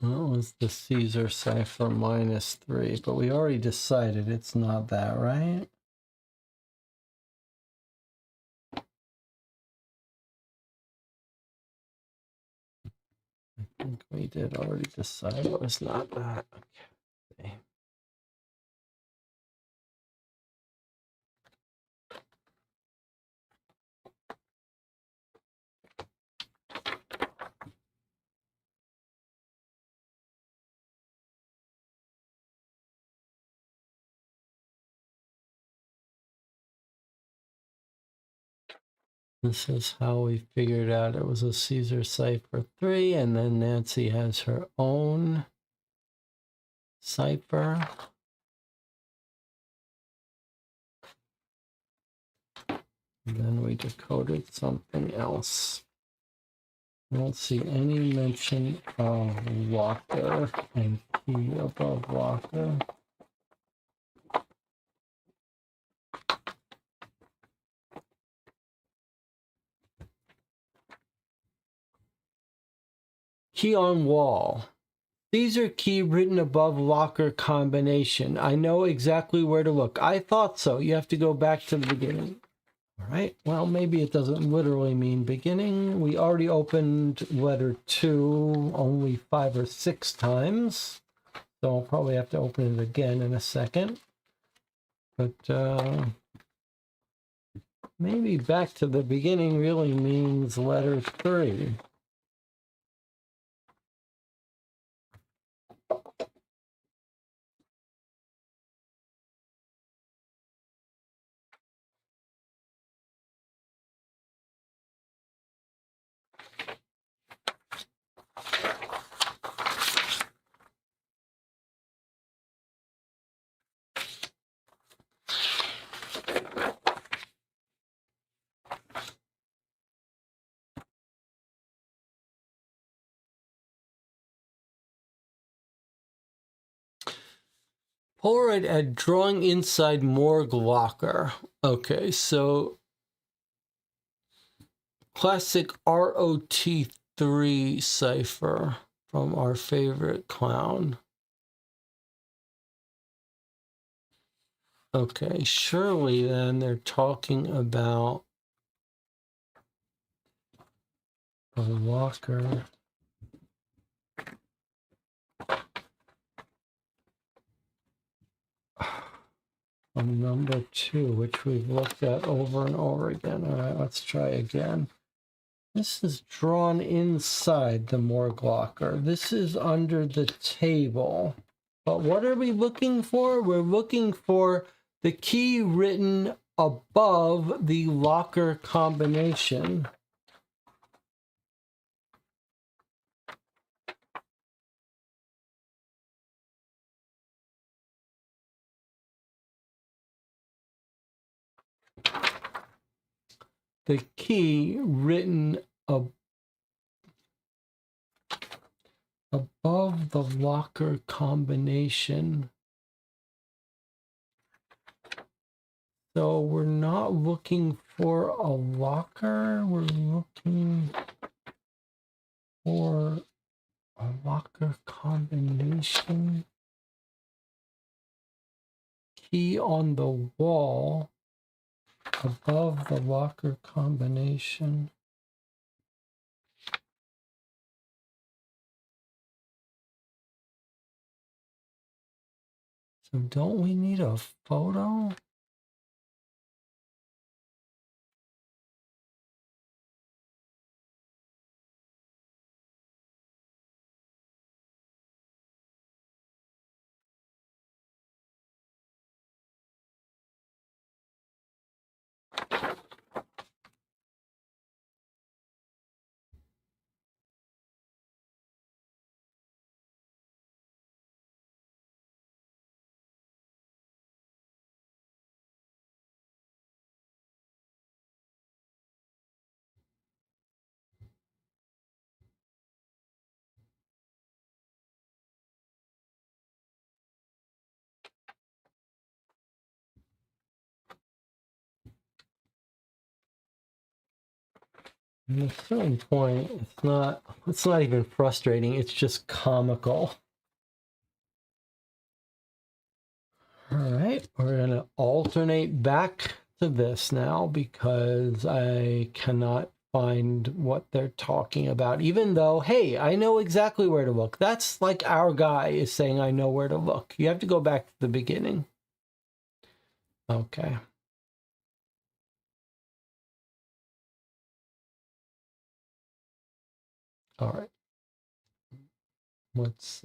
That was the Caesar cipher -3, but we already decided it's not that, right? I think we did already decide it was not that. Okay. This is how we figured out it was a Caesar cipher 3, and then Nancy has her own cipher. And then we decoded something else. I don't see any mention of locker and key above locker. Key on wall. Caesar key written above locker combination. I know exactly where to look. I thought so. You have to go back to the beginning. All right. Well, maybe it doesn't literally mean beginning. We already opened letter 2 only 5 or 6 times. So I'll probably have to open it again in a second. But maybe back to the beginning really means letter 3. Polaroid at drawing inside morgue locker. Okay, so classic ROT3 cipher from our favorite clown. Okay, surely then they're talking about a locker. On number 2, which we've looked at over and over again. All right, let's try again. This is drawn inside the morgue locker. This is under the table. But what are we looking for? We're looking for the key written above the locker combination. The key written above the locker combination. So we're not looking for a locker. We're looking for a locker combination. Key on the wall above the locker combination. So don't we need a photo? At a certain point, it's not even frustrating, it's just comical. All right, we're going to alternate back to this now because I cannot find what they're talking about, even though, hey, I know exactly where to look. That's like our guy is saying, I know where to look. You have to go back to the beginning. Okay. All right. Let's,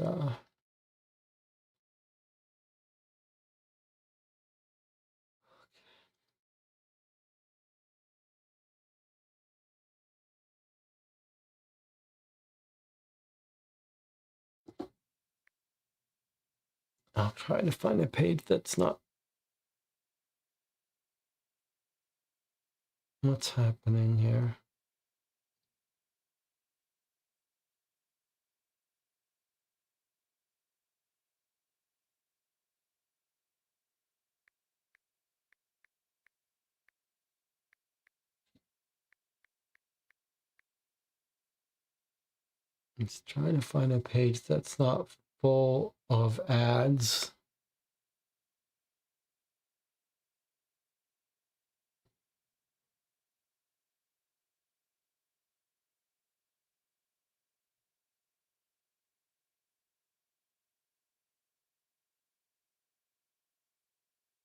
I'll try to find a page that's not. What's happening here? Let's try to find a page that's not full of ads.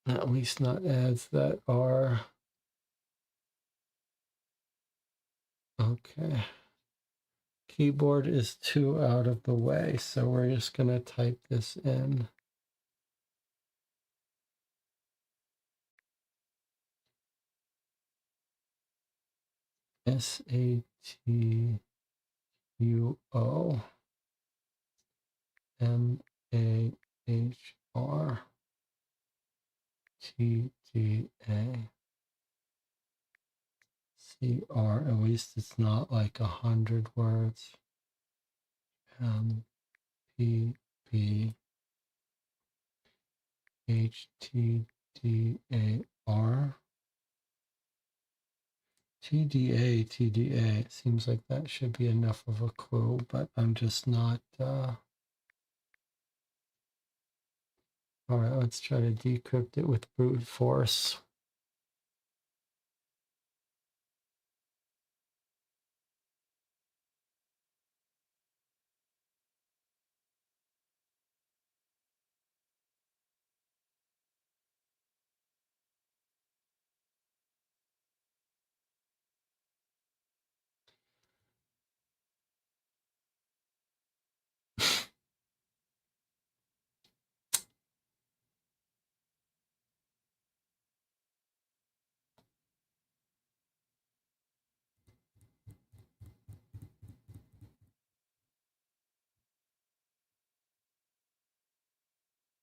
At least not ads that are. Okay. Keyboard is too out of the way, so we're just going to type this in. SATUOMAHRTDA. At least it's not like 100 words. MPPHTDAR. TDA. It seems like that should be enough of a clue, but I'm just not. All right, let's try to decrypt it with brute force.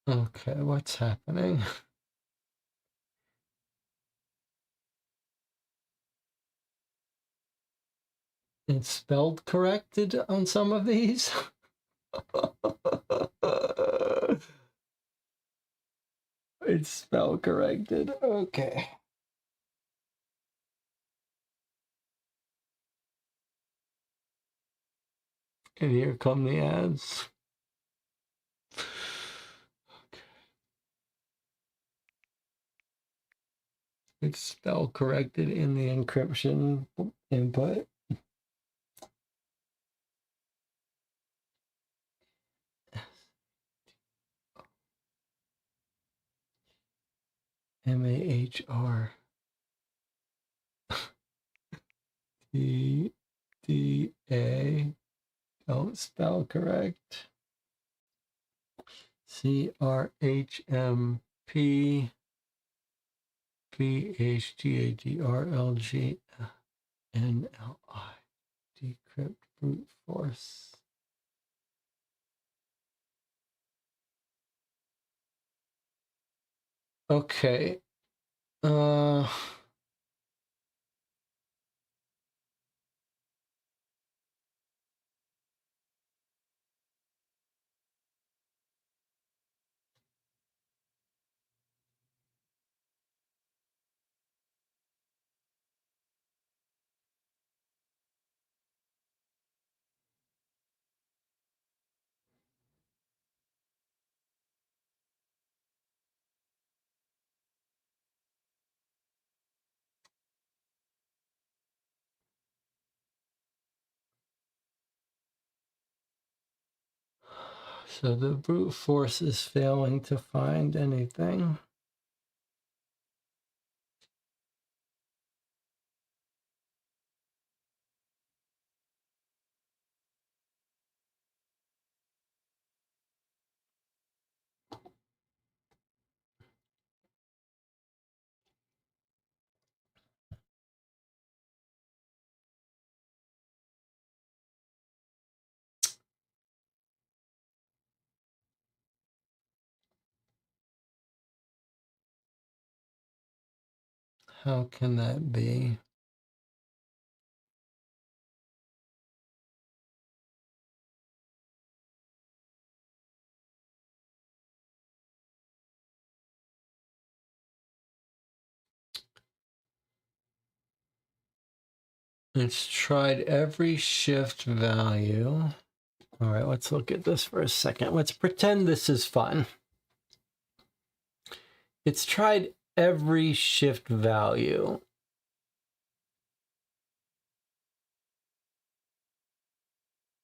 Okay, what's happening? It's spelled corrected on some of these. It's spell corrected. Okay. And here come the ads. Okay. It's spell corrected in the encryption input. MAHR DDA, don't spell correct. CRHMP PHGADRLG NLI. Decrypt brute force. Okay. So the brute force is failing to find anything. How can that be? It's tried every shift value. All right, let's look at this for a second. Let's pretend this is fun. It's tried every shift value.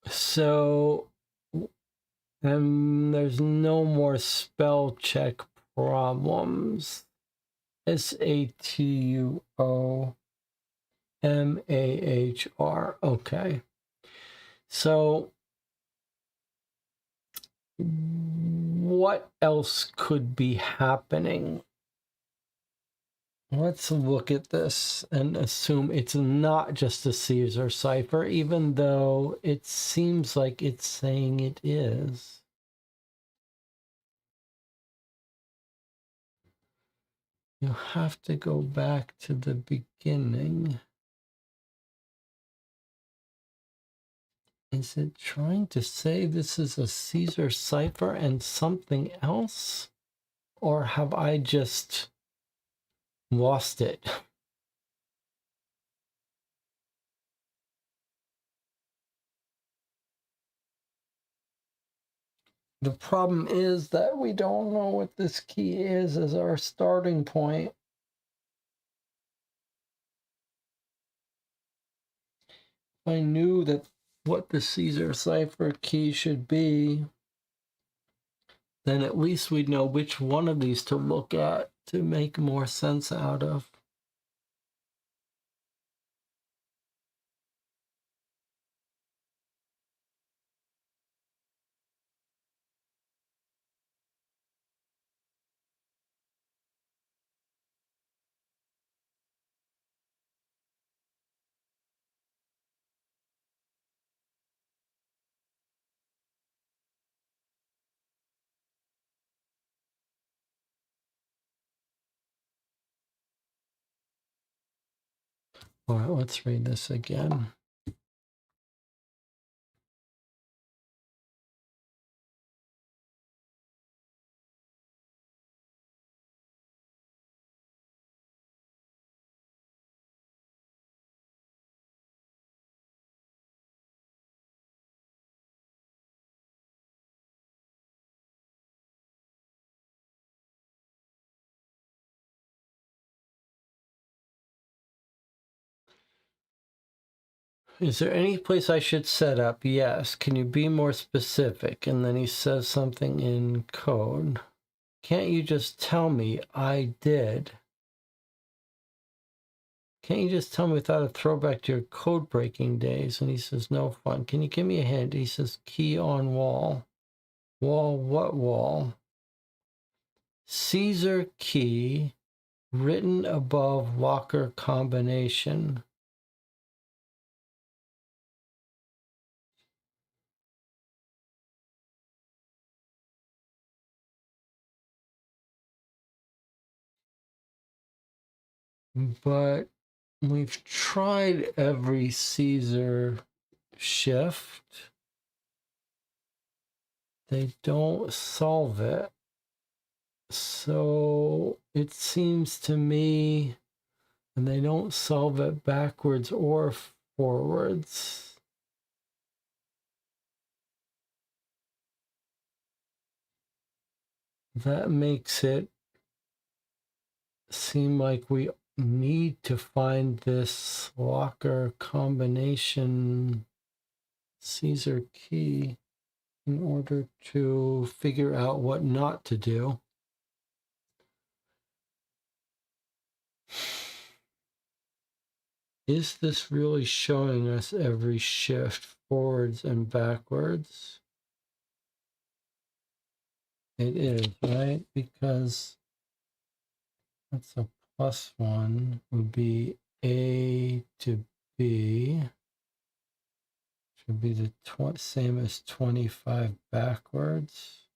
So, there's no more spell check problems. SATUOMAHR. Okay. So, what else could be happening? Let's look at this and assume it's not just a Caesar cipher, even though it seems like it's saying it is. You have to go back to the beginning. Is it trying to say this is a Caesar cipher and something else? Or have I just lost it? The problem is that we don't know what this key is as our starting point. If I knew that what the Caesar cipher key should be, then at least we'd know which one of these to look at to make more sense out of. All right, let's read this again. Is there any place I should set up? Yes. Can you be more specific? And then he says something in code. can't you just tell me I did? Can't you just tell me without a throwback to your code breaking days? And he says, no fun. Can you give me a hint? He says, key on wall. Wall, what wall? Caesar key written above locker combination. But we've tried every Caesar shift. They don't solve it. So it seems to me, and they don't solve it backwards or forwards. That makes it seem like we need to find this locker combination Caesar key in order to figure out what not to do. Is this really showing us every shift forwards and backwards? It is, right? Because that's a +1 would be A to B. Should be the same as 25 backwards.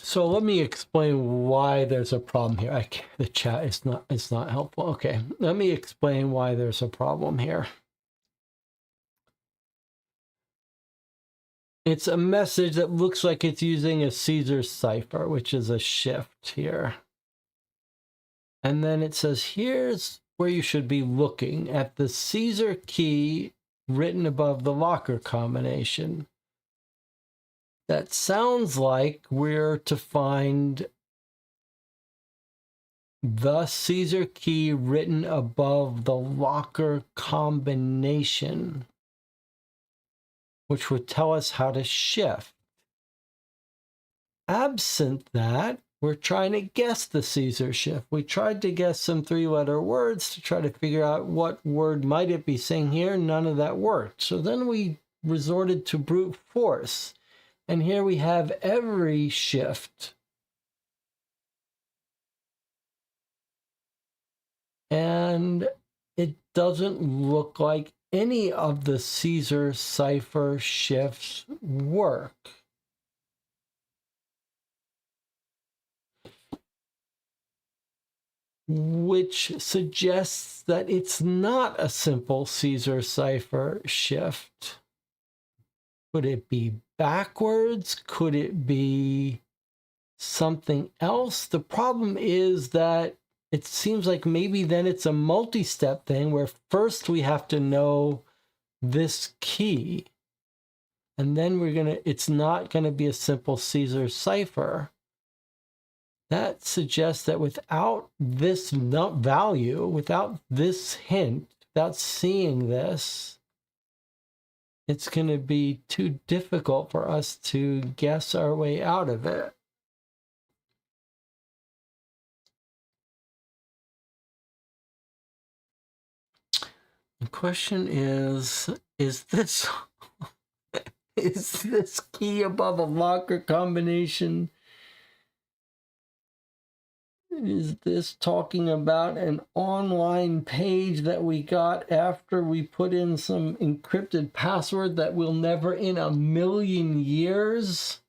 So let me explain why there's a problem here. The chat is not helpful. Okay, let me explain why there's a problem here. It's a message that looks like it's using a Caesar cipher, which is a shift here. And then it says, here's where you should be looking at the Caesar key written above the locker combination. That sounds like we're to find the Caesar key written above the locker combination, which would tell us how to shift. Absent that, we're trying to guess the Caesar shift. We tried to guess some 3-letter words to try to figure out what word might it be saying here. None of that worked. So then we resorted to brute force. And here we have every shift. And it doesn't look like any of the Caesar cipher shifts work. Which suggests that it's not a simple Caesar cipher shift. Could it be backwards? Could it be something else? The problem is that it seems like maybe then it's a multi-step thing where first we have to know this key, and then it's not gonna be a simple Caesar cipher. That suggests that without this value, without this hint, without seeing this, it's going to be too difficult for us to guess our way out of it. The question is this is this key above a locker combination? Is this talking about an online page that we got after we put in some encrypted password that we'll never in a million years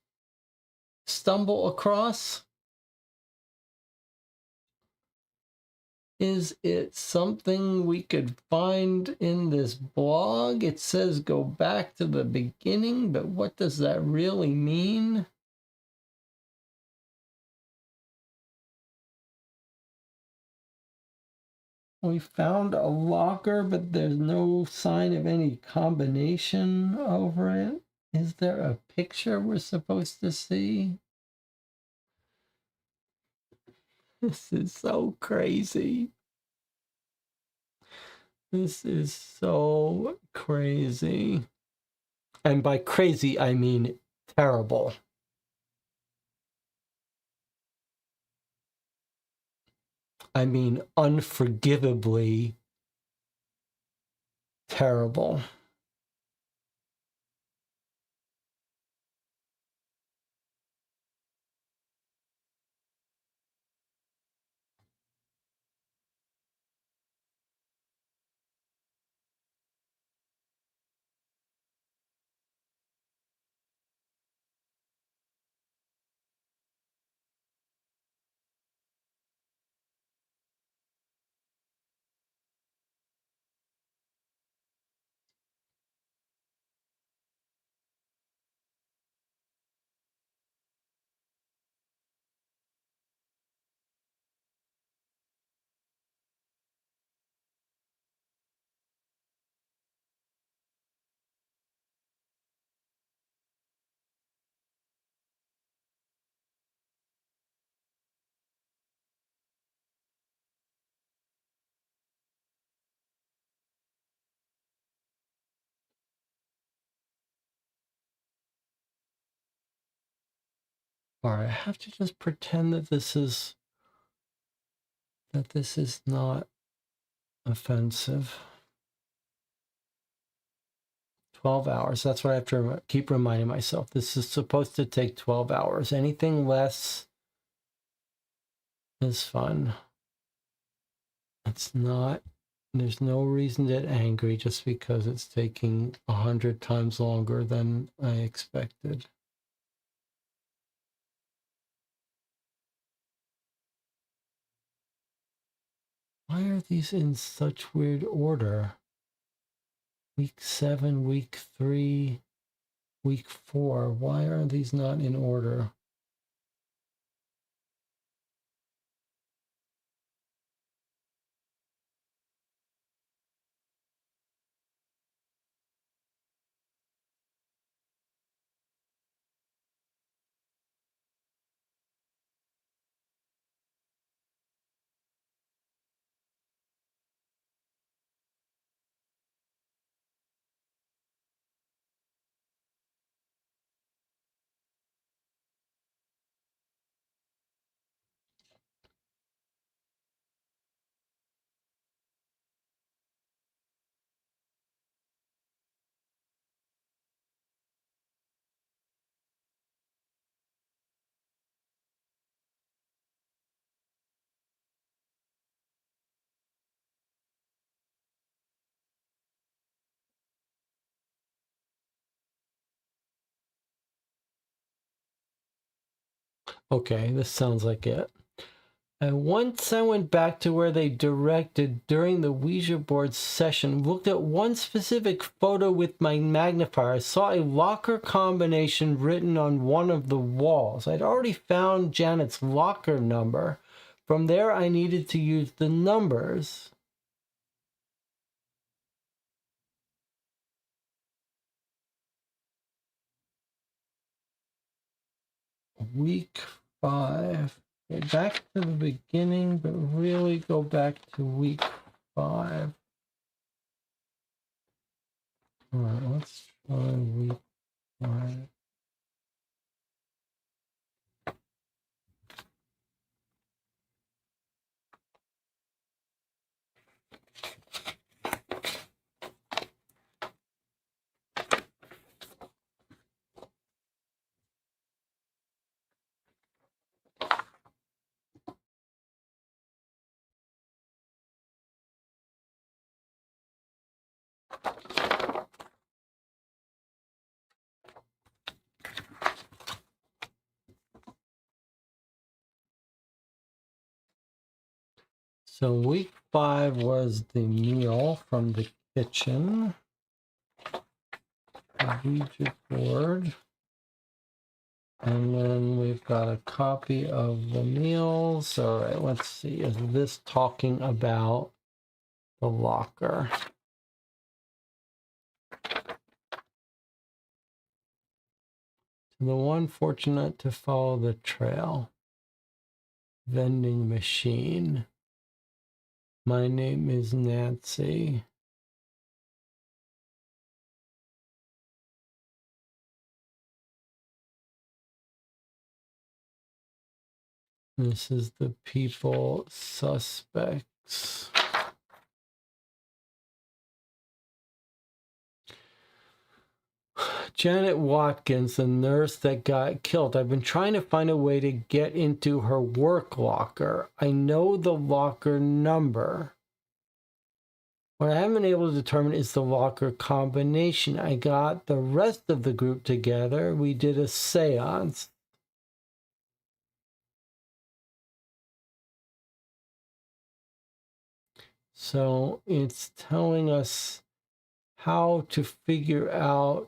stumble across? Is it something we could find in this blog? It says go back to the beginning, but what does that really mean? We found a locker, but there's no sign of any combination over it. Is there a picture we're supposed to see? This is so crazy. This is so crazy. And by crazy, I mean terrible. I mean unforgivably terrible. All right, I have to just pretend that this is not offensive. 12 hours. That's what I have to keep reminding myself. This is supposed to take 12 hours. Anything less is fun. It's not, there's no reason to get angry just because it's taking 100 times longer than I expected. Why are these in such weird order? Week 7, week 3, week 4. Why are these not in order? Okay, this sounds like it. And once I went back to where they directed during the Ouija board session, looked at one specific photo with my magnifier, I saw a locker combination written on one of the walls. I'd already found Janet's locker number. From there, I needed to use the numbers. Week 5. Go back to the beginning, but really go back to week 5. All right, let's try week 5. So week 5 was the meal from the kitchen. The Ouija board. And then we've got a copy of the meals. All right, let's see. Is this talking about the locker? The one fortunate to follow the trail. Vending machine. My name is Nancy. This is the people suspects. Janet Watkins, the nurse that got killed. I've been trying to find a way to get into her work locker. I know the locker number. What I haven't been able to determine is the locker combination. I got the rest of the group together. We did a seance. So it's telling us how to figure out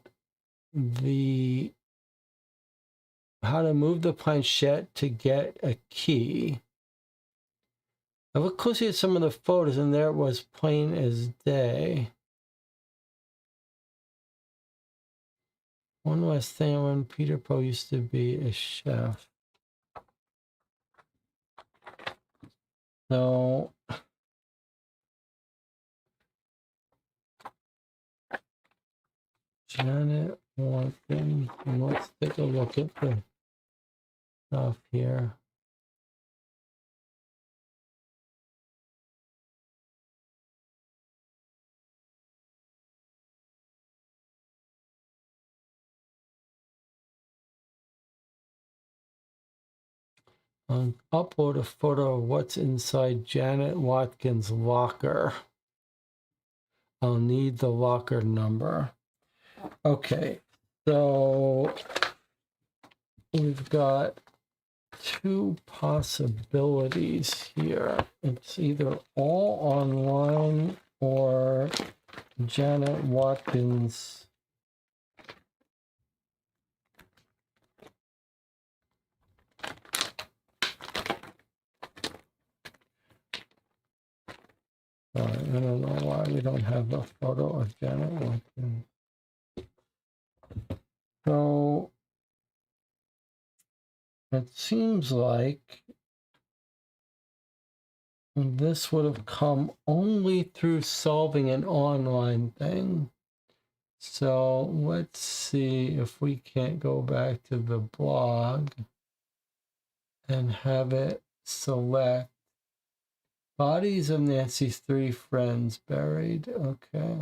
how to move the planchette to get a key. I looked closely at some of the photos and there it was plain as day. One last thing, when Peter Poe used to be a chef. So Janet Watkins, let's take a look at the stuff here. I'll upload a photo of what's inside Janet Watkins' locker. I'll need the locker number. Okay, so we've got 2 possibilities here. It's either all online or Janet Watkins. I don't know why we don't have a photo of Janet Watkins. So it seems like this would have come only through solving an online thing. So let's see if we can't go back to the blog and have it select bodies of Nancy's 3 friends buried. Okay.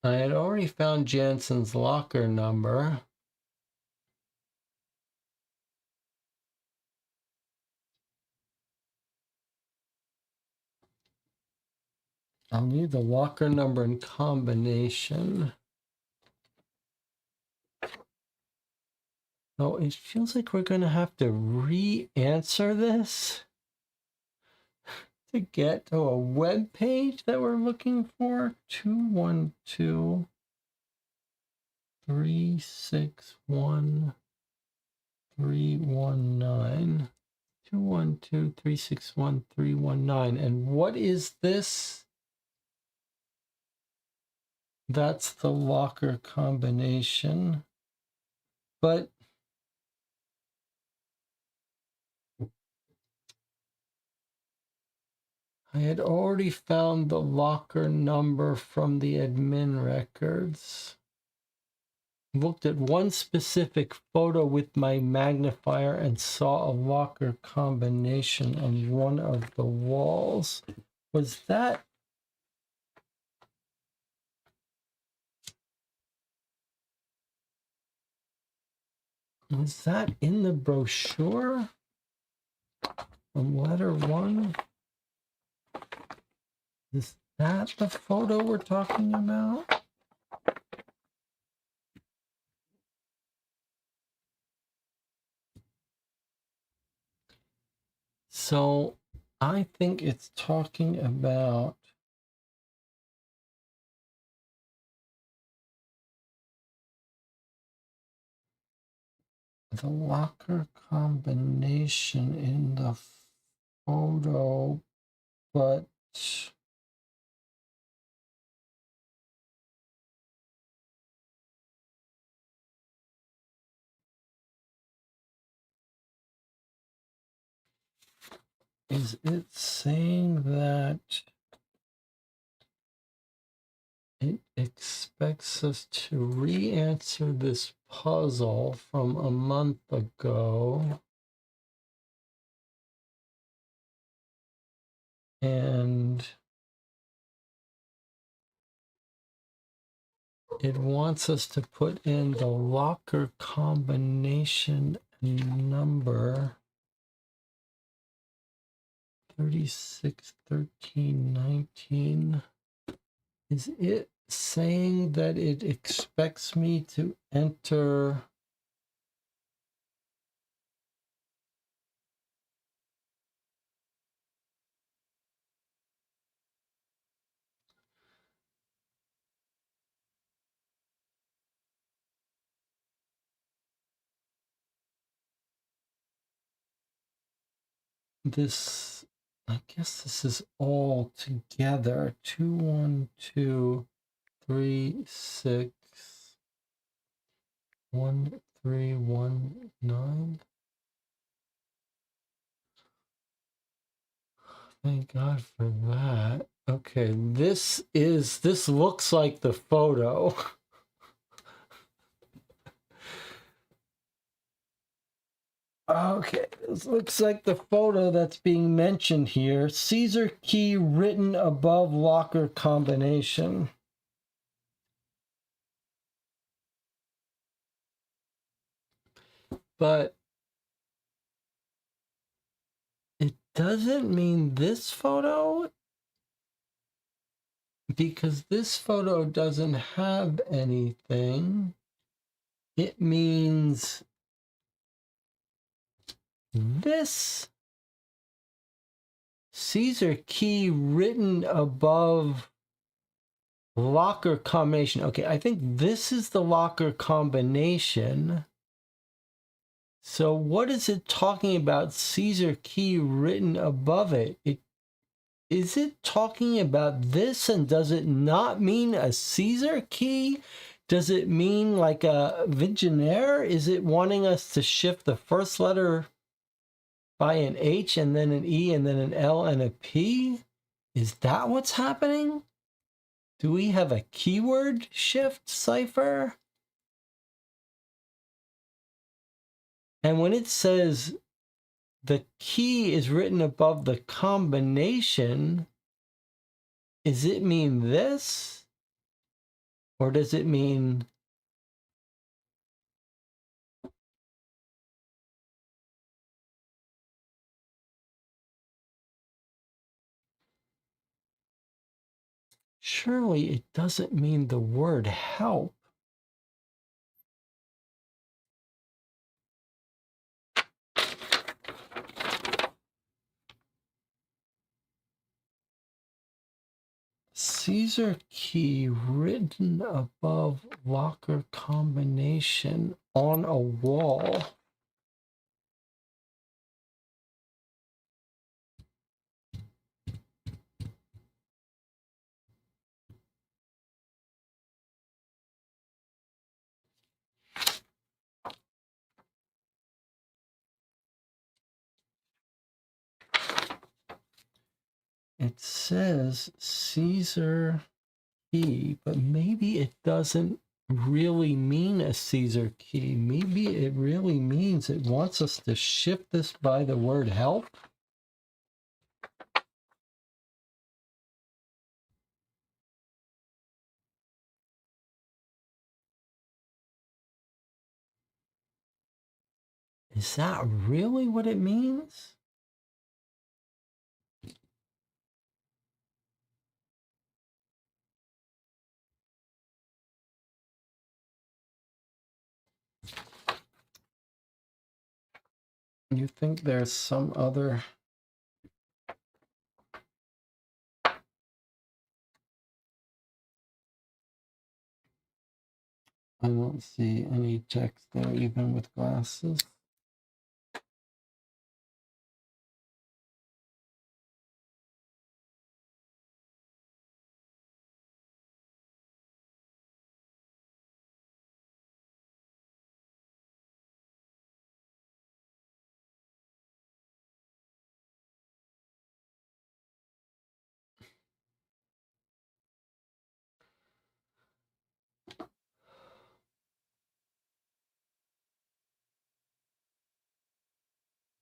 I had already found Jansen's locker number. I'll need the locker number and combination. Oh, it feels like we're going to have to re-answer this to get to a web page that we're looking for. 212 361 319. 212 361 319. And what is this? That's the locker combination. But I had already found the locker number from the admin records. Looked at one specific photo with my magnifier and saw a locker combination on one of the walls. Was that in the brochure? On letter 1? Is that the photo we're talking about? I think it's talking about the locker combination in the photo, but is it saying that it expects us to re-answer this puzzle from a month ago? And it wants us to put in the locker combination number 36, 13, 19. Is it saying that it expects me to enter this? I guess this is all together. 2, 1, 2, 3, 6, 1, 3, 1, 9. Thank God for that. Okay, this looks like the photo. Okay, this looks like the photo that's being mentioned here. Caesar key written above locker combination. But it doesn't mean this photo, because this photo doesn't have anything. It means this Caesar key written above locker combination. Okay, I think this is the locker combination. So what is it talking about Caesar key written above it? Is it talking about this, and does it not mean a Caesar key? Does it mean like a Vigenère? Is it wanting us to shift the first letter by an H and then an E and then an L and a P? Is that what's happening? Do we have a keyword shift cipher? And when it says the key is written above the combination, does it mean this? Or does it mean surely it doesn't mean the word help? Caesar key written above locker combination on a wall. It says Caesar key, but maybe it doesn't really mean a Caesar key. Maybe it really means it wants us to shift this by the word help. Is that really what it means? You think there's some other I don't see any text there, even with glasses.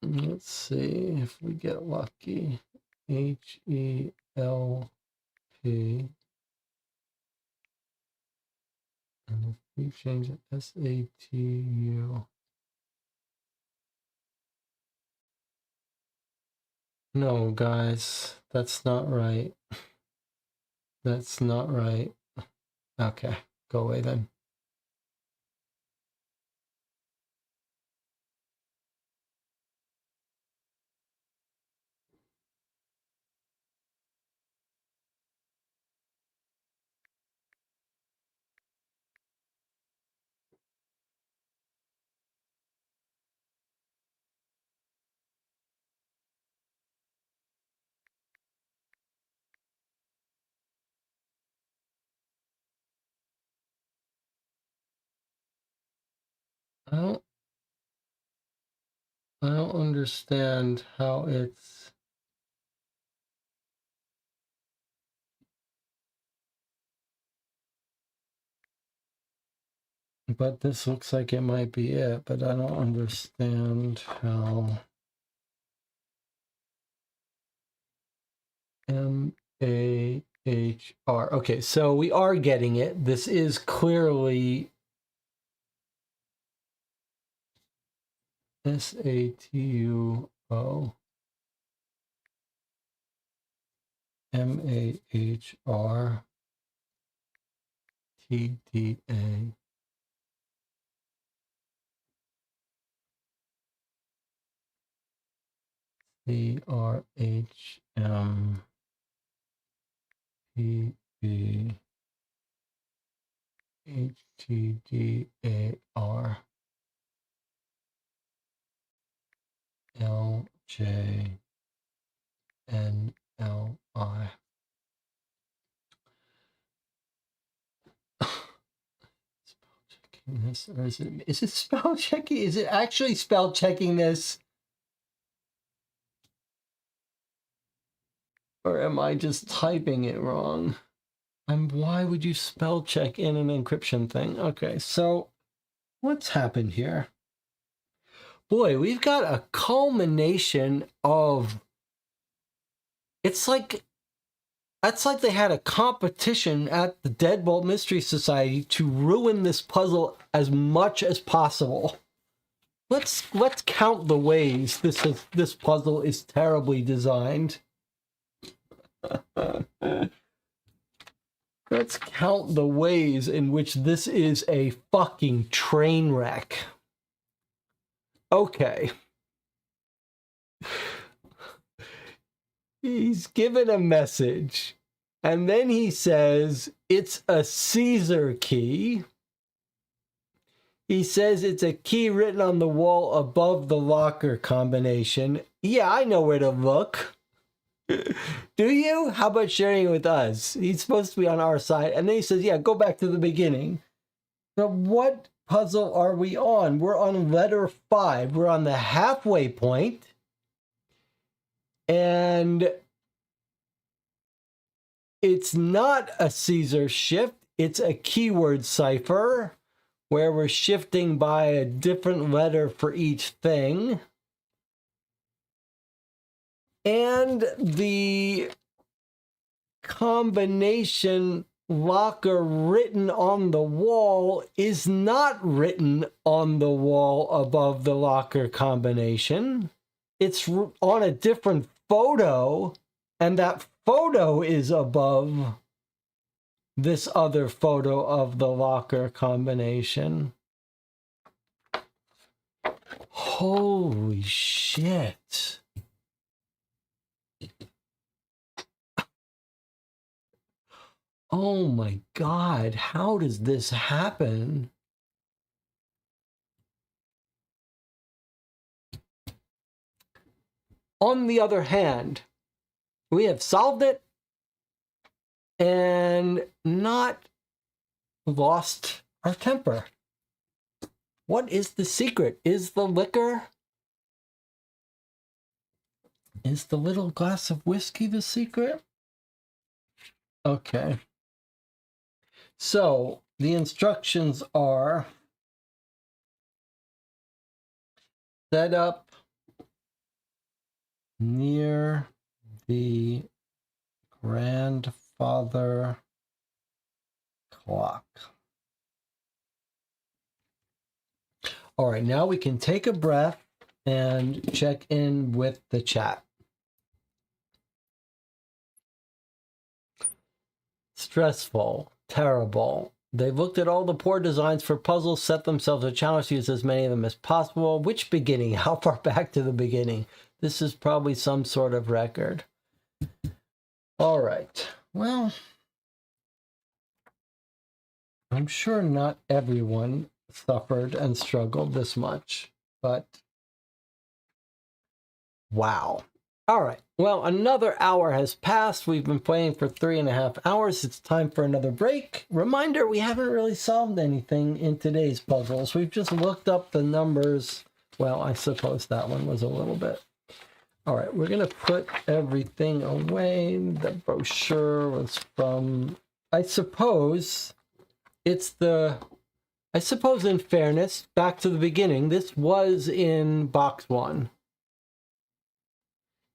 Let's see if we get lucky. HELP. And if we change it, SATU. No, guys, that's not right. That's not right. Okay, go away then. I don't understand how it's. But this looks like it might be it, but I don't understand how. MAHR. Okay, so we are getting it. This is clearly SATUO MAHR TDA. CRHM PB HTDAR LJNLI. Spell checking this, or is it spell checking? Is it actually spell checking this? Or am I just typing it wrong? Why would you spell check in an encryption thing? Okay, so what's happened here? Boy, we've got a culmination of. It's like they had a competition at the Deadbolt Mystery Society to ruin this puzzle as much as possible. Let's count the ways this puzzle is terribly designed. Let's count the ways in which this is a fucking train wreck. Okay. He's given a message, and then he says it's a Caesar key. He says it's a key written on the wall above the locker combination. Yeah, I know where to look. Do you? How about sharing it with us? He's supposed to be on our side. And then he says, yeah, go back to the beginning. But what puzzle are we on? We're on letter 5. We're on the halfway point. And it's not a Caesar shift. It's a keyword cipher where we're shifting by a different letter for each thing. And the combination locker written on the wall is not written on the wall above the locker combination. It's on a different photo, and that photo is above this other photo of the locker combination. Holy shit. Oh my God, how does this happen? On the other hand, we have solved it and not lost our temper. What is the secret? Is the liquor? Is the little glass of whiskey the secret? Okay. So the instructions are set up near the grandfather clock. All right, now we can take a breath and check in with the chat. Stressful, terrible. They looked at all the poor designs for puzzles, set themselves a challenge to use as many of them as possible. Which beginning? How far back to the beginning? This is probably some sort of record. All right. Well, I'm sure not everyone suffered and struggled this much, but wow. All right. Well, another hour has passed. We've been playing for 3.5 hours. It's time for another break. Reminder, we haven't really solved anything in today's puzzles. We've just looked up the numbers. Well, I suppose that one was a little bit. All right, we're going to put everything away. The brochure was from, I suppose in fairness, back to the beginning, this was in box 1.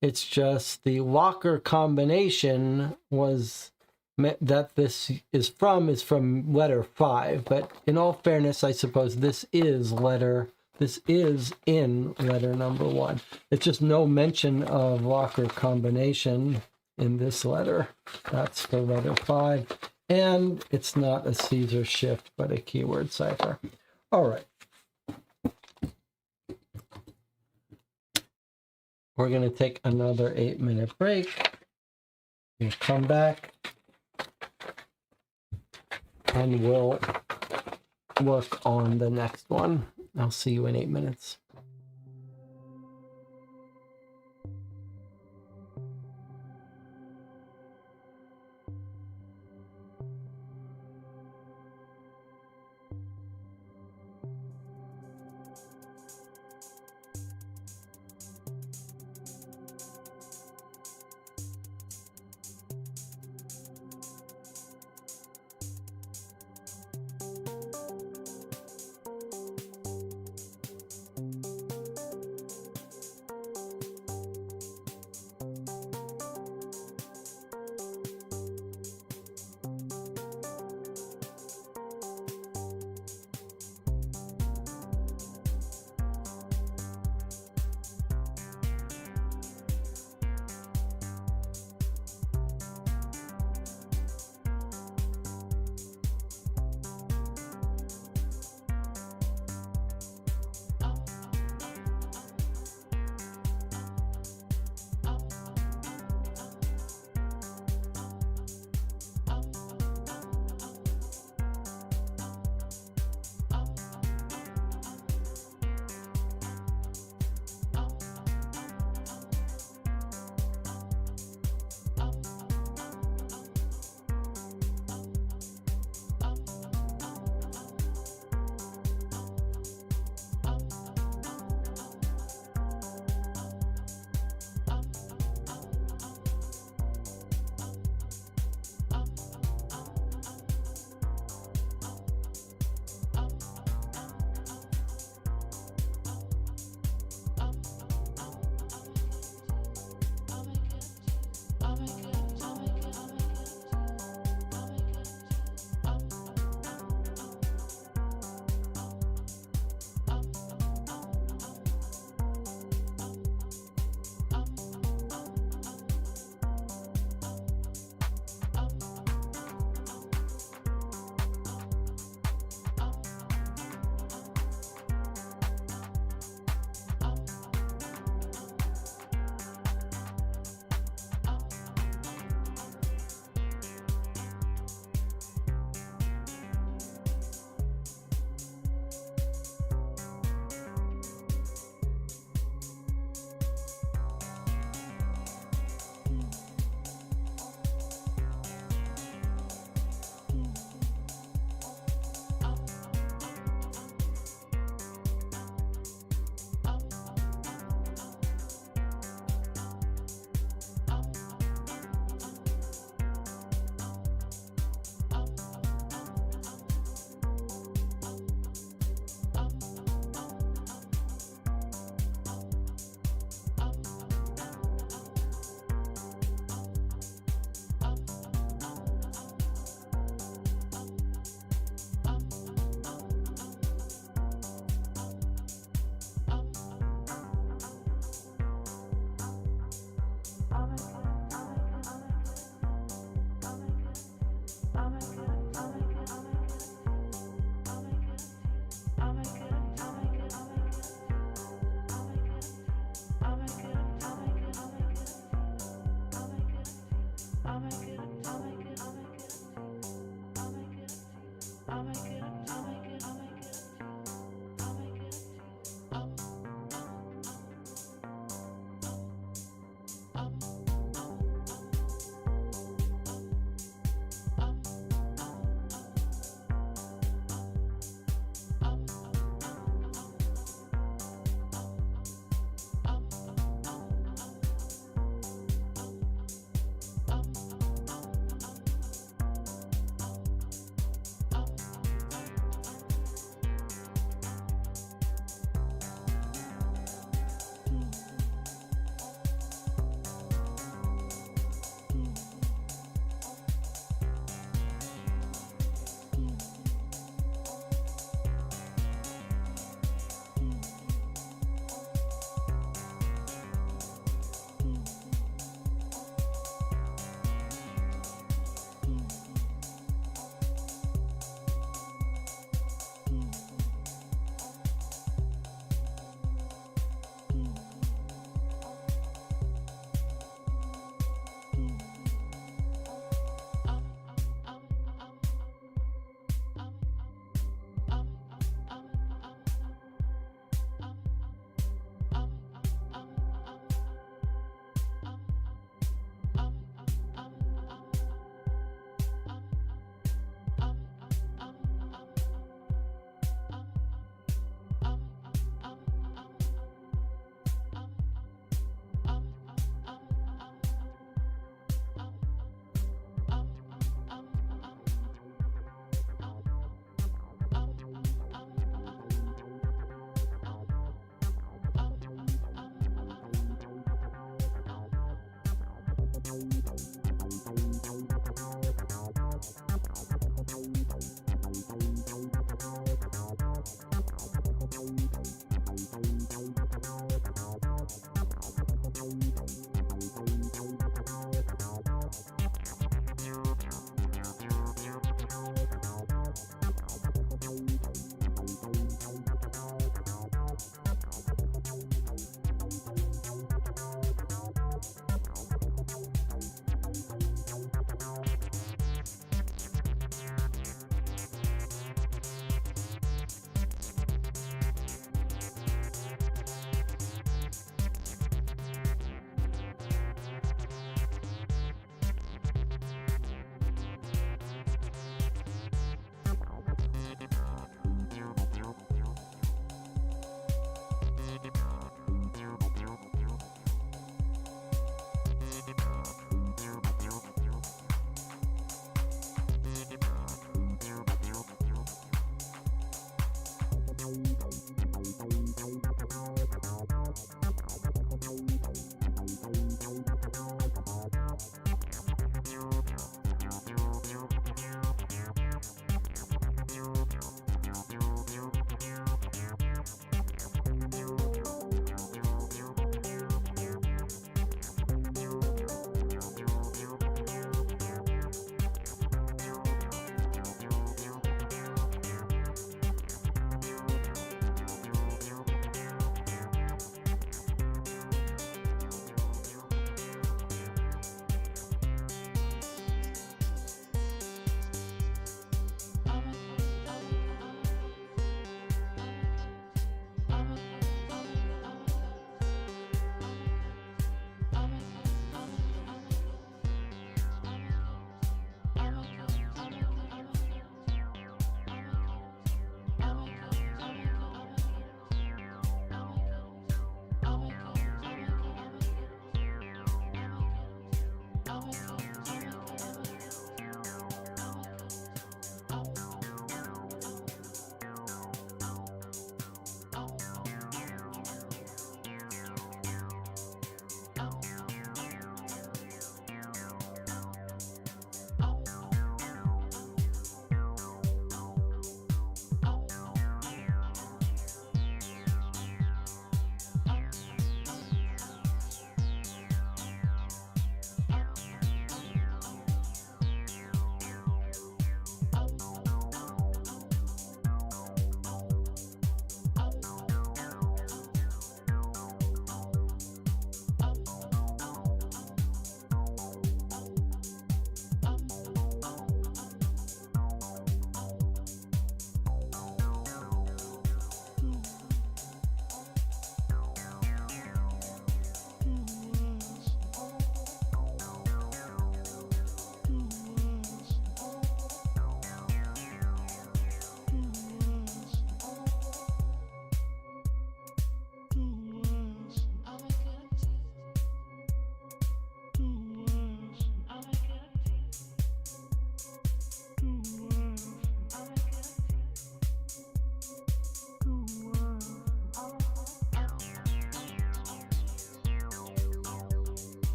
It's just the locker combination was that this is from letter 5. But in all fairness, I suppose this is in letter number 1. It's just no mention of locker combination in this letter. That's for letter 5. And it's not a Caesar shift, but a keyword cipher. All right. We're going to take another 8-minute break. We'll come back and we'll work on the next one. I'll see you in 8 minutes.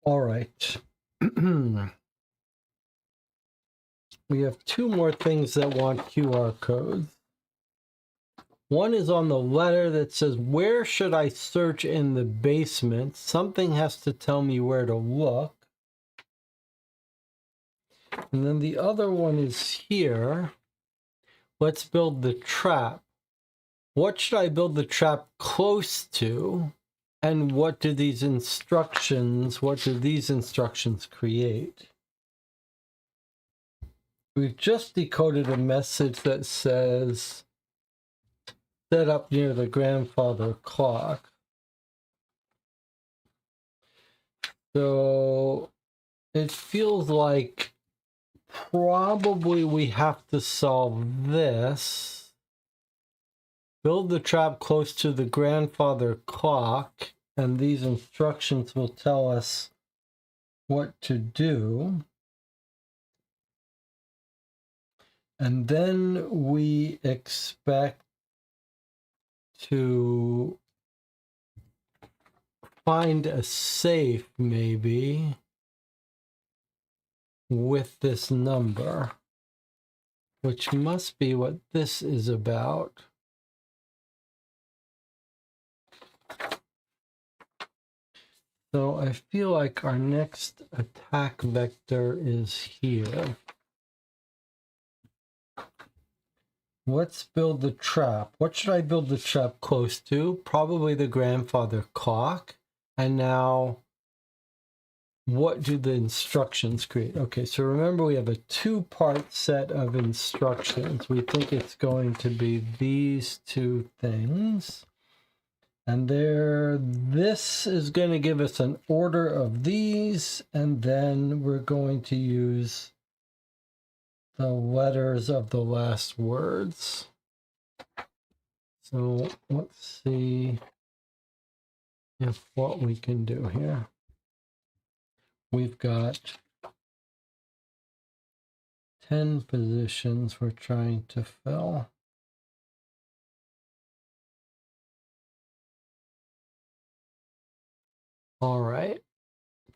All right. We have two more things that want QR codes. One is on the letter that says, where should I search in the basement? Something has to tell me where to look. And then the other one is here. Let's build the trap. What should I build the trap close to? And what do these instructions create? We've just decoded a message that says, set up near the grandfather clock. So it feels like probably we have to solve this. Build the trap close to the grandfather clock, and these instructions will tell us what to do. And then we expect to find a safe maybe with this number, which must be what this is about. So I feel like our next attack vector is here. Let's build the trap. What should I build the trap close to? Probably the grandfather clock. And now, what do the instructions create? Okay, so remember we have a two-part set of instructions. We think it's going to be these two things. And this is going to give us an order of these, and then we're going to use the letters of the last words. So let's see if what we can do here. We've got 10 positions we're trying to fill. All right.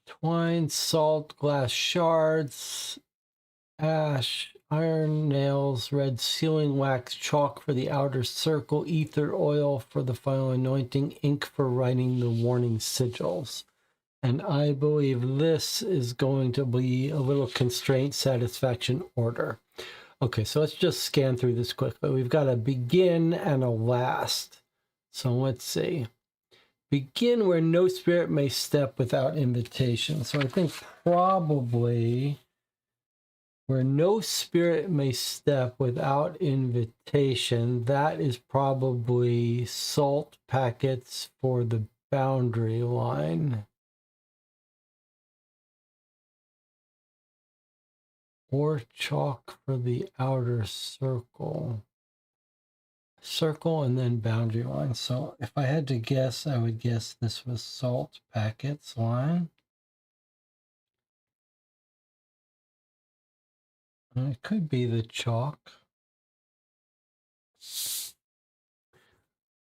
Twine, salt, glass shards, ash, iron nails, red sealing wax, chalk for the outer circle, ether oil for the final anointing, ink for writing the warning sigils. And I believe this is going to be a little constraint satisfaction order. Okay, so let's just scan through this quickly. We've got a begin and a last. So let's see. Begin where no spirit may step without invitation. So I think probably where no spirit may step without invitation, that is probably salt packets for the boundary line. Or chalk for the outer circle. Circle and then boundary line. So if I had to guess, I would guess this was salt packets line. And it could be the chalk.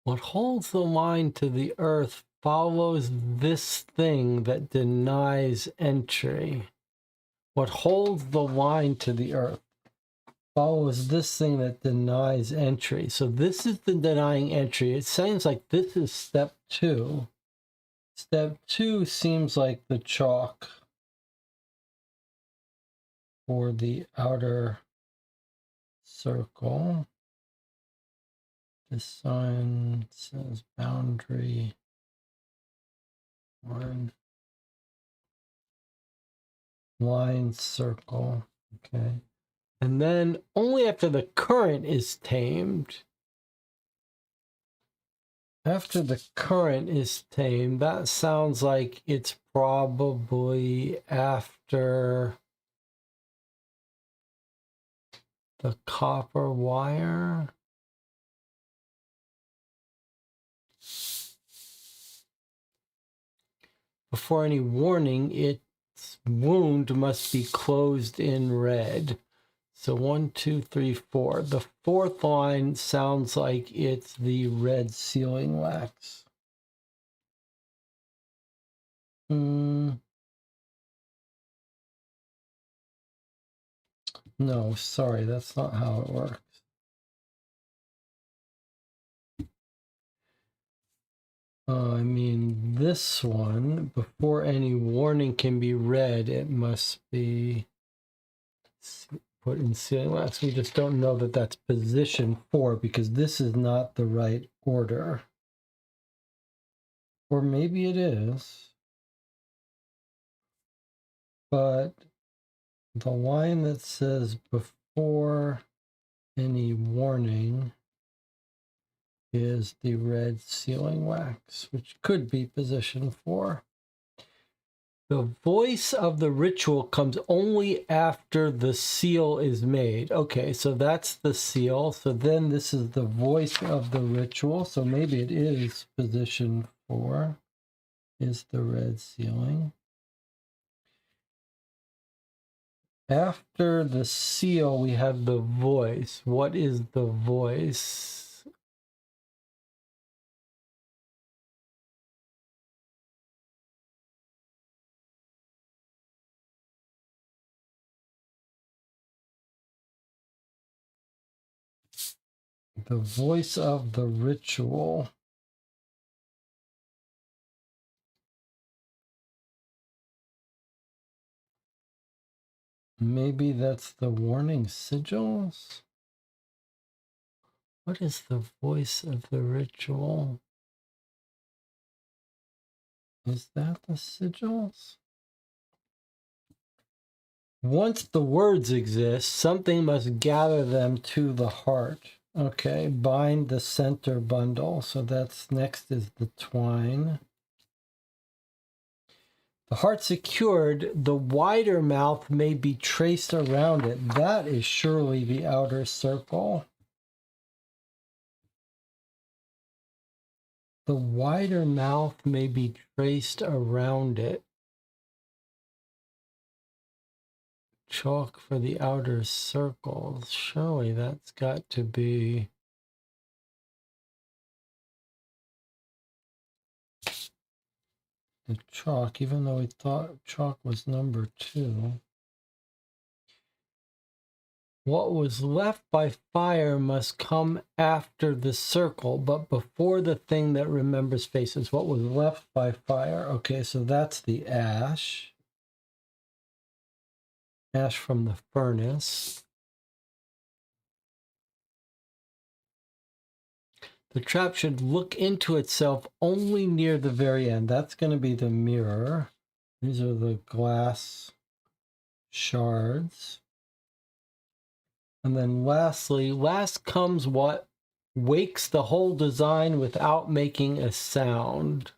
What holds the line to the earth follows this thing that denies entry. What holds the line to the earth follows this thing that denies entry. So this is the denying entry. It sounds like this is step 2. Step 2 seems like the chalk for the outer circle. This sign says boundary line circle. Okay. And then only after the current is tamed. After the current is tamed, that sounds like it's probably after the copper wire. Before any warning, its wound must be closed in red. So 1, 2, 3, 4. The fourth line sounds like it's the red sealing wax. No, sorry, that's not how it works. I mean, this one, before any warning can be read, it must be put in sealing wax. We just don't know that that's position 4 because this is not the right order. Or maybe it is. But the line that says before any warning is the red sealing wax, which could be position 4. The voice of the ritual comes only after the seal is made. Okay, so that's the seal. So then this is the voice of the ritual. So maybe it is position 4 is the red sealing. After the seal, we have the voice. What is the voice? The voice of the ritual. Maybe that's the warning sigils? What is the voice of the ritual? Is that the sigils? Once the words exist, something must gather them to the heart. Okay, bind the center bundle. So that's next is the twine. The heart secured, the wider mouth may be traced around it. That is surely the outer circle. The wider mouth may be traced around it. Chalk for the outer circle. Surely that's got to be... the chalk, even though we thought chalk was number 2. What was left by fire must come after the circle, but before the thing that remembers faces. What was left by fire? Okay, so that's the ash. Ash from the furnace. The trap should look into itself only near the very end. That's going to be the mirror. These are the glass shards. And then lastly, last comes what wakes the whole design without making a sound.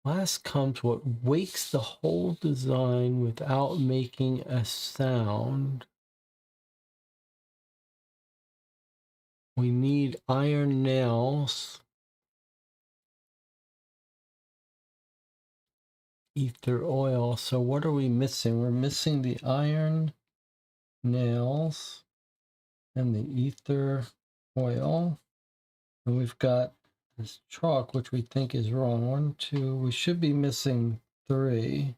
Last comes what wakes the whole design without making a sound. We need iron nails. Ether oil. So what are we missing? We're missing the iron nails and the ether oil. And we've got this chalk, which we think is wrong. 1, 2, we should be missing 3.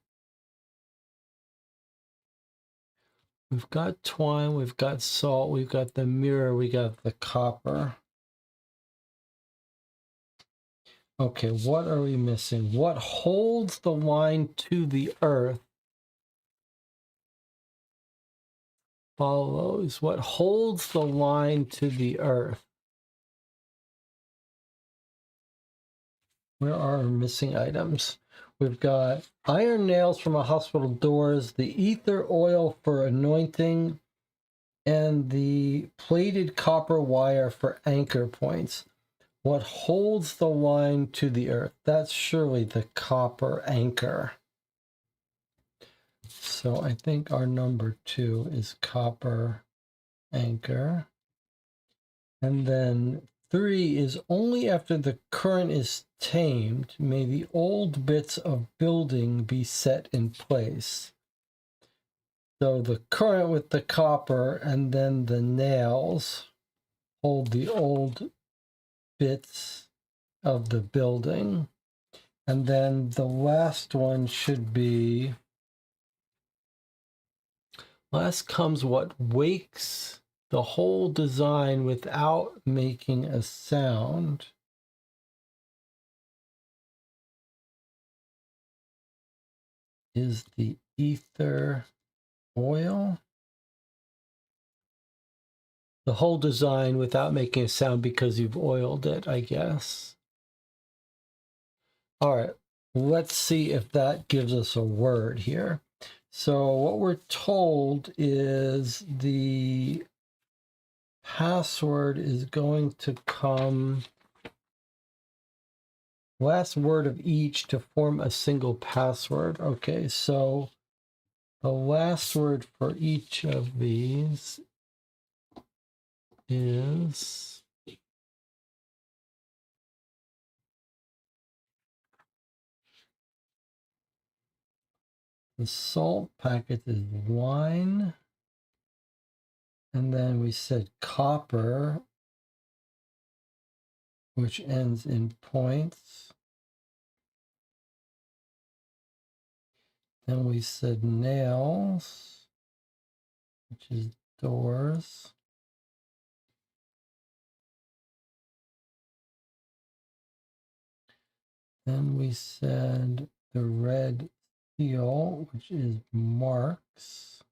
We've got twine, we've got salt, we've got the mirror, we got the copper. Okay, what are we missing? What holds the line to the earth follows. What holds the line to the earth? Where are our missing items? We've got iron nails from a hospital doors, the ether oil for anointing, and the plated copper wire for anchor points. What holds the line to the earth? That's surely the copper anchor. So I think our number 2 is copper anchor. And then 3 is only after the current is tamed, may the old bits of building be set in place. So the current with the copper and then the nails hold the old bits of the building. And then the last one should be, last comes what wakes the whole design without making a sound. Is the ether oil? The whole design without making a sound because you've oiled it, I guess. All right, let's see if that gives us a word here. So what we're told is the password is going to come last word of each to form a single password. Okay, so the last word for each of these is the salt packet is wine. And then we said copper, which ends in points. Then we said nails, which is doors. Then we said the red seal, which is marks.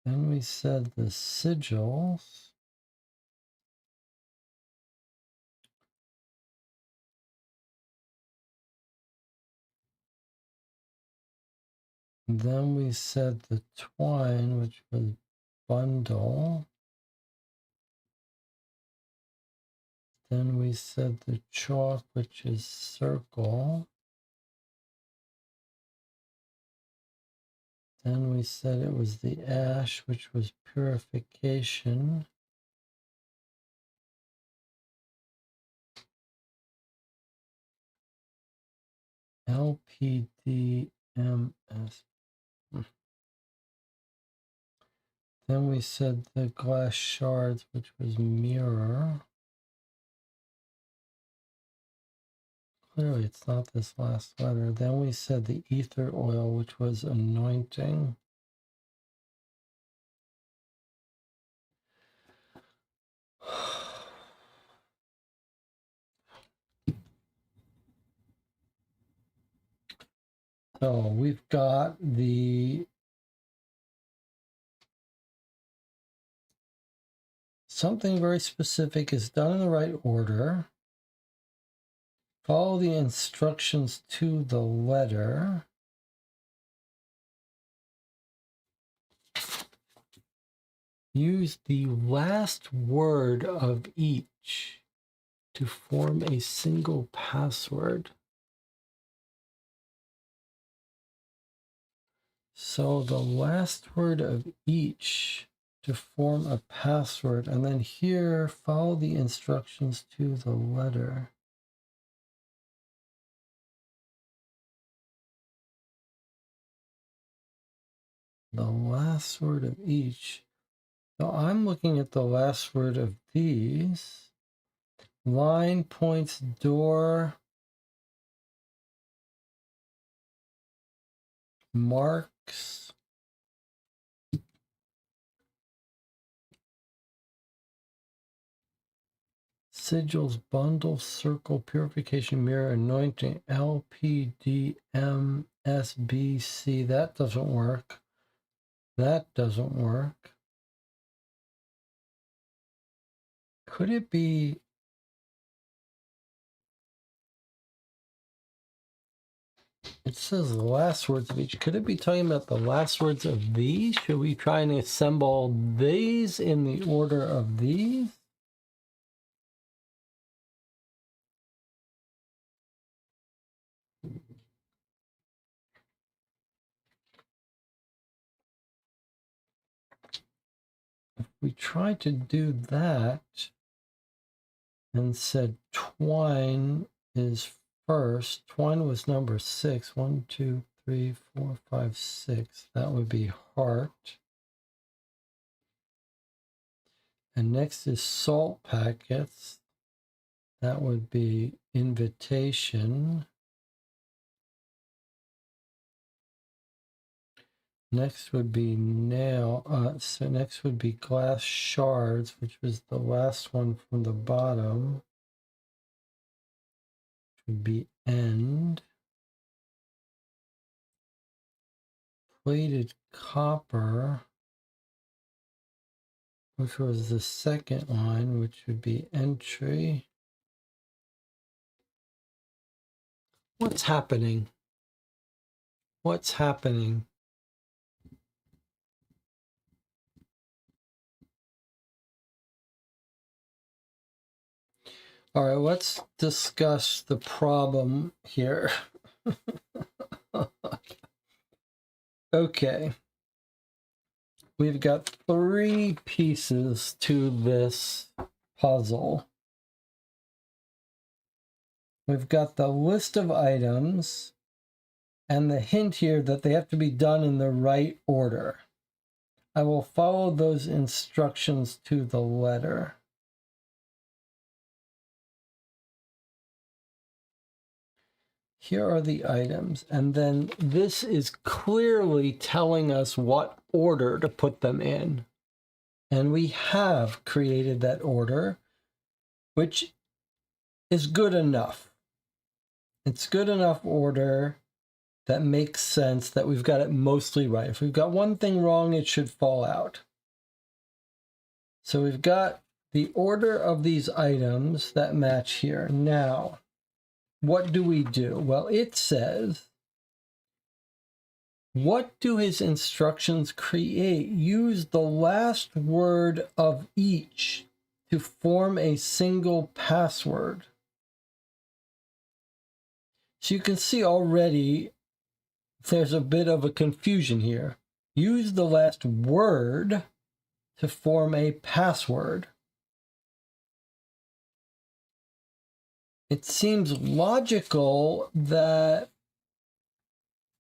Then we said the sigils. And then we said the twine, which was bundle. Then we said the chalk, which is circle. Then we said it was the ash, which was purification. LPDMS. Then we said the glass shards, which was mirror. Clearly, it's not this last letter. Then we said the ether oil, which was anointing. So we've got the something very specific is done in the right order. Follow the instructions to the letter. Use the last word of each to form a single password. So the last word of each to form a password, and then here follow the instructions to the letter. The last word of each. So I'm looking at the last word of these. Line, points, door, marks, sigils, bundle, circle, purification, mirror, anointing, LPDMSBC. That doesn't work. That doesn't work. Could it be? It says the last words of each. Could it be talking about the last words of these? Should we try and assemble these in the order of these? If we try to do that and said twine is first, twine was number 6. 1, 2, 3, 4, 5, 6. That would be heart. And next is salt packets. That would be invitation. Next would be nail. So next would be glass shards, which was the last one from the bottom. Which would be end. Plated copper, which was the second line, which would be entry. What's happening? What's happening? All right, let's discuss the problem here. Okay. We've got 3 pieces to this puzzle. We've got the list of items and the hint here that they have to be done in the right order. I will follow those instructions to the letter. here are the items. And then this is clearly telling us what order to put them in. And we have created that order, which is good enough. It's good enough order that makes sense, that we've got it mostly right. If we've got one thing wrong, it should fall out. So we've got the order of these items that match here. Now, what do we do? Well, it says, what do his instructions create? Use the last word of each to form a single password. So you can see already there's a bit of a confusion here. Use the last word to form a password. It seems logical that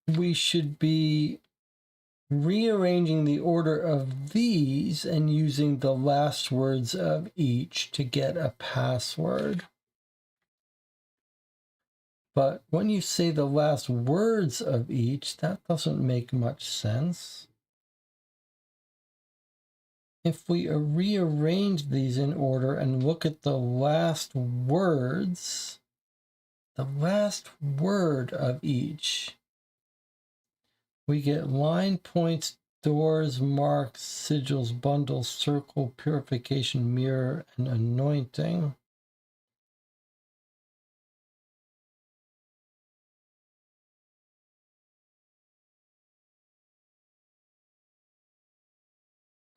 we should be rearranging the order of these and using the last words of each to get a password. But when you say the last words of each, that doesn't make much sense. If we rearrange these in order and look at the last words, the last word of each, we get line, points, doors, marks, sigils, bundles, circle, purification, mirror, and anointing.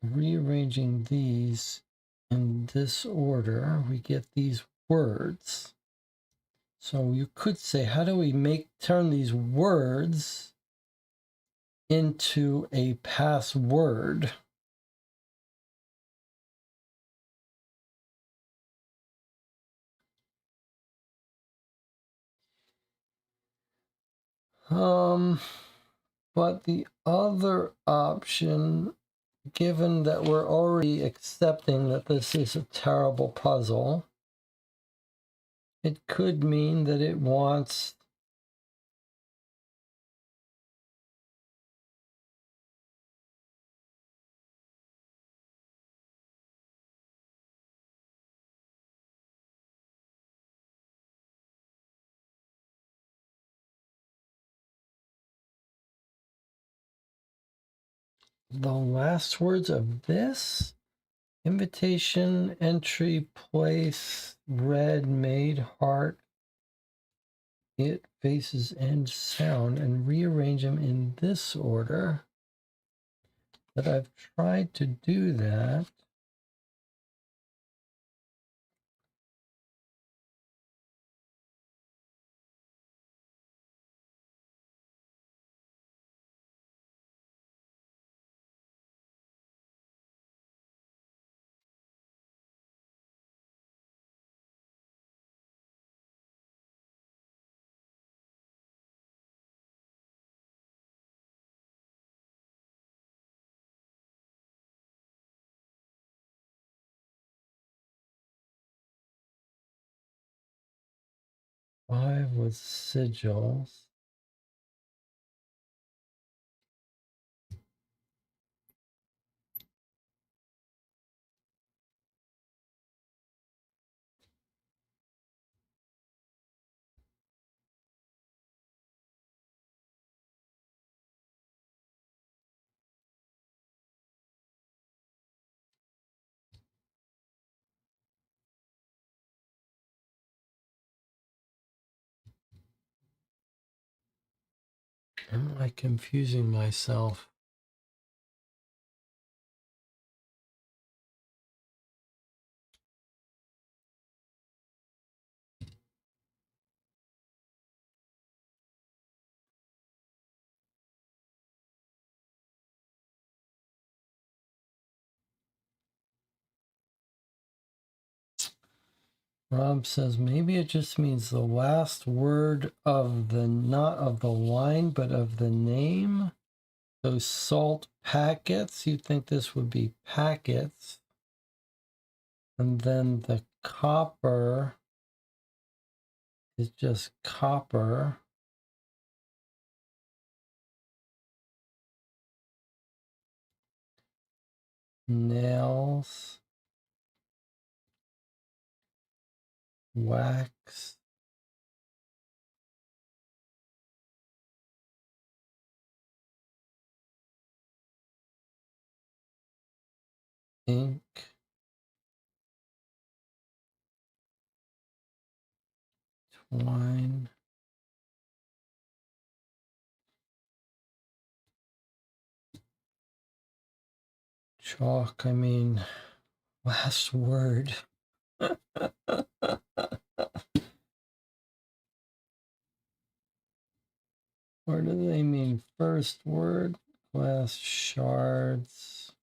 Rearranging these in this order, we get these words. So you could say, how do we turn these words into a password? But the other option, given that we're already accepting that this is a terrible puzzle, it could mean that it wants the last words of this. Invitation, entry, place, red, made, heart, it, faces, and sound, and rearrange them in this order. But I've tried to do that. Five with sigils. Am I confusing myself? Rob says maybe it just means the last word of the, not of the line, but of the name. Those salt packets, you'd think this would be packets. And then the copper is just copper. nails, wax, ink, twine, chalk. I mean, last word. Or do they mean first word? Glass shards,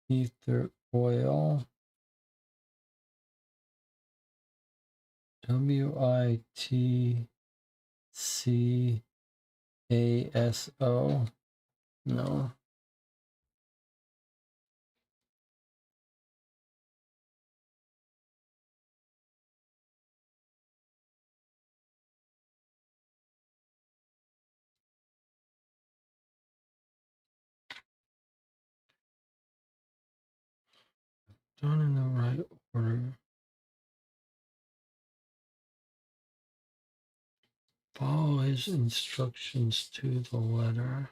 ether oil, WITCASO. No. Done in the right order. Follow his instructions to the letter.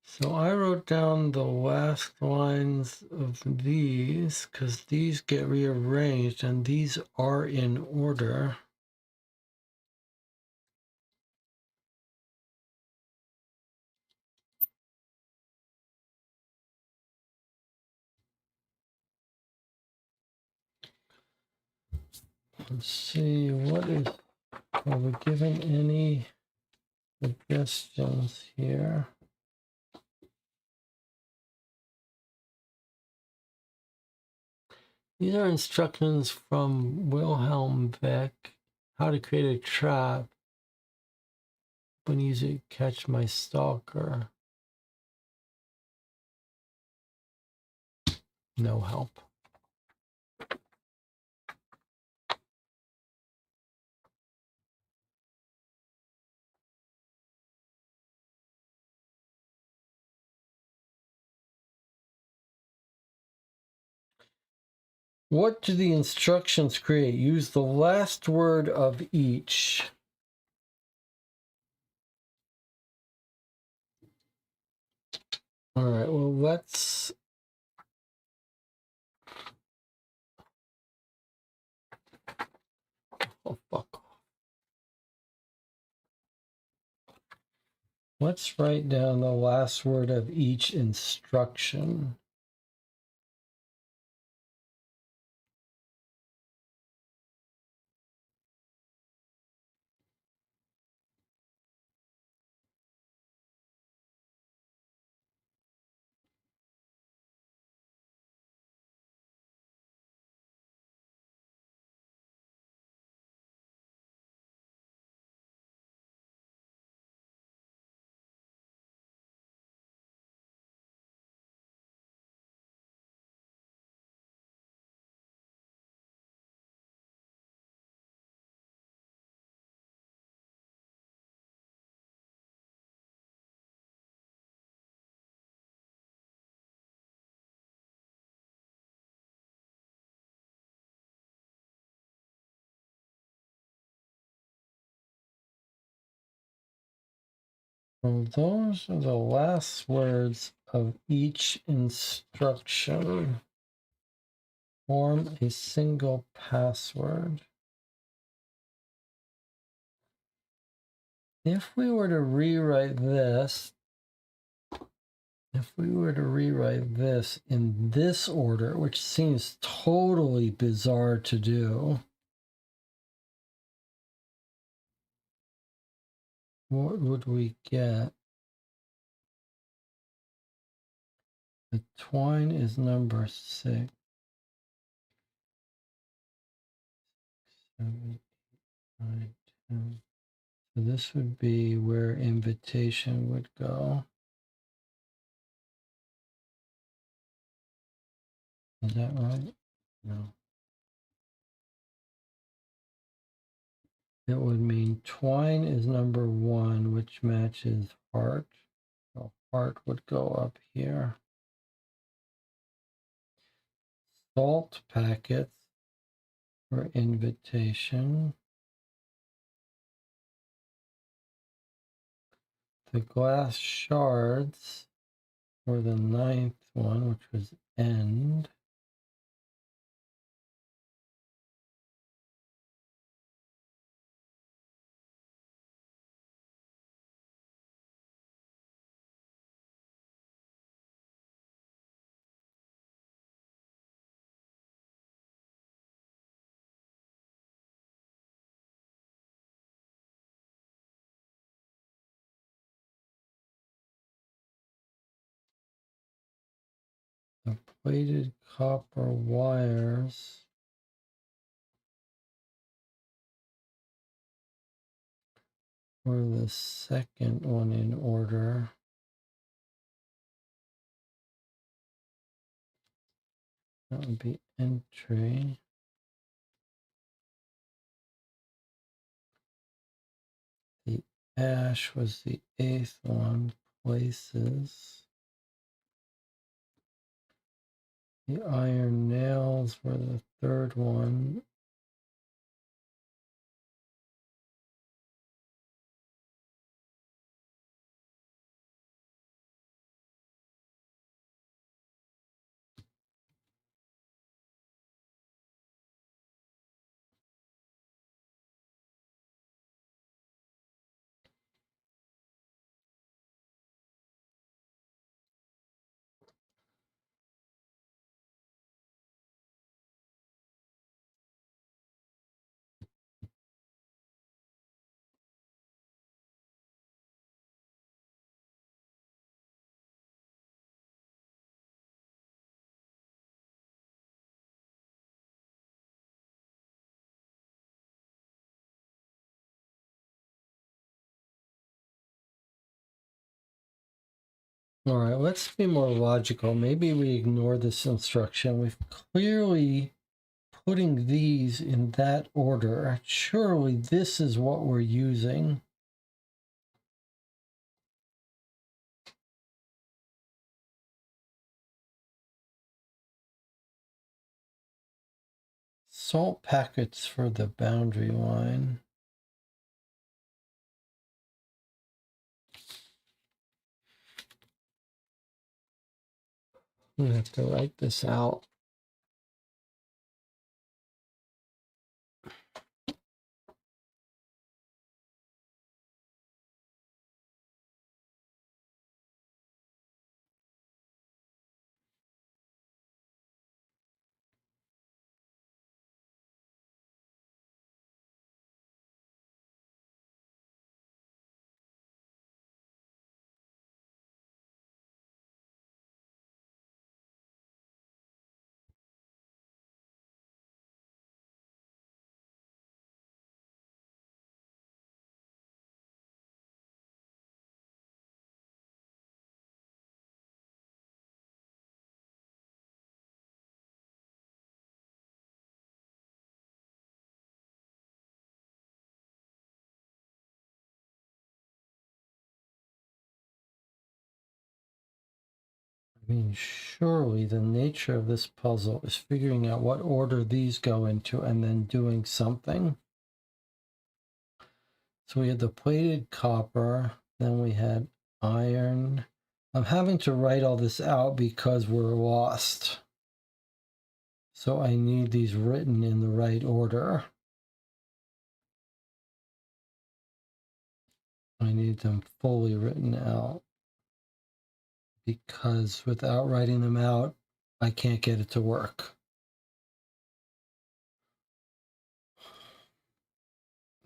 So I wrote down the last lines of these because these get rearranged and these are in order. Let's see, are we given any suggestions here? These are instructions from Wilhelm Beck, how to create a trap. When you use it, catch my stalker. No help. What do the instructions create? Use the last word of each. All right, well, let's... Oh, fuck off. Let's write down the last word of each instruction. Well, those are the last words of each instruction. Form a single password. If we were to rewrite this, If we were to rewrite this in this order, which seems totally bizarre to do, what would we get? The twine is number 6, 7, 9, 10. So this would be where invitation would go. Is that right? No. It would mean twine is number 1, which matches heart. So heart would go up here. Salt packets for invitation. The glass shards for the 9th one, which was end. The plated copper wires for the 2nd one in order. That would be entry. The ash was the 8th one, places. The iron nails were the 3rd one. All right, let's be more logical. Maybe we ignore this instruction. We've clearly putting these in that order. Surely this is what we're using. Salt packets for the boundary line. I'm gonna have to write this out. I mean, surely the nature of this puzzle is figuring out what order these go into and then doing something. So we had the plated copper, then we had iron. I'm having to write all this out because we're lost. So I need these written in the right order. I need them fully written out. because without writing them out, I can't get it to work.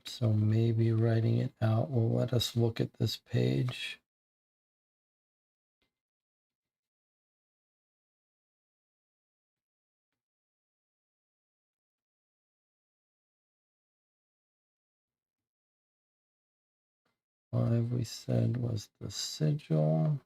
So maybe writing it out will let us look at this page. Five we said was the sigil.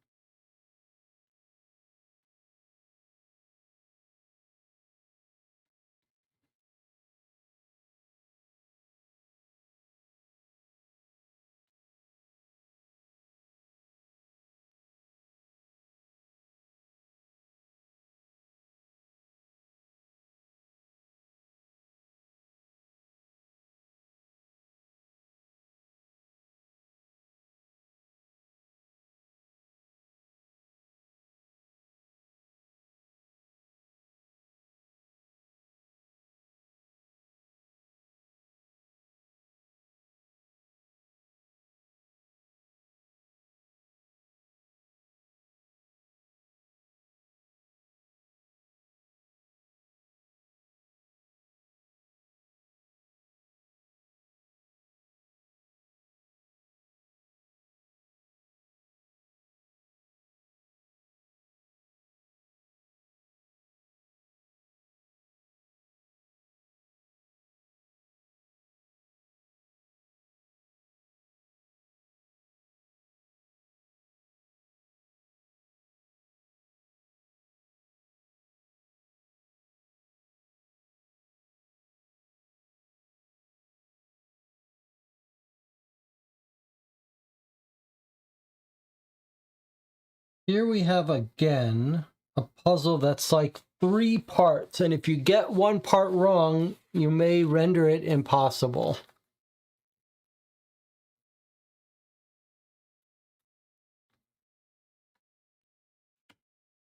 Here we have again a puzzle that's like 3 parts, and if you get one part wrong, you may render it impossible.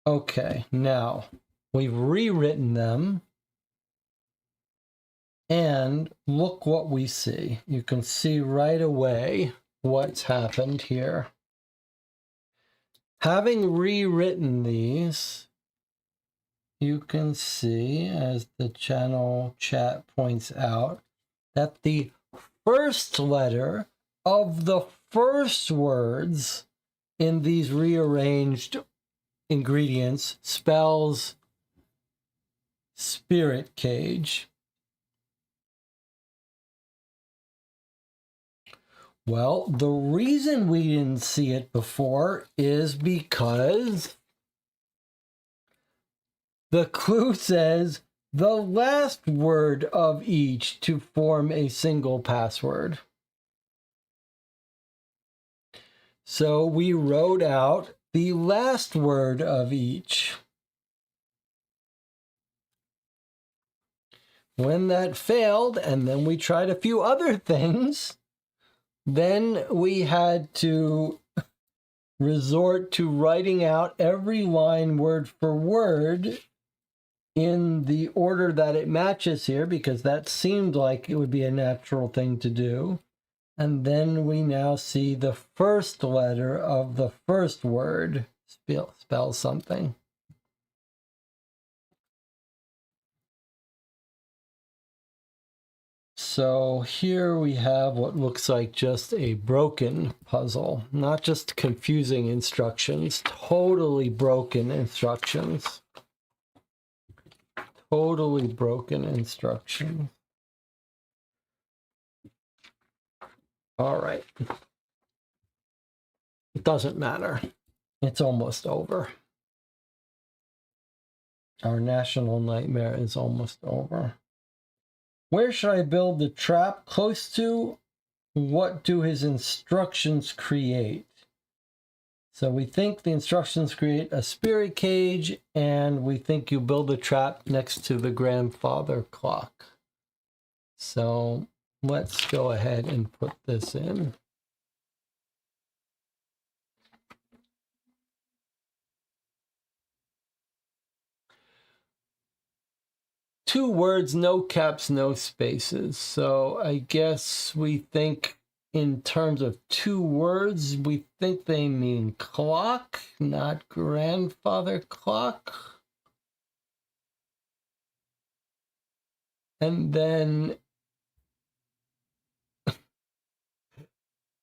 Okay, now we've rewritten them, and look what we see. You can see right away what's happened here. Having rewritten these, you can see, as the channel chat points out, that the first letter of the first words in these rearranged ingredients spells spirit cage. Well, the reason we didn't see it before is because the clue says the last word of each to form a single password. So we wrote out the last word of each. When that failed, and then we tried a few other things, then we had to resort to writing out every line word for word in the order that it matches here, because that seemed like it would be a natural thing to do. And then we now see the first letter of the first word spell something. So here we have what looks like just a broken puzzle, not just confusing instructions, totally broken instructions. Totally broken instructions. All right. It doesn't matter. It's almost over. Our national nightmare is almost over. Where should I build the trap? Close to? What do his instructions create? So we think the instructions create a spirit cage, and we think you build a trap next to the grandfather clock. So let's go ahead and put this in. Two words, no caps, no spaces. So I guess we think in terms of two words, we think they mean clock, not grandfather clock. And then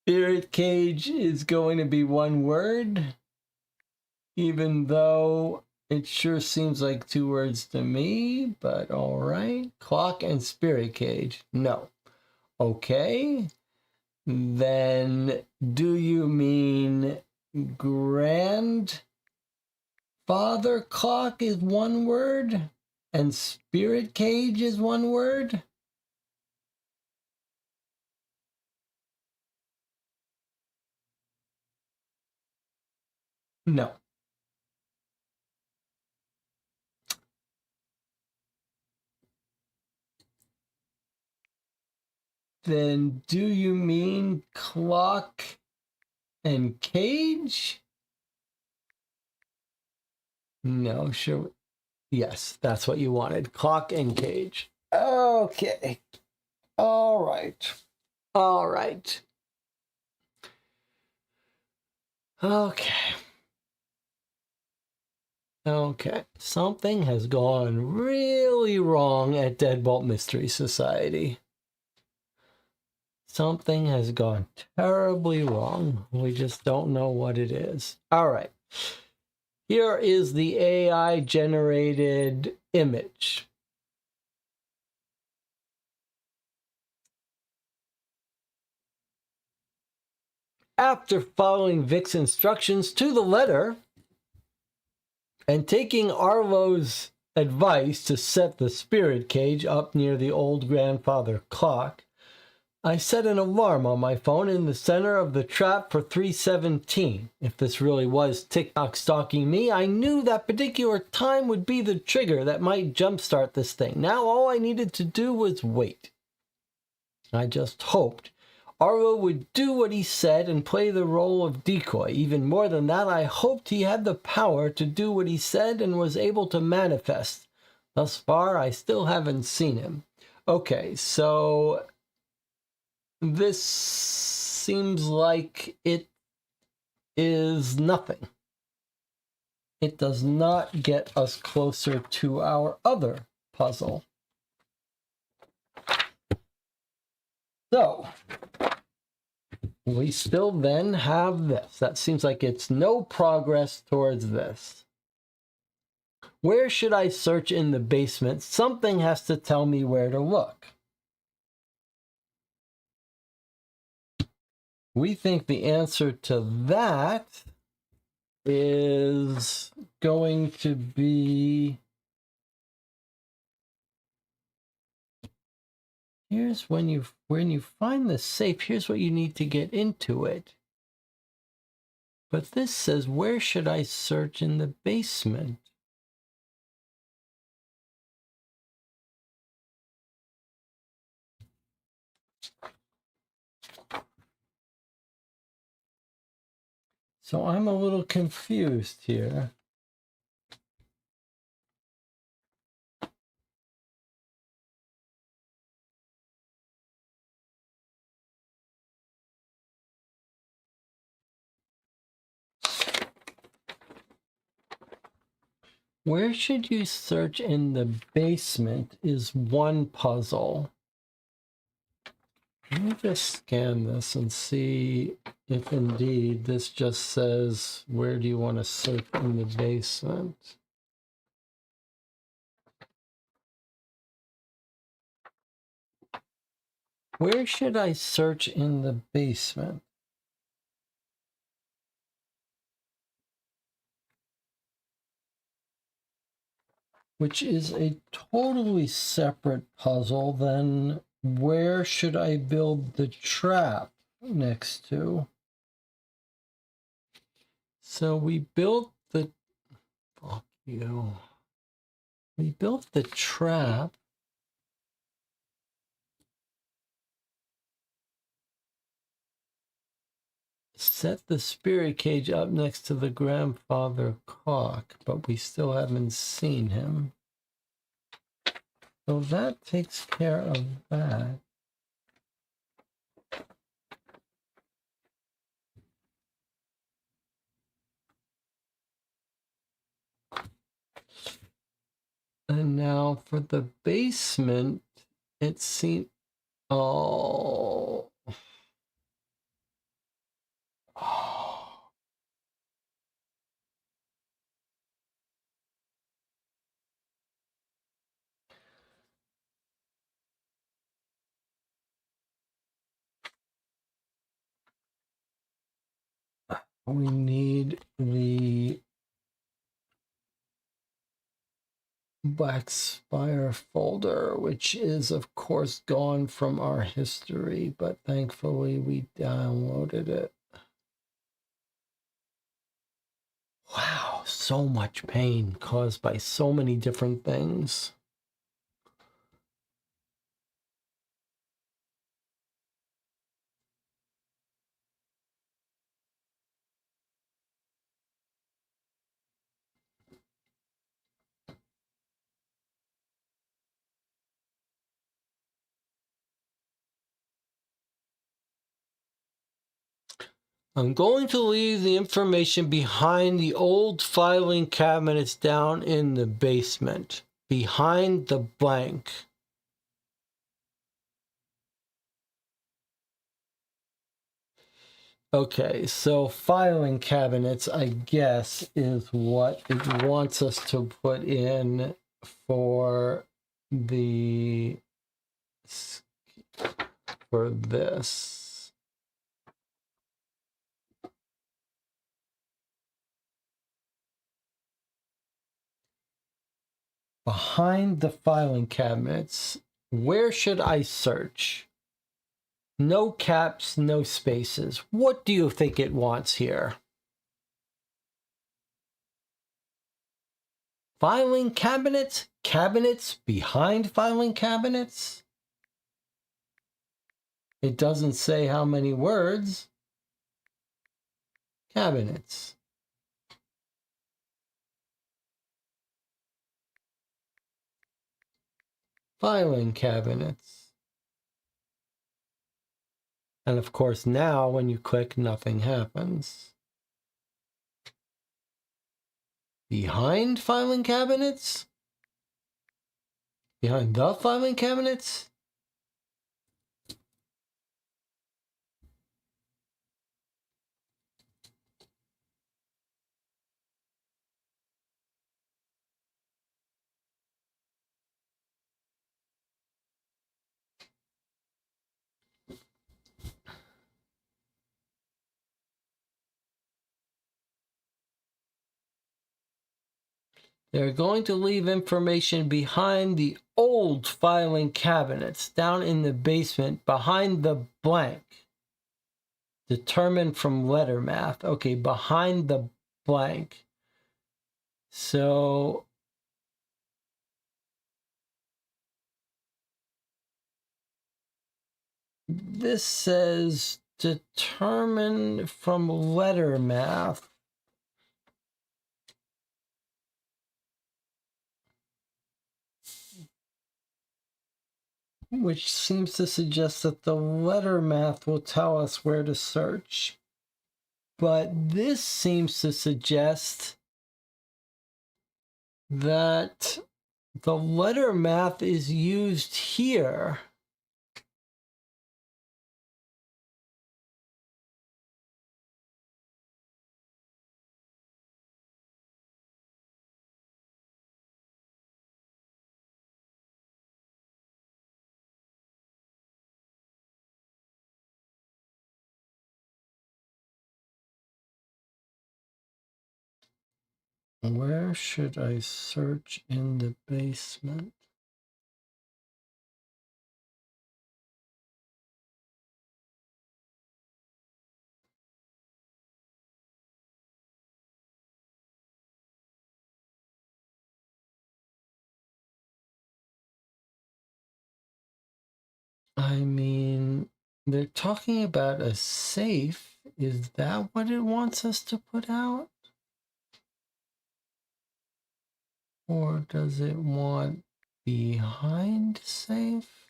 spirit cage is going to be one word, even though it sure seems like two words to me, but all right. Clock and spirit cage, no. Okay. Then do you mean grandfather clock is one word and spirit cage is one word? No. Then do you mean clock and cage? No, sure. Yes, that's what you wanted. Clock and cage. Okay. All right. All right. Okay. Okay. Something has gone really wrong at Deadbolt Mystery Society. Something has gone terribly wrong. We just don't know what it is. All right. Here is the AI generated image. After following Vic's instructions to the letter and taking Arlo's advice to set the spirit cage up near the old grandfather clock, I set an alarm on my phone in the center of the trap for 3:17. If this really was TikTok stalking me, I knew that particular time would be the trigger that might jumpstart this thing. Now all I needed to do was wait. I just hoped Arlo would do what he said and play the role of decoy. Even more than that, I hoped he had the power to do what he said and was able to manifest. Thus far, I still haven't seen him. Okay, so this seems like it is nothing. It does not get us closer to our other puzzle. So, we still then have this. That seems like it's no progress towards this. Where should I search in the basement? Something has to tell me where to look. We think the answer to that is going to be, here's when you find the safe, here's what you need to get into it. But this says, where should I search in the basement? So I'm a little confused here. Where should you search in the basement is one puzzle. Let me just scan this and see if indeed this just says, where do you want to search in the basement? Where should I search in the basement? Which is a totally separate puzzle than where should I build the trap next to? So we built the, fuck you. We built the trap. Set the spirit cage up next to the grandfather clock, but we still haven't seen him. So that takes care of that. Now for the basement, it seems... Oh. We need the Black Spire folder, which is of course gone from our history, but thankfully we downloaded it. Wow, so much pain caused by so many different things. I'm going to leave the information behind the old filing cabinets down in the basement, behind the blank. Okay, so filing cabinets, I guess, is what it wants us to put in for the for this. Behind the filing cabinets, where should I search? No caps, no spaces. What do you think it wants here? Filing cabinets? Cabinets behind filing cabinets? It doesn't say how many words. Cabinets. Filing cabinets. And of course now when you click, nothing happens. Behind filing cabinets? Behind the filing cabinets? They're going to leave information behind the old filing cabinets down in the basement behind the blank. Determined from letter math. Okay, behind the blank. So this says determined from letter math. Which seems to suggest that the letter math will tell us where to search. But this seems to suggest that the letter math is used here. Where should I search in the basement? I mean, they're talking about a safe. Is that what it wants us to put out? Or does it want behind safe?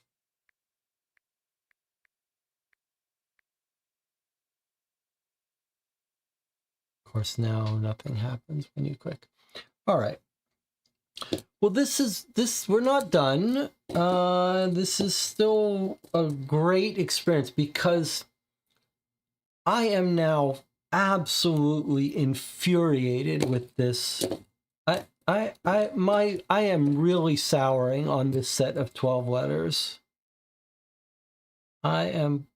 Of course, now nothing happens when you click. All right. Well, we're not done. This is still a great experience because I am now absolutely infuriated with this. I am really souring on this set of 12 letters. I am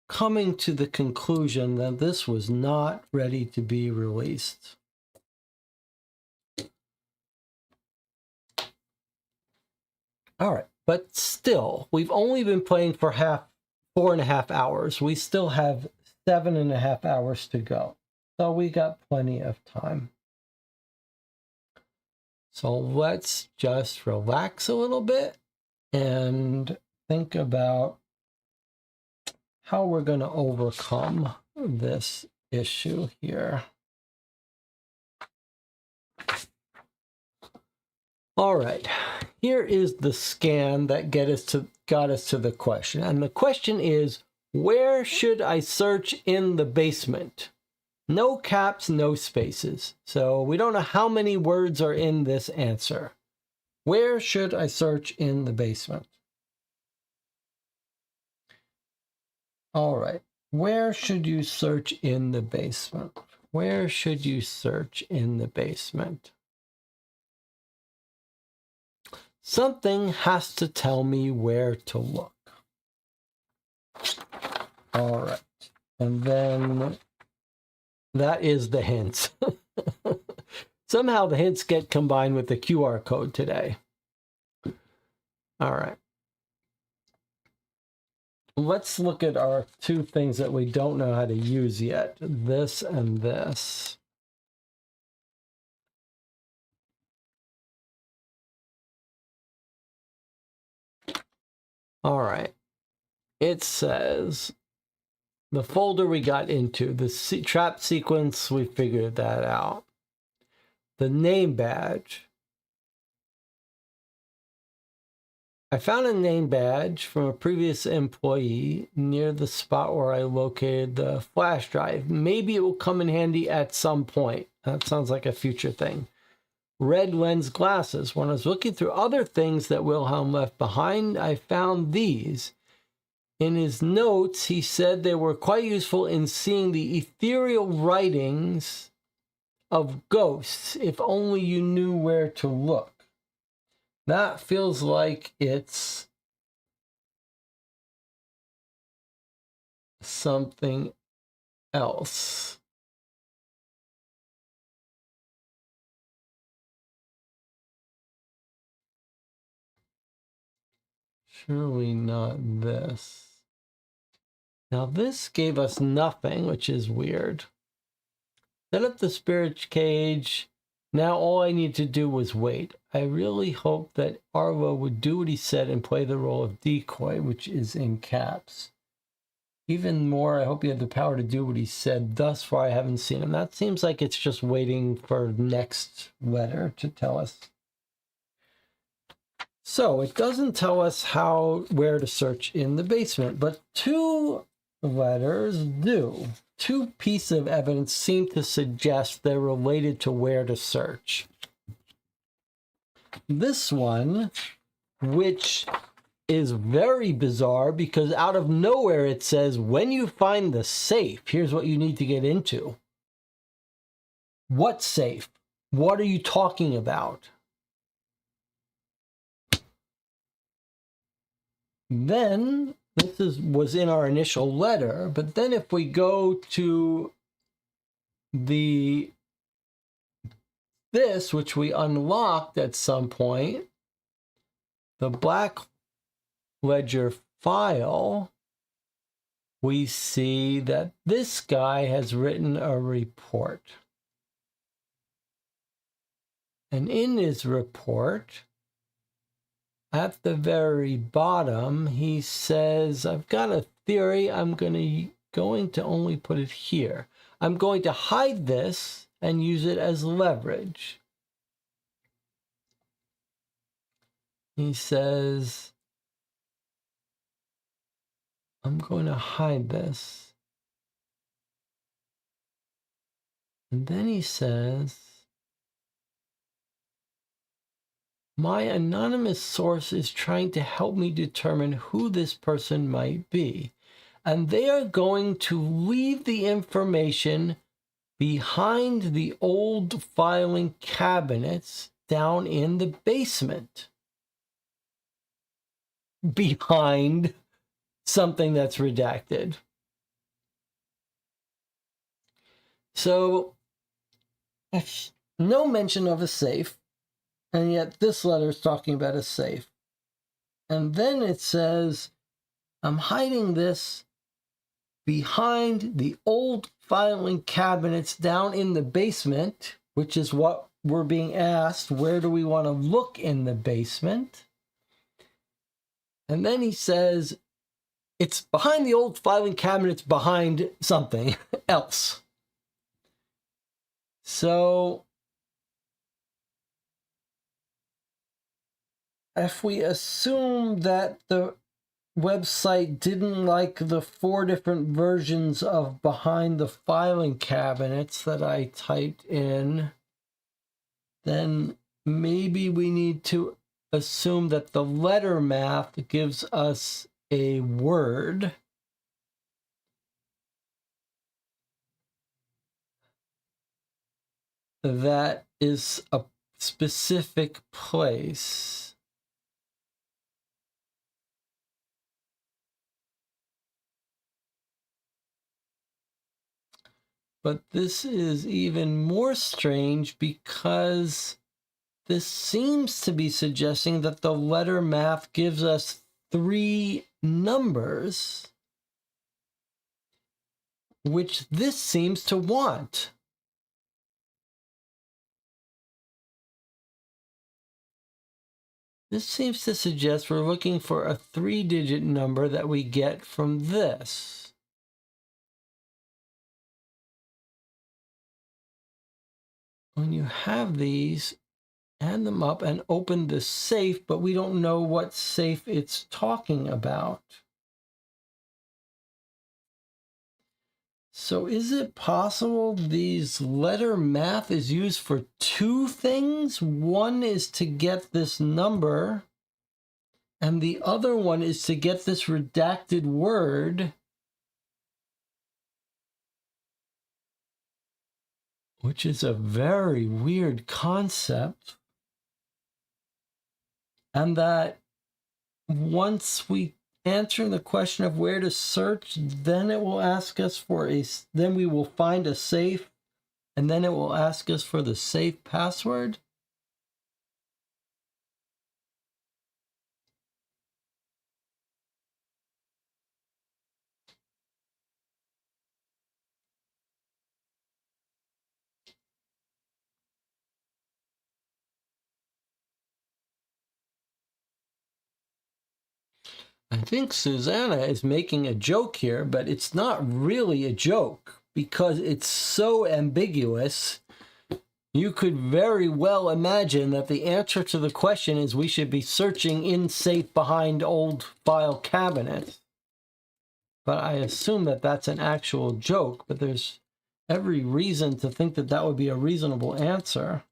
coming to the conclusion that this was not ready to be released. All right, but still, we've only been playing for 4.5 hours. We still have 7.5 hours to go. So we got plenty of time. So let's just relax a little bit and think about how we're going to overcome this issue here. All right, here is the scan that got us to the question. And the question is, where should I search in the basement? No caps, no spaces. So we don't know how many words are in this answer. Where should I search in the basement? All right. Where should you search in the basement? Where should you search in the basement? Something has to tell me where to look. All right. And then that is the hints. Somehow the hints get combined with the QR code today. All right. Let's look at our two things that we don't know how to use yet. This and this. All right. It says the folder we got into, the trap sequence, we figured that out. The name badge. I found a name badge from a previous employee near the spot where I located the flash drive. Maybe it will come in handy at some point. That sounds like a future thing. Red lens glasses. When I was looking through other things that Wilhelm left behind, I found these. In his notes, he said they were quite useful in seeing the ethereal writings of ghosts, if only you knew where to look. That feels like it's something else. Surely not this. Now this gave us nothing, which is weird. Set up the spirit cage. Now all I need to do was wait. I really hope that Arvo would do what he said and play the role of decoy, which is in caps. Even more, I hope he had the power to do what he said. Thus far, I haven't seen him. That seems like it's just waiting for next letter to tell us. So it doesn't tell us where to search in the basement, but two letters do. Two pieces of evidence seem to suggest they're related to where to search. This one, which is very bizarre because out of nowhere it says, when you find the safe, here's what you need to get into. What safe? What are you talking about? Then, was in our initial letter, but then if we go to this, which we unlocked at some point, the Black Ledger file, we see that this guy has written a report. And in his report, at the very bottom, he says, I've got a theory. I'm going to only put it here. I'm going to hide this and use it as leverage. He says, I'm going to hide this. And then he says, My anonymous source is trying to help me determine who this person might be. And they are going to leave the information behind the old filing cabinets down in the basement. Behind something that's redacted. So, no mention of a safe, and yet this letter is talking about a safe. And then it says, I'm hiding this behind the old filing cabinets down in the basement, which is what we're being asked. Where do we want to look in the basement? And then he says, it's behind the old filing cabinets behind something else. So if we assume that the website didn't like the 4 different versions of behind the filing cabinets that I typed in, then maybe we need to assume that the letter math gives us a word that is a specific place. But this is even more strange because this seems to be suggesting that the letter math gives us 3 numbers, which this seems to want. This seems to suggest we're looking for a 3-digit number that we get from this. When you have these, add them up and open the safe, but we don't know what safe it's talking about. So is it possible these letter math is used for 2 things? One is to get this number, and the other one is to get this redacted word, which is a very weird concept. And that once we answer the question of where to search, then it will ask us for then we will find a safe, and then it will ask us for the safe password. I think Susanna is making a joke here, but it's not really a joke because it's so ambiguous. You could very well imagine that the answer to the question is we should be searching in safe behind old file cabinets. But I assume that that's an actual joke, but there's every reason to think that that would be a reasonable answer.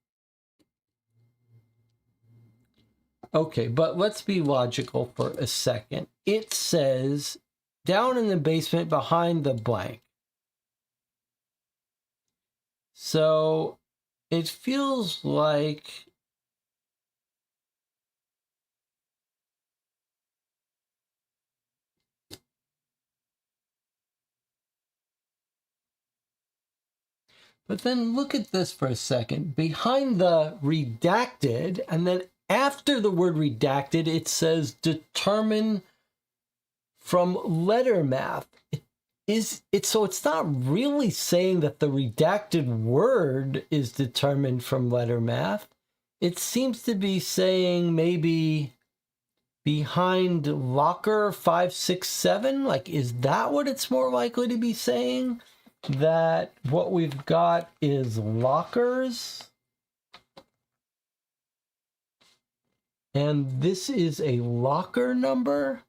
Okay, but let's be logical for a second. It says down in the basement behind the blank. So it feels like but then look at this for a second. Behind the redacted, and then after the word redacted, it says determine from letter math. So it's not really saying that the redacted word is determined from letter math. It seems to be saying maybe behind locker 567. Like, is that what it's more likely to be saying? That what we've got is lockers. And this is a locker number.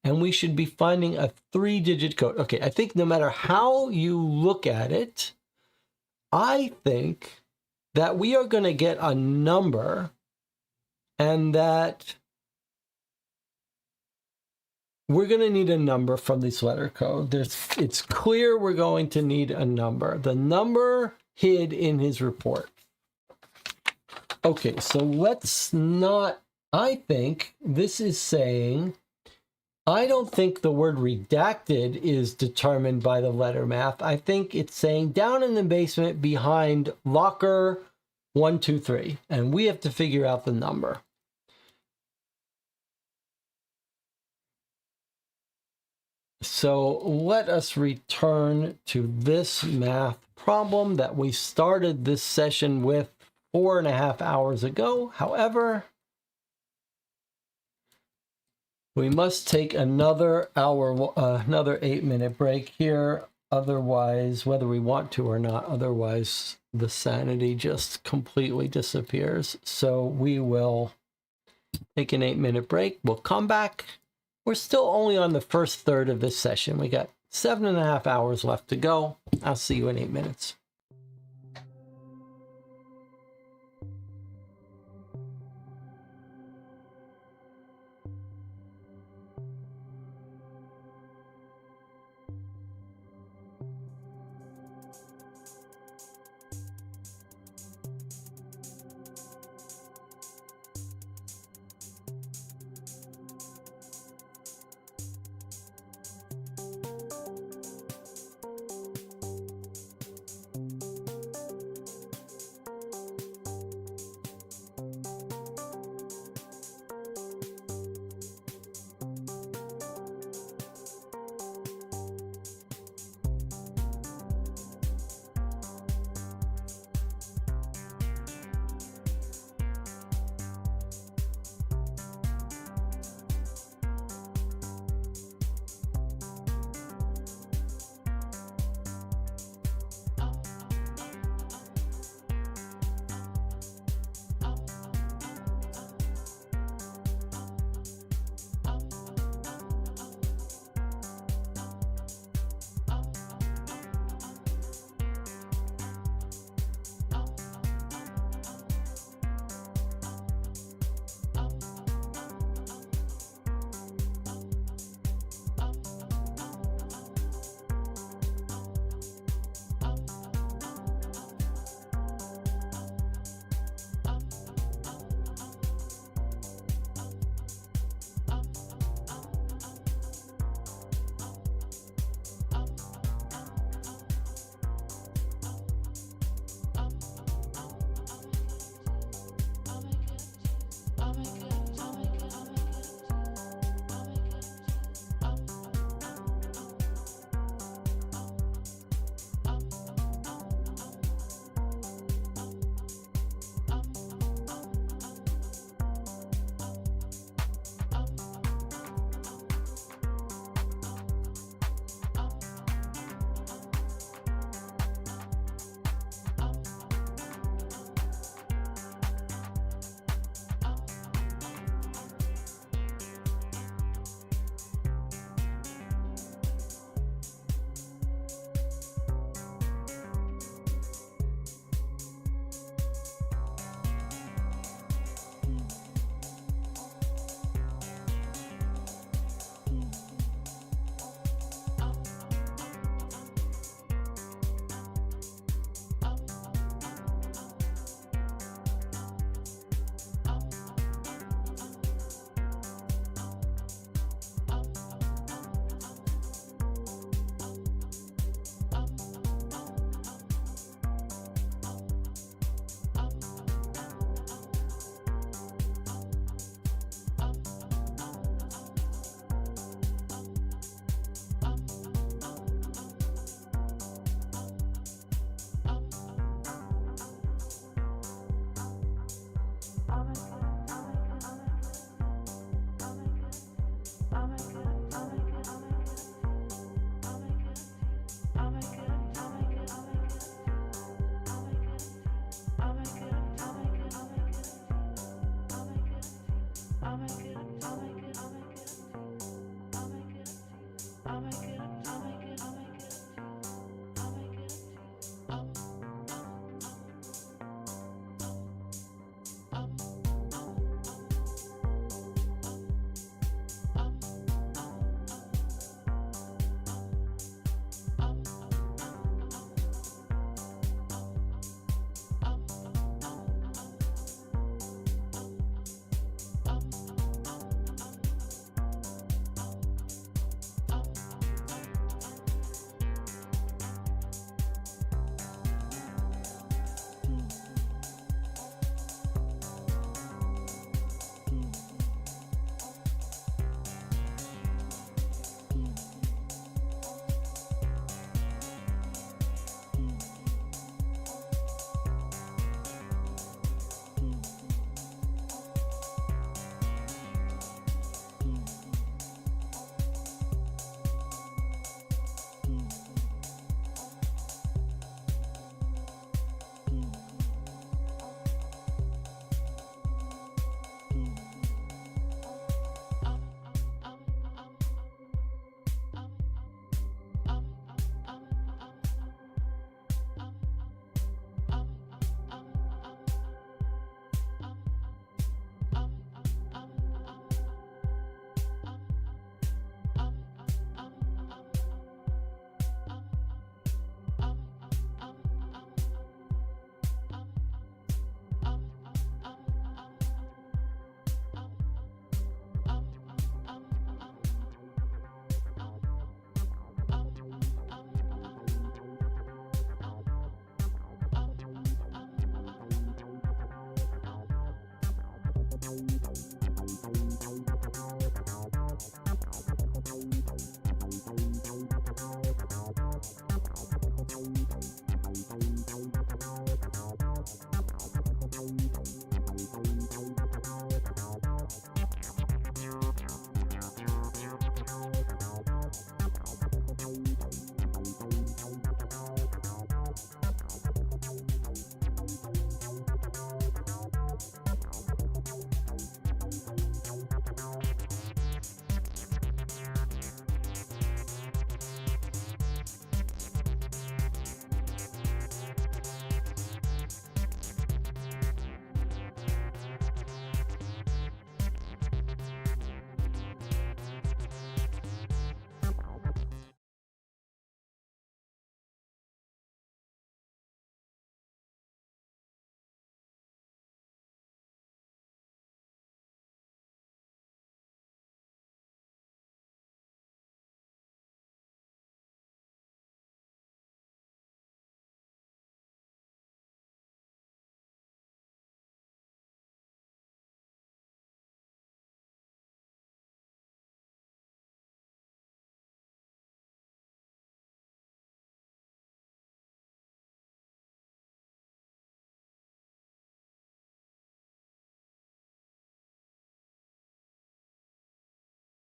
And we should be finding a 3-digit code. Okay, I think no matter how you look at it, I think that we are going to get a number, and that we're going to need a number from this letter code. It's clear we're going to need a number. The number hid in his report. Okay, so let's not, I think this is saying, I don't think the word redacted is determined by the letter math. I think it's saying down in the basement behind locker 123, and we have to figure out the number. So let us return to this math problem that we started this session with 4.5 hours ago. However, we must take another 8-minute break here. Otherwise, whether we want to or not, otherwise the sanity just completely disappears. So we will take an 8-minute break. We'll come back. We're still only on the first third of this session. We got 7.5 hours left to go. I'll see you in 8 minutes.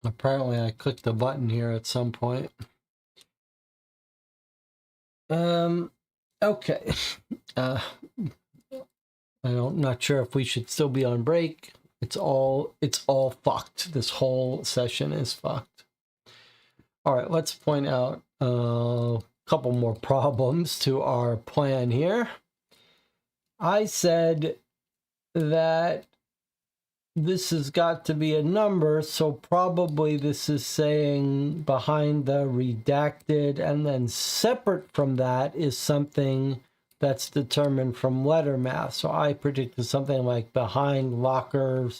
Apparently I clicked the button here at some point. Okay. I'm not sure if we should still be on break. It's all fucked. This whole session is fucked. All right, let's point out a couple more problems to our plan here. I said that this has got to be a number, so probably this is saying behind the redacted, and then separate from that is something that's determined from letter math. So I predicted something like behind locker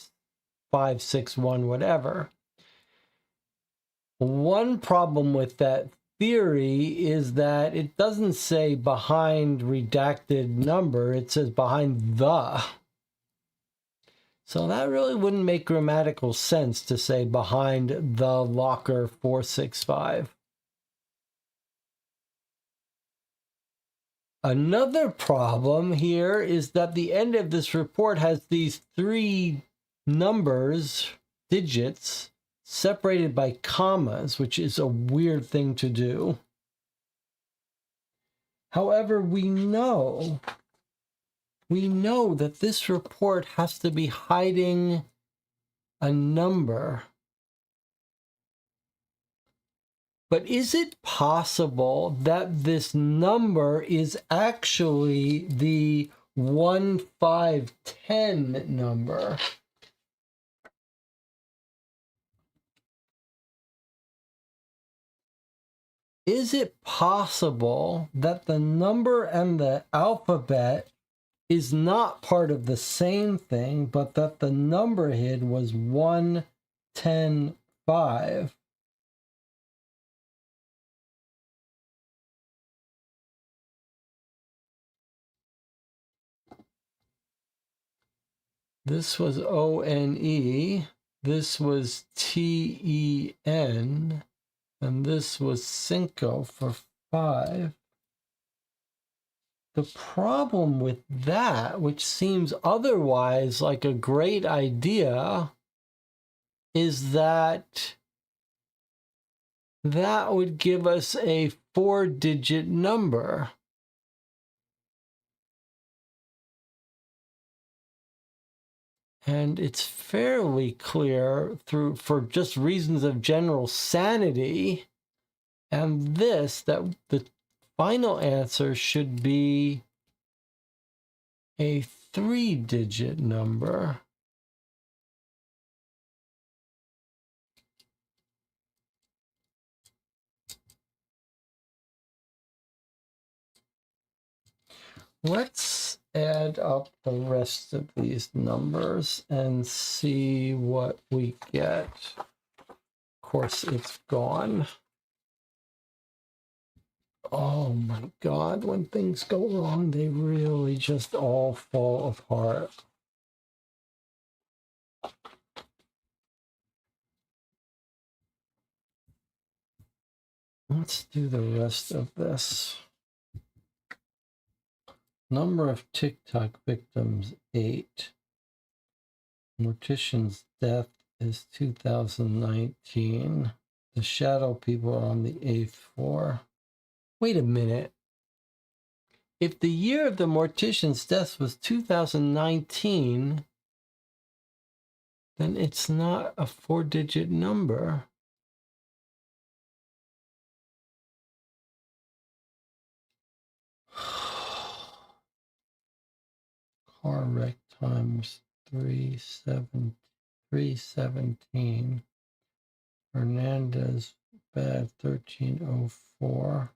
561, whatever. One problem with that theory is that it doesn't say behind redacted number, it says behind the. So that really wouldn't make grammatical sense to say behind the locker 465. Another problem here is that the end of this report has these 3 numbers, digits, separated by commas, which is a weird thing to do. However, we know that this report has to be hiding a number. But is it possible that this number is actually the 1510 number? Is it possible that the number and the alphabet is not part of the same thing, but that the number hid was 1105? This was O-N-E, this was T-E-N, and this was Cinco for 5. The problem with that, which seems otherwise like a great idea, is that that would give us a 4-digit number. And it's fairly clear for just reasons of general sanity, and this, that the final answer should be a 3-digit number. Let's add up the rest of these numbers and see what we get. Of course, it's gone. Oh my God, when things go wrong, they really just all fall apart. Let's do the rest of this. Number of TikTok victims, 8. Mortician's death is 2019. The shadow people are on the 8th floor. Wait a minute. If the year of the mortician's death was 2019, then it's not a 4-digit number. Car wreck times 317. Hernandez bad 1304.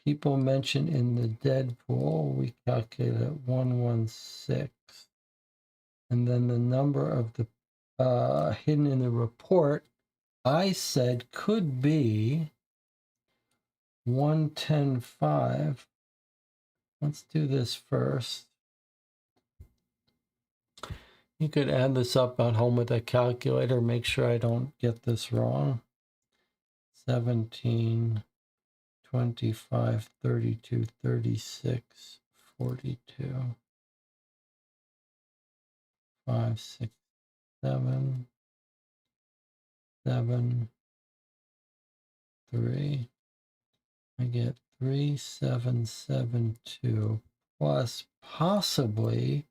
People mentioned in the dead pool, we calculate at 116. And then the number of the hidden in the report, I said could be 110.5. Let's do this first. You could add this up at home with a calculator. Make sure I don't get this wrong. 17, 25, 32, 36, 42, 5, 6, 7, 7, 3. I get 3772 plus possibly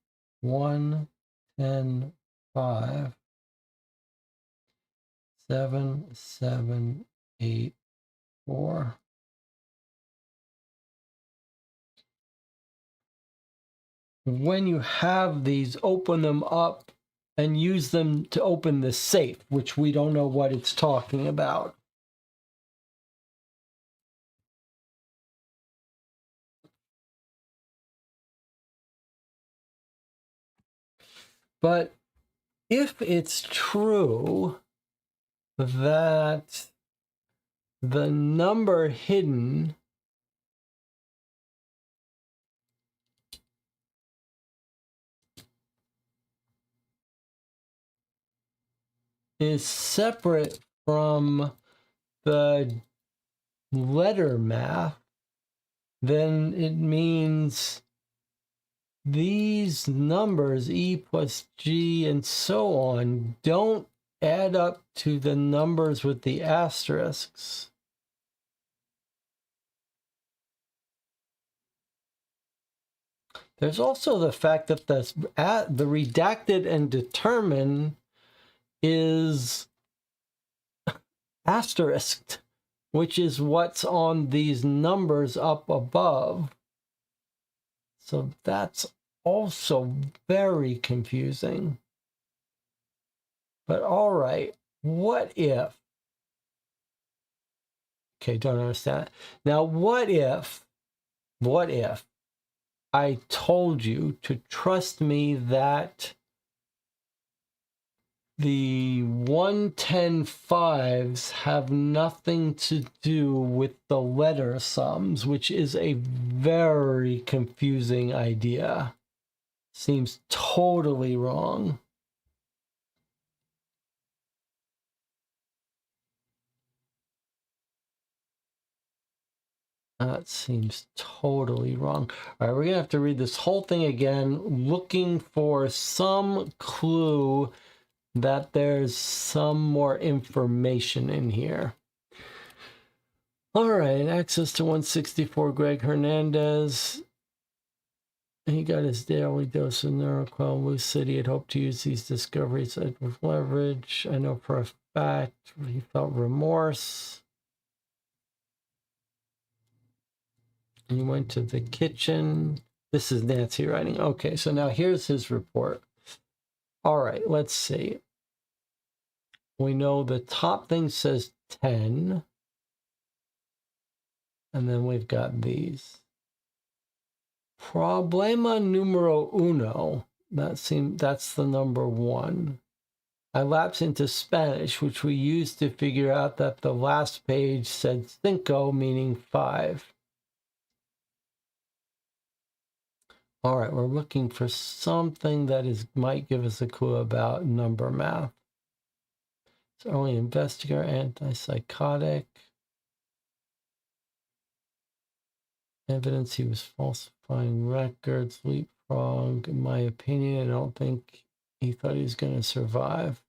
110.5. 7784. When you have these, open them up and use them to open the safe, which we don't know what it's talking about. But if it's true that the number hidden is separate from the letter math, then it means these numbers, E plus G and so on, don't add up to the numbers with the asterisks. There's also the fact that the redacted and determined is asterisked, which is what's on these numbers up above. So that's also very confusing. But all right, what if? Okay, don't understand. Now, what if I told you to trust me that the 110.5s have nothing to do with the letter sums, which is a very confusing idea. Seems totally wrong. That seems totally wrong. All right, we're going to have to read this whole thing again, looking for some clue that there's some more information in here. All right, access to 164, Greg Hernandez. He got his daily dose of Neuroquel. Moose City had hoped to use these discoveries with leverage. I know for a fact he felt remorse. He went to the kitchen. This is Nancy writing. Okay, so now here's his report. All right, let's see. We know the top thing says 10. And then we've got these. Problema numero uno. That's the number 1. I lapsed into Spanish, which we used to figure out that the last page said cinco, meaning 5. All right, we're looking for something that might give us a clue about number math. It's only investigator, antipsychotic. evidence he was falsifying records, leapfrog. In my opinion, I don't think he thought he was going to survive.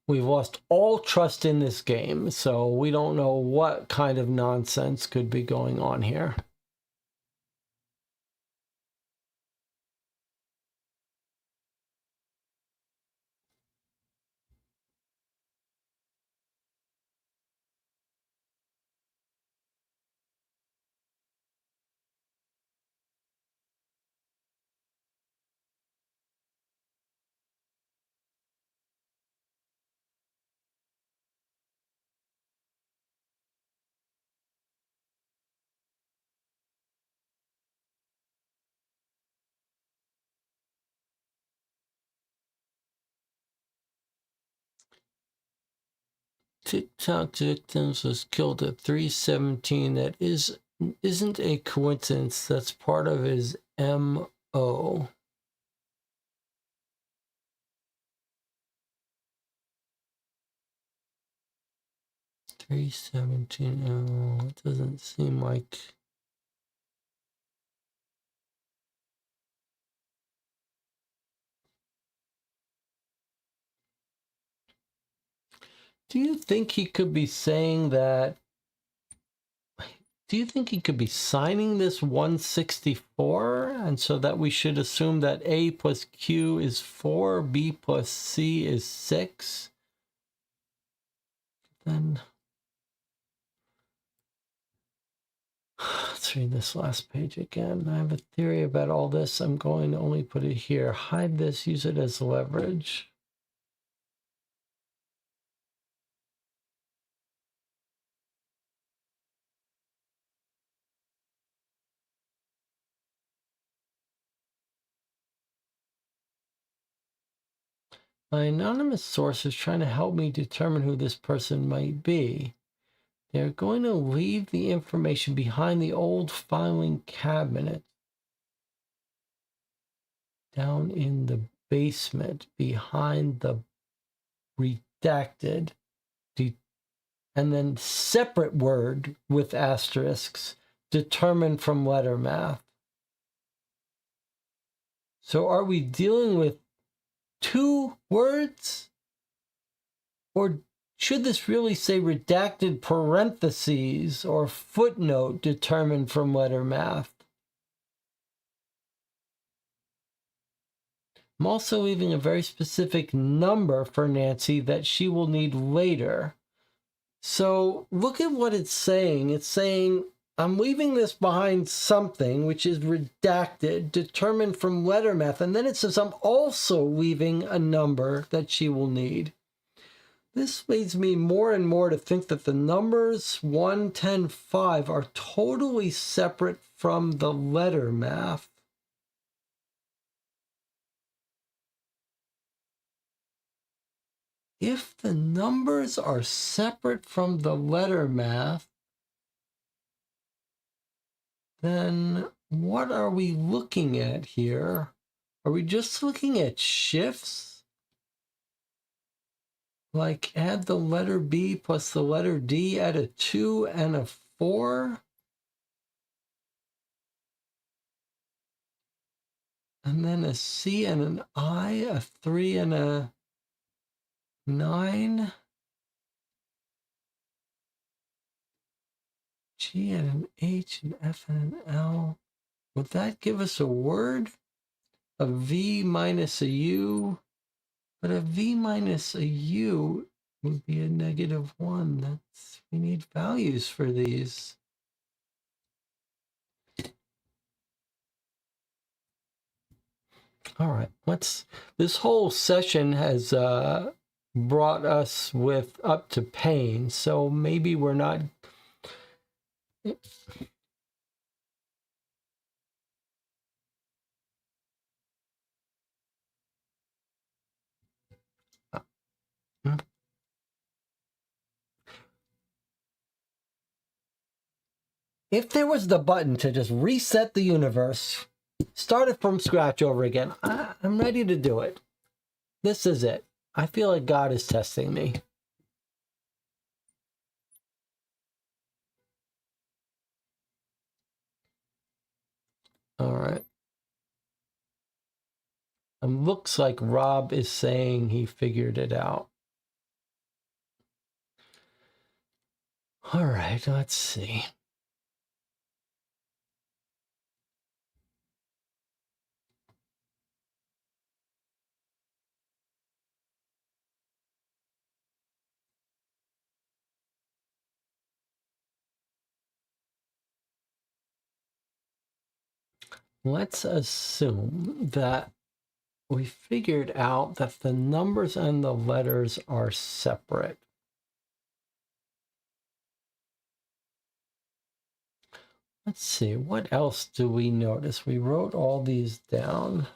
We've lost all trust in this game, so we don't know what kind of nonsense could be going on here. TikTok victims was killed at 3:17. That isn't a coincidence. That's part of his MO. $3:17. Oh, it doesn't seem like. Do you think he could be saying that? Do you think he could be signing this 164? And so that we should assume that A plus Q is 4, B plus C is 6? Then let's read this last page again. I have a theory about all this. I'm going to only put it here. Hide this, use it as leverage. My anonymous source is trying to help me determine who this person might be. They're going to leave the information behind the old filing cabinet down in the basement behind the redacted and then separate word with asterisks determined from letter math. So are we dealing with 2 words? Or should this really say redacted parentheses or footnote determined from letter math? I'm also leaving a very specific number for Nancy that she will need later. So look at what it's saying. It's saying, I'm leaving this behind something which is redacted, determined from letter math. And then it says, I'm also leaving a number that she will need. This leads me more and more to think that the numbers 1, 10, 5 are totally separate from the letter math. If the numbers are separate from the letter math, then what are we looking at here? Are we just looking at shifts? Like add the letter B plus the letter D, add a 2 and a 4? And then a C and an I, a 3 and a 9? G and an H, an F and an L. Would that give us a word? A V minus a U? But a V minus a U would be a -1. We need values for these. All right, this whole session has brought us up to pain, so maybe we're not. If there was the button to just reset the universe, start it from scratch over again. I'm ready to do it. This is it. I feel like God is testing me. All right. Looks like Rob is saying he figured it out. All right, let's see. Let's assume that we figured out that the numbers and the letters are separate. Let's see, what else do we notice? We wrote all these down.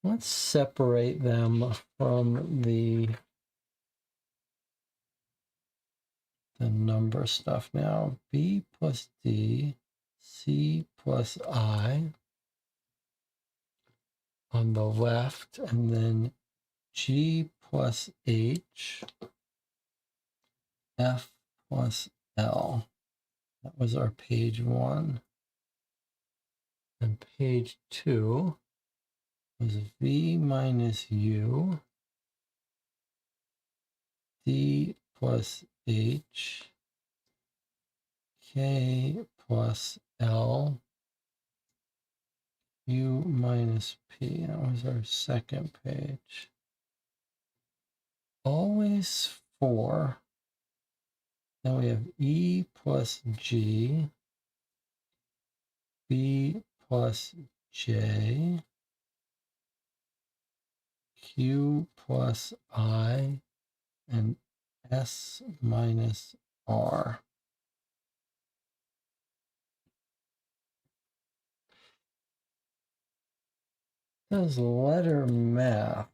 Let's separate them from the number stuff now. B plus D, C plus I on the left, and then G plus H, F plus L. That was our page 1. And page 2 was V minus U, D plus H, K plus L, U minus P. That was our second page. Always 4. Then we have E plus G, B plus J, Q plus I, and S minus R. Does letter math.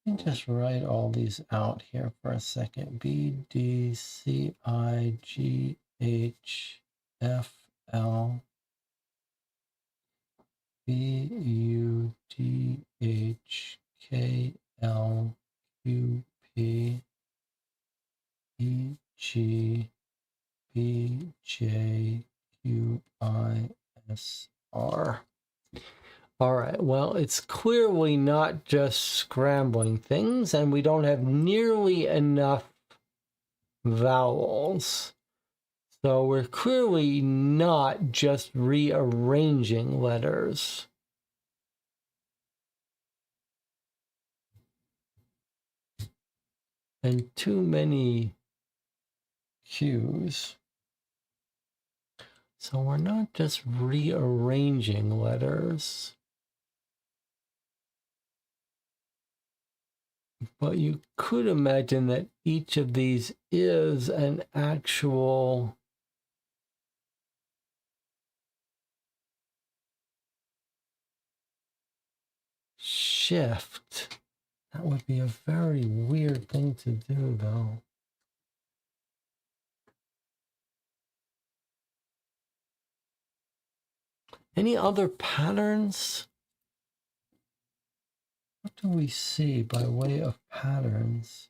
Let me just write all these out here for a second. B, D, C, I, G, H, F, L, B, U, D, H, K, L, Q, P, E, G, B, J, Q, I, S, R. All right, well, it's clearly not just scrambling things, and we don't have nearly enough vowels. So we're clearly not just rearranging letters. And too many Q's. So we're not just rearranging letters. But you could imagine that each of these is an actual shift. That would be a very weird thing to do, though. Any other patterns? What do we see by way of patterns?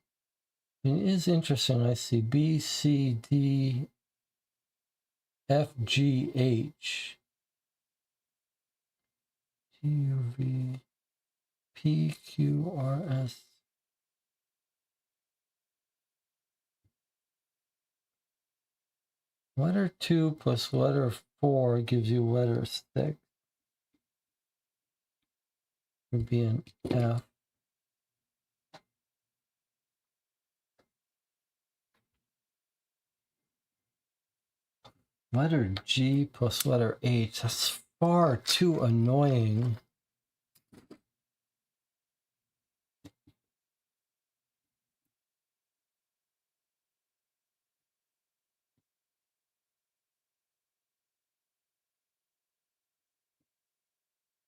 It is interesting. I see B, C, D, F, G, H, T, U, V, P, Q, R, S. Letter 2 plus letter 4 gives you letter 6. Would be an F. Letter G plus letter H. That's far too annoying.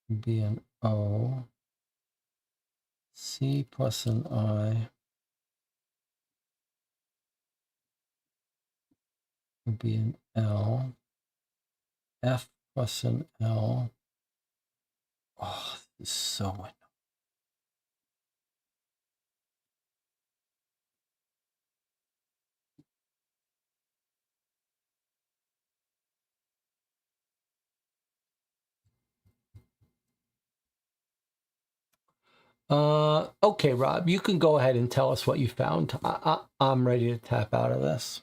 would be an O. C plus an I would be an L. F plus an L. Oh, this is so annoying. Okay, Rob, you can go ahead and tell us what you found. I'm ready to tap out of this.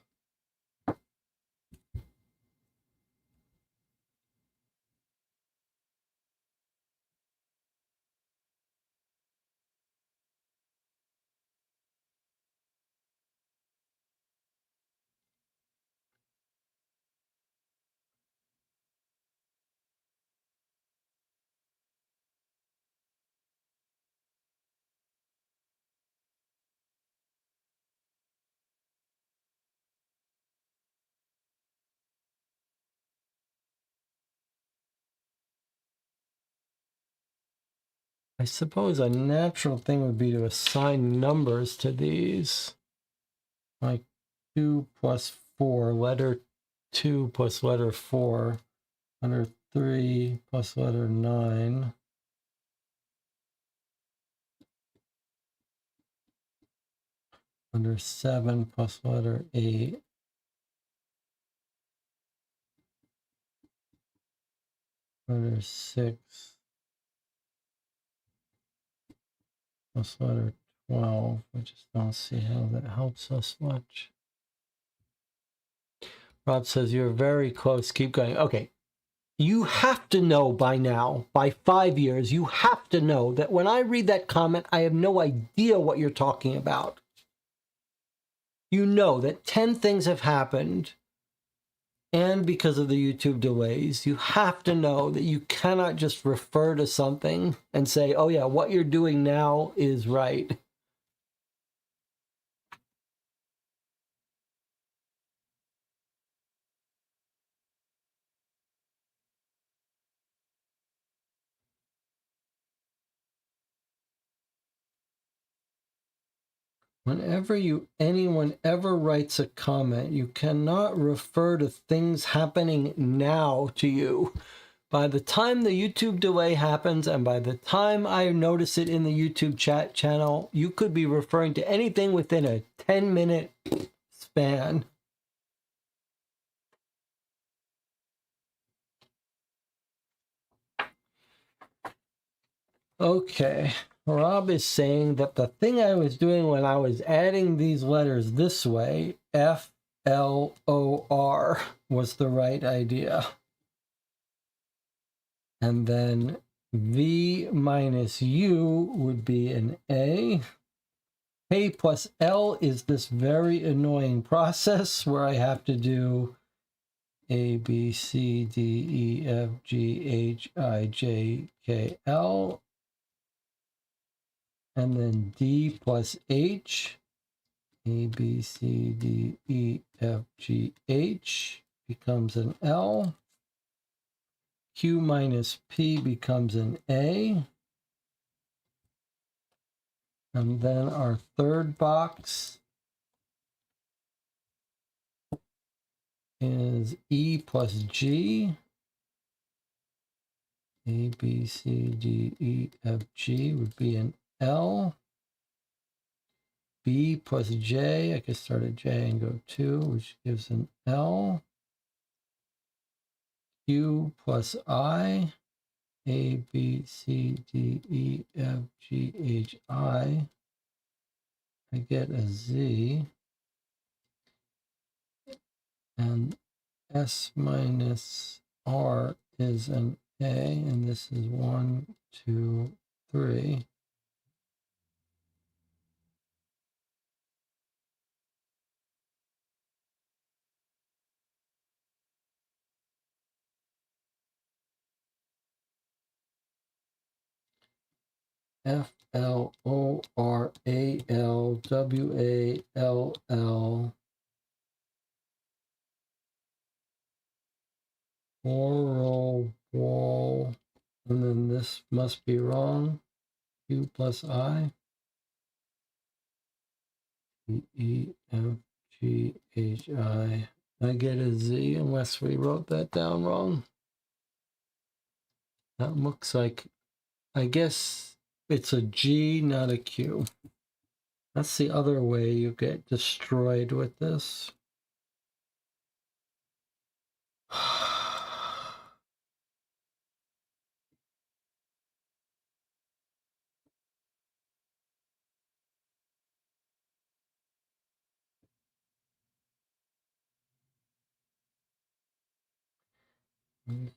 I suppose a natural thing would be to assign numbers to these. Like 2 plus 4, letter 2 plus letter 4, letter 3 plus letter 9. Letter 7 plus letter 8. Letter 6 plus letter 12. I just don't see how that helps us much. Rob says, you're very close. Keep going. Okay. You have to know by now, by 5 years, you have to know that when I read that comment, I have no idea what you're talking about. You know that 10 things have happened, and because of the YouTube delays, you have to know that you cannot just refer to something and say, oh yeah, what you're doing now is right. Whenever anyone ever writes a comment, you cannot refer to things happening now to you. By the time the YouTube delay happens and by the time I notice it in the YouTube chat channel, you could be referring to anything within a 10-minute span. Okay, Rob is saying that the thing I was doing when I was adding these letters this way, F-L-O-R, was the right idea. And then V minus U would be an A. K plus L is this very annoying process where I have to do A, B, C, D, E, F, G, H, I, J, K, L. And then D plus H. A, B, C, D, E, F, G, H becomes an L. Q minus P becomes an A. And then our third box is E plus G. A, B, C, D, E, F, G would be an L. B plus J, I could start at J and go 2, which gives an L. Q plus I. A, B, C, D, E, F, G, H, I. I get a Z. And S minus R is an A, and this is 1, 2, 3. FLORALWALL. Oral wall And then this must be wrong. Q plus I. E, E, F, G, H, I. I get a Z unless we wrote that down wrong. That looks like, I guess it's a G, not a Q. That's the other way you get destroyed with this.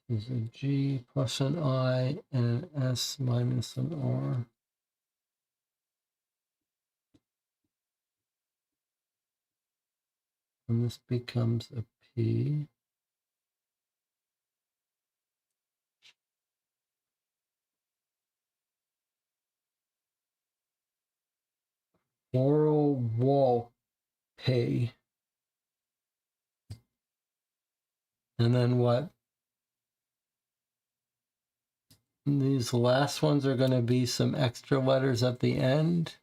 This is a G plus an I and an S minus an R. And this becomes a P. Floral wall pay. And then what? These last ones are going to be some extra letters at the end.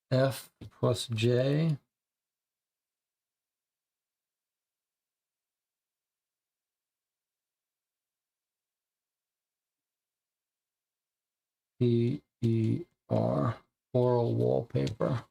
F plus J. P, E, R. Floral wallpaper.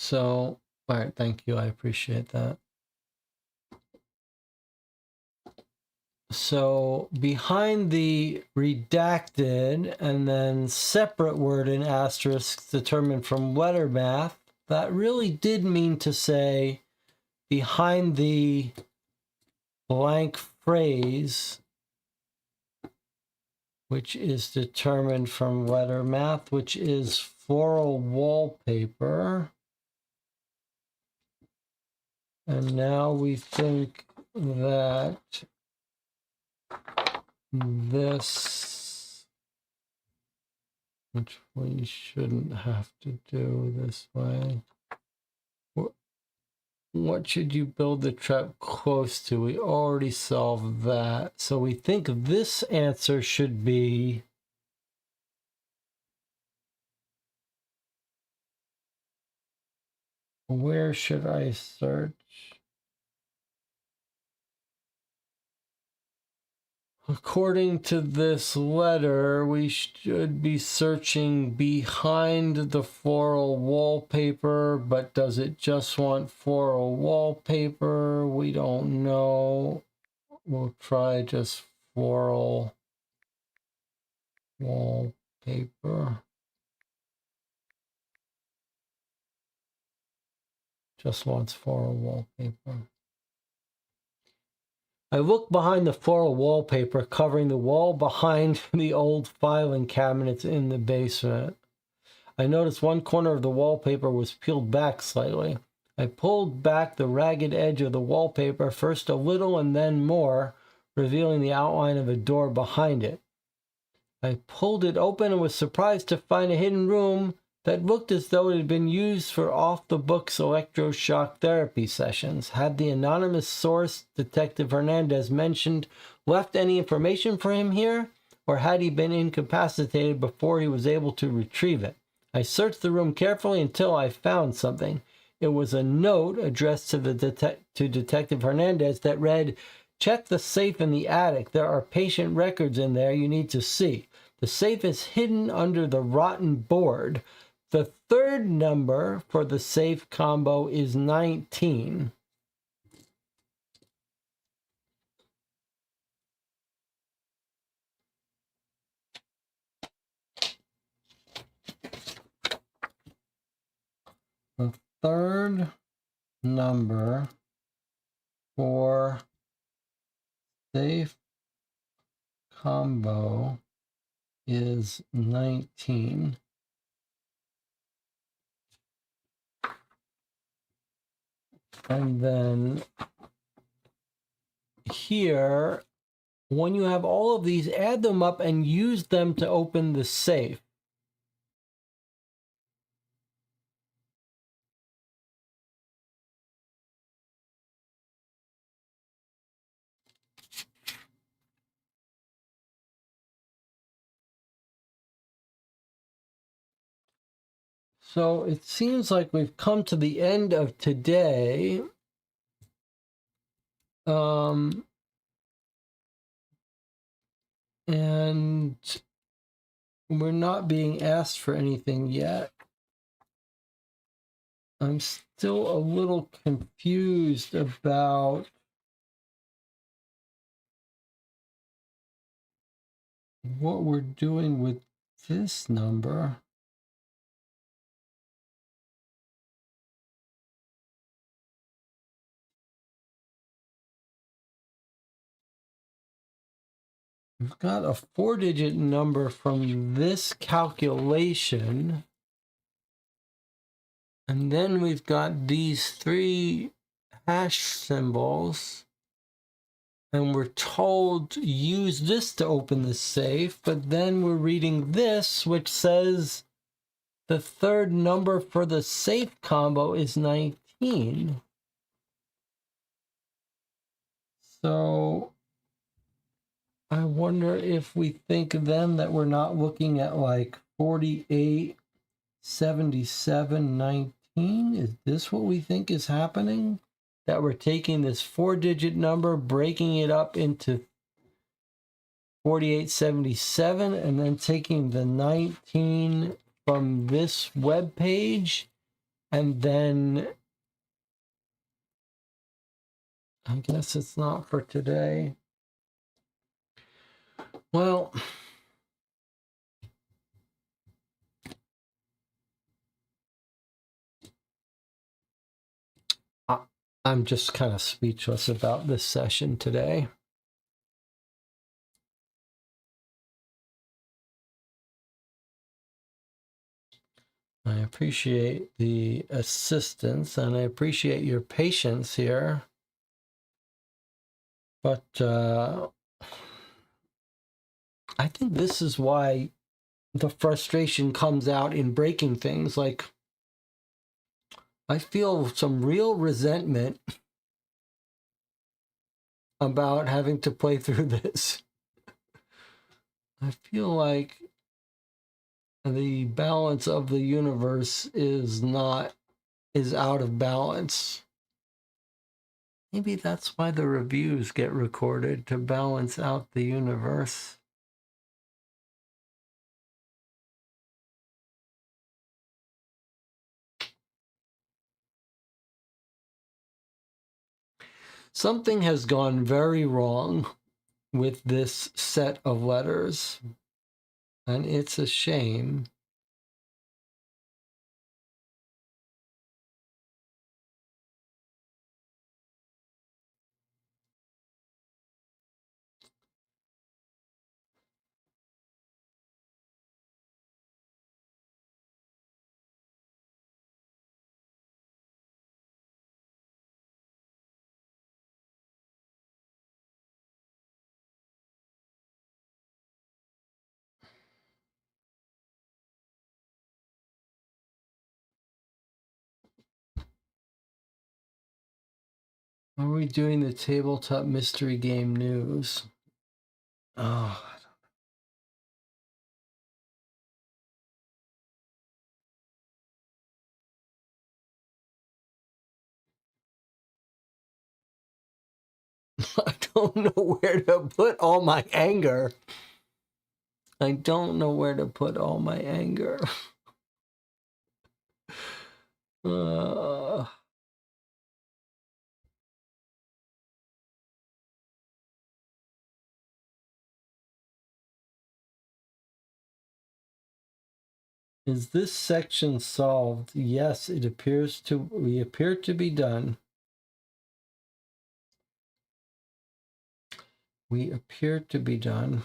So, all right, thank you. I appreciate that. So behind the redacted and then separate word in asterisk determined from letter math, that really did mean to say behind the blank phrase, which is determined from letter math, which is floral wallpaper. And now we think that this, which we shouldn't have to do this way. What should you build the trap close to? We already solved that. So we think this answer should be where should I search? According to this letter, we should be searching behind the floral wallpaper, but does it just want floral wallpaper? We don't know. We'll try just floral wallpaper. Just wants floral wallpaper. I look behind the floral wallpaper covering the wall behind the old filing cabinets in the basement. I noticed one corner of the wallpaper was peeled back slightly. I pulled back the ragged edge of the wallpaper, first a little and then more, revealing the outline of a door behind it. I pulled it open and was surprised to find a hidden room that looked as though it had been used for off-the-books electroshock therapy sessions. Had the anonymous source, Detective Hernandez mentioned, left any information for him here, or had he been incapacitated before he was able to retrieve it? I searched the room carefully until I found something. It was a note addressed to Detective Hernandez that read, "Check the safe in the attic. There are patient records in there you need to see. The safe is hidden under the rotten board. The third number for the safe combo is 19. The third number for safe combo is 19. And then here, when you have all of these, add them up and use them to open the safe. So it seems like we've come to the end of today. And we're not being asked for anything yet. I'm still a little confused about what we're doing with this number. We've got a 4-digit number from this calculation. And then we've got these 3 hash symbols. And we're told to use this to open the safe. But then we're reading this, which says the third number for the safe combo is 19. So I wonder if we think then that we're not looking at like 48, 77, 19. Is this what we think is happening? That we're taking this 4-digit number, breaking it up into 48, 77, and then taking the 19 from this web page, and then I guess it's not for today. Well, I'm just kind of speechless about this session today. I appreciate the assistance and I appreciate your patience here. But I think this is why the frustration comes out in breaking things. Like, I feel some real resentment about having to play through this. I feel like the balance of the universe is out of balance. Maybe that's why the reviews get recorded, to balance out the universe. Something has gone very wrong with this set of letters, and it's a shame. Are we doing the tabletop mystery game news? Oh, I don't know where to put all my anger. I don't know where to put all my anger. Is this section solved? Yes, it appears to. We appear to be done. We appear to be done.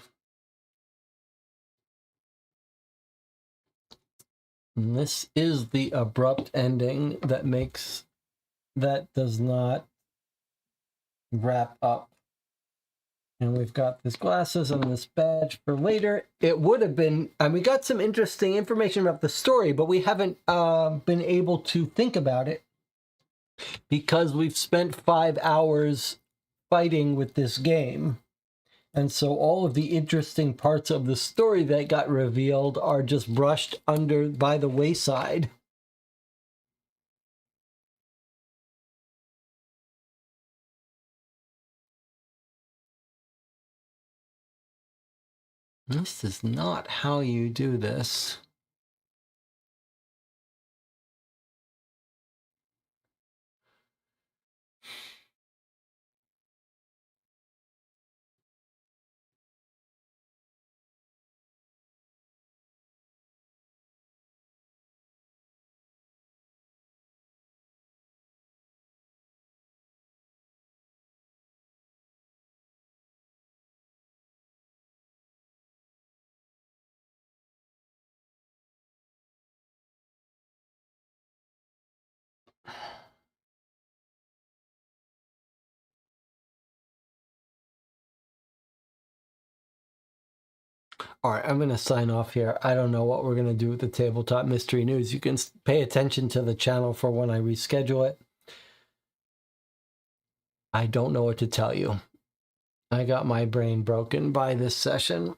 And this is the abrupt ending that does not wrap up. And we've got this glasses and this badge for later. It would have been, and we got some interesting information about the story, but we haven't been able to think about it because we've spent 5 hours fighting with this game. And so all of the interesting parts of the story that got revealed are just brushed under by the wayside. This is not how you do this. All right, I'm going to sign off here. I don't know what we're going to do with the Tabletop Mystery News. You can pay attention to the channel for when I reschedule it. I don't know what to tell you. I got my brain broken by this session.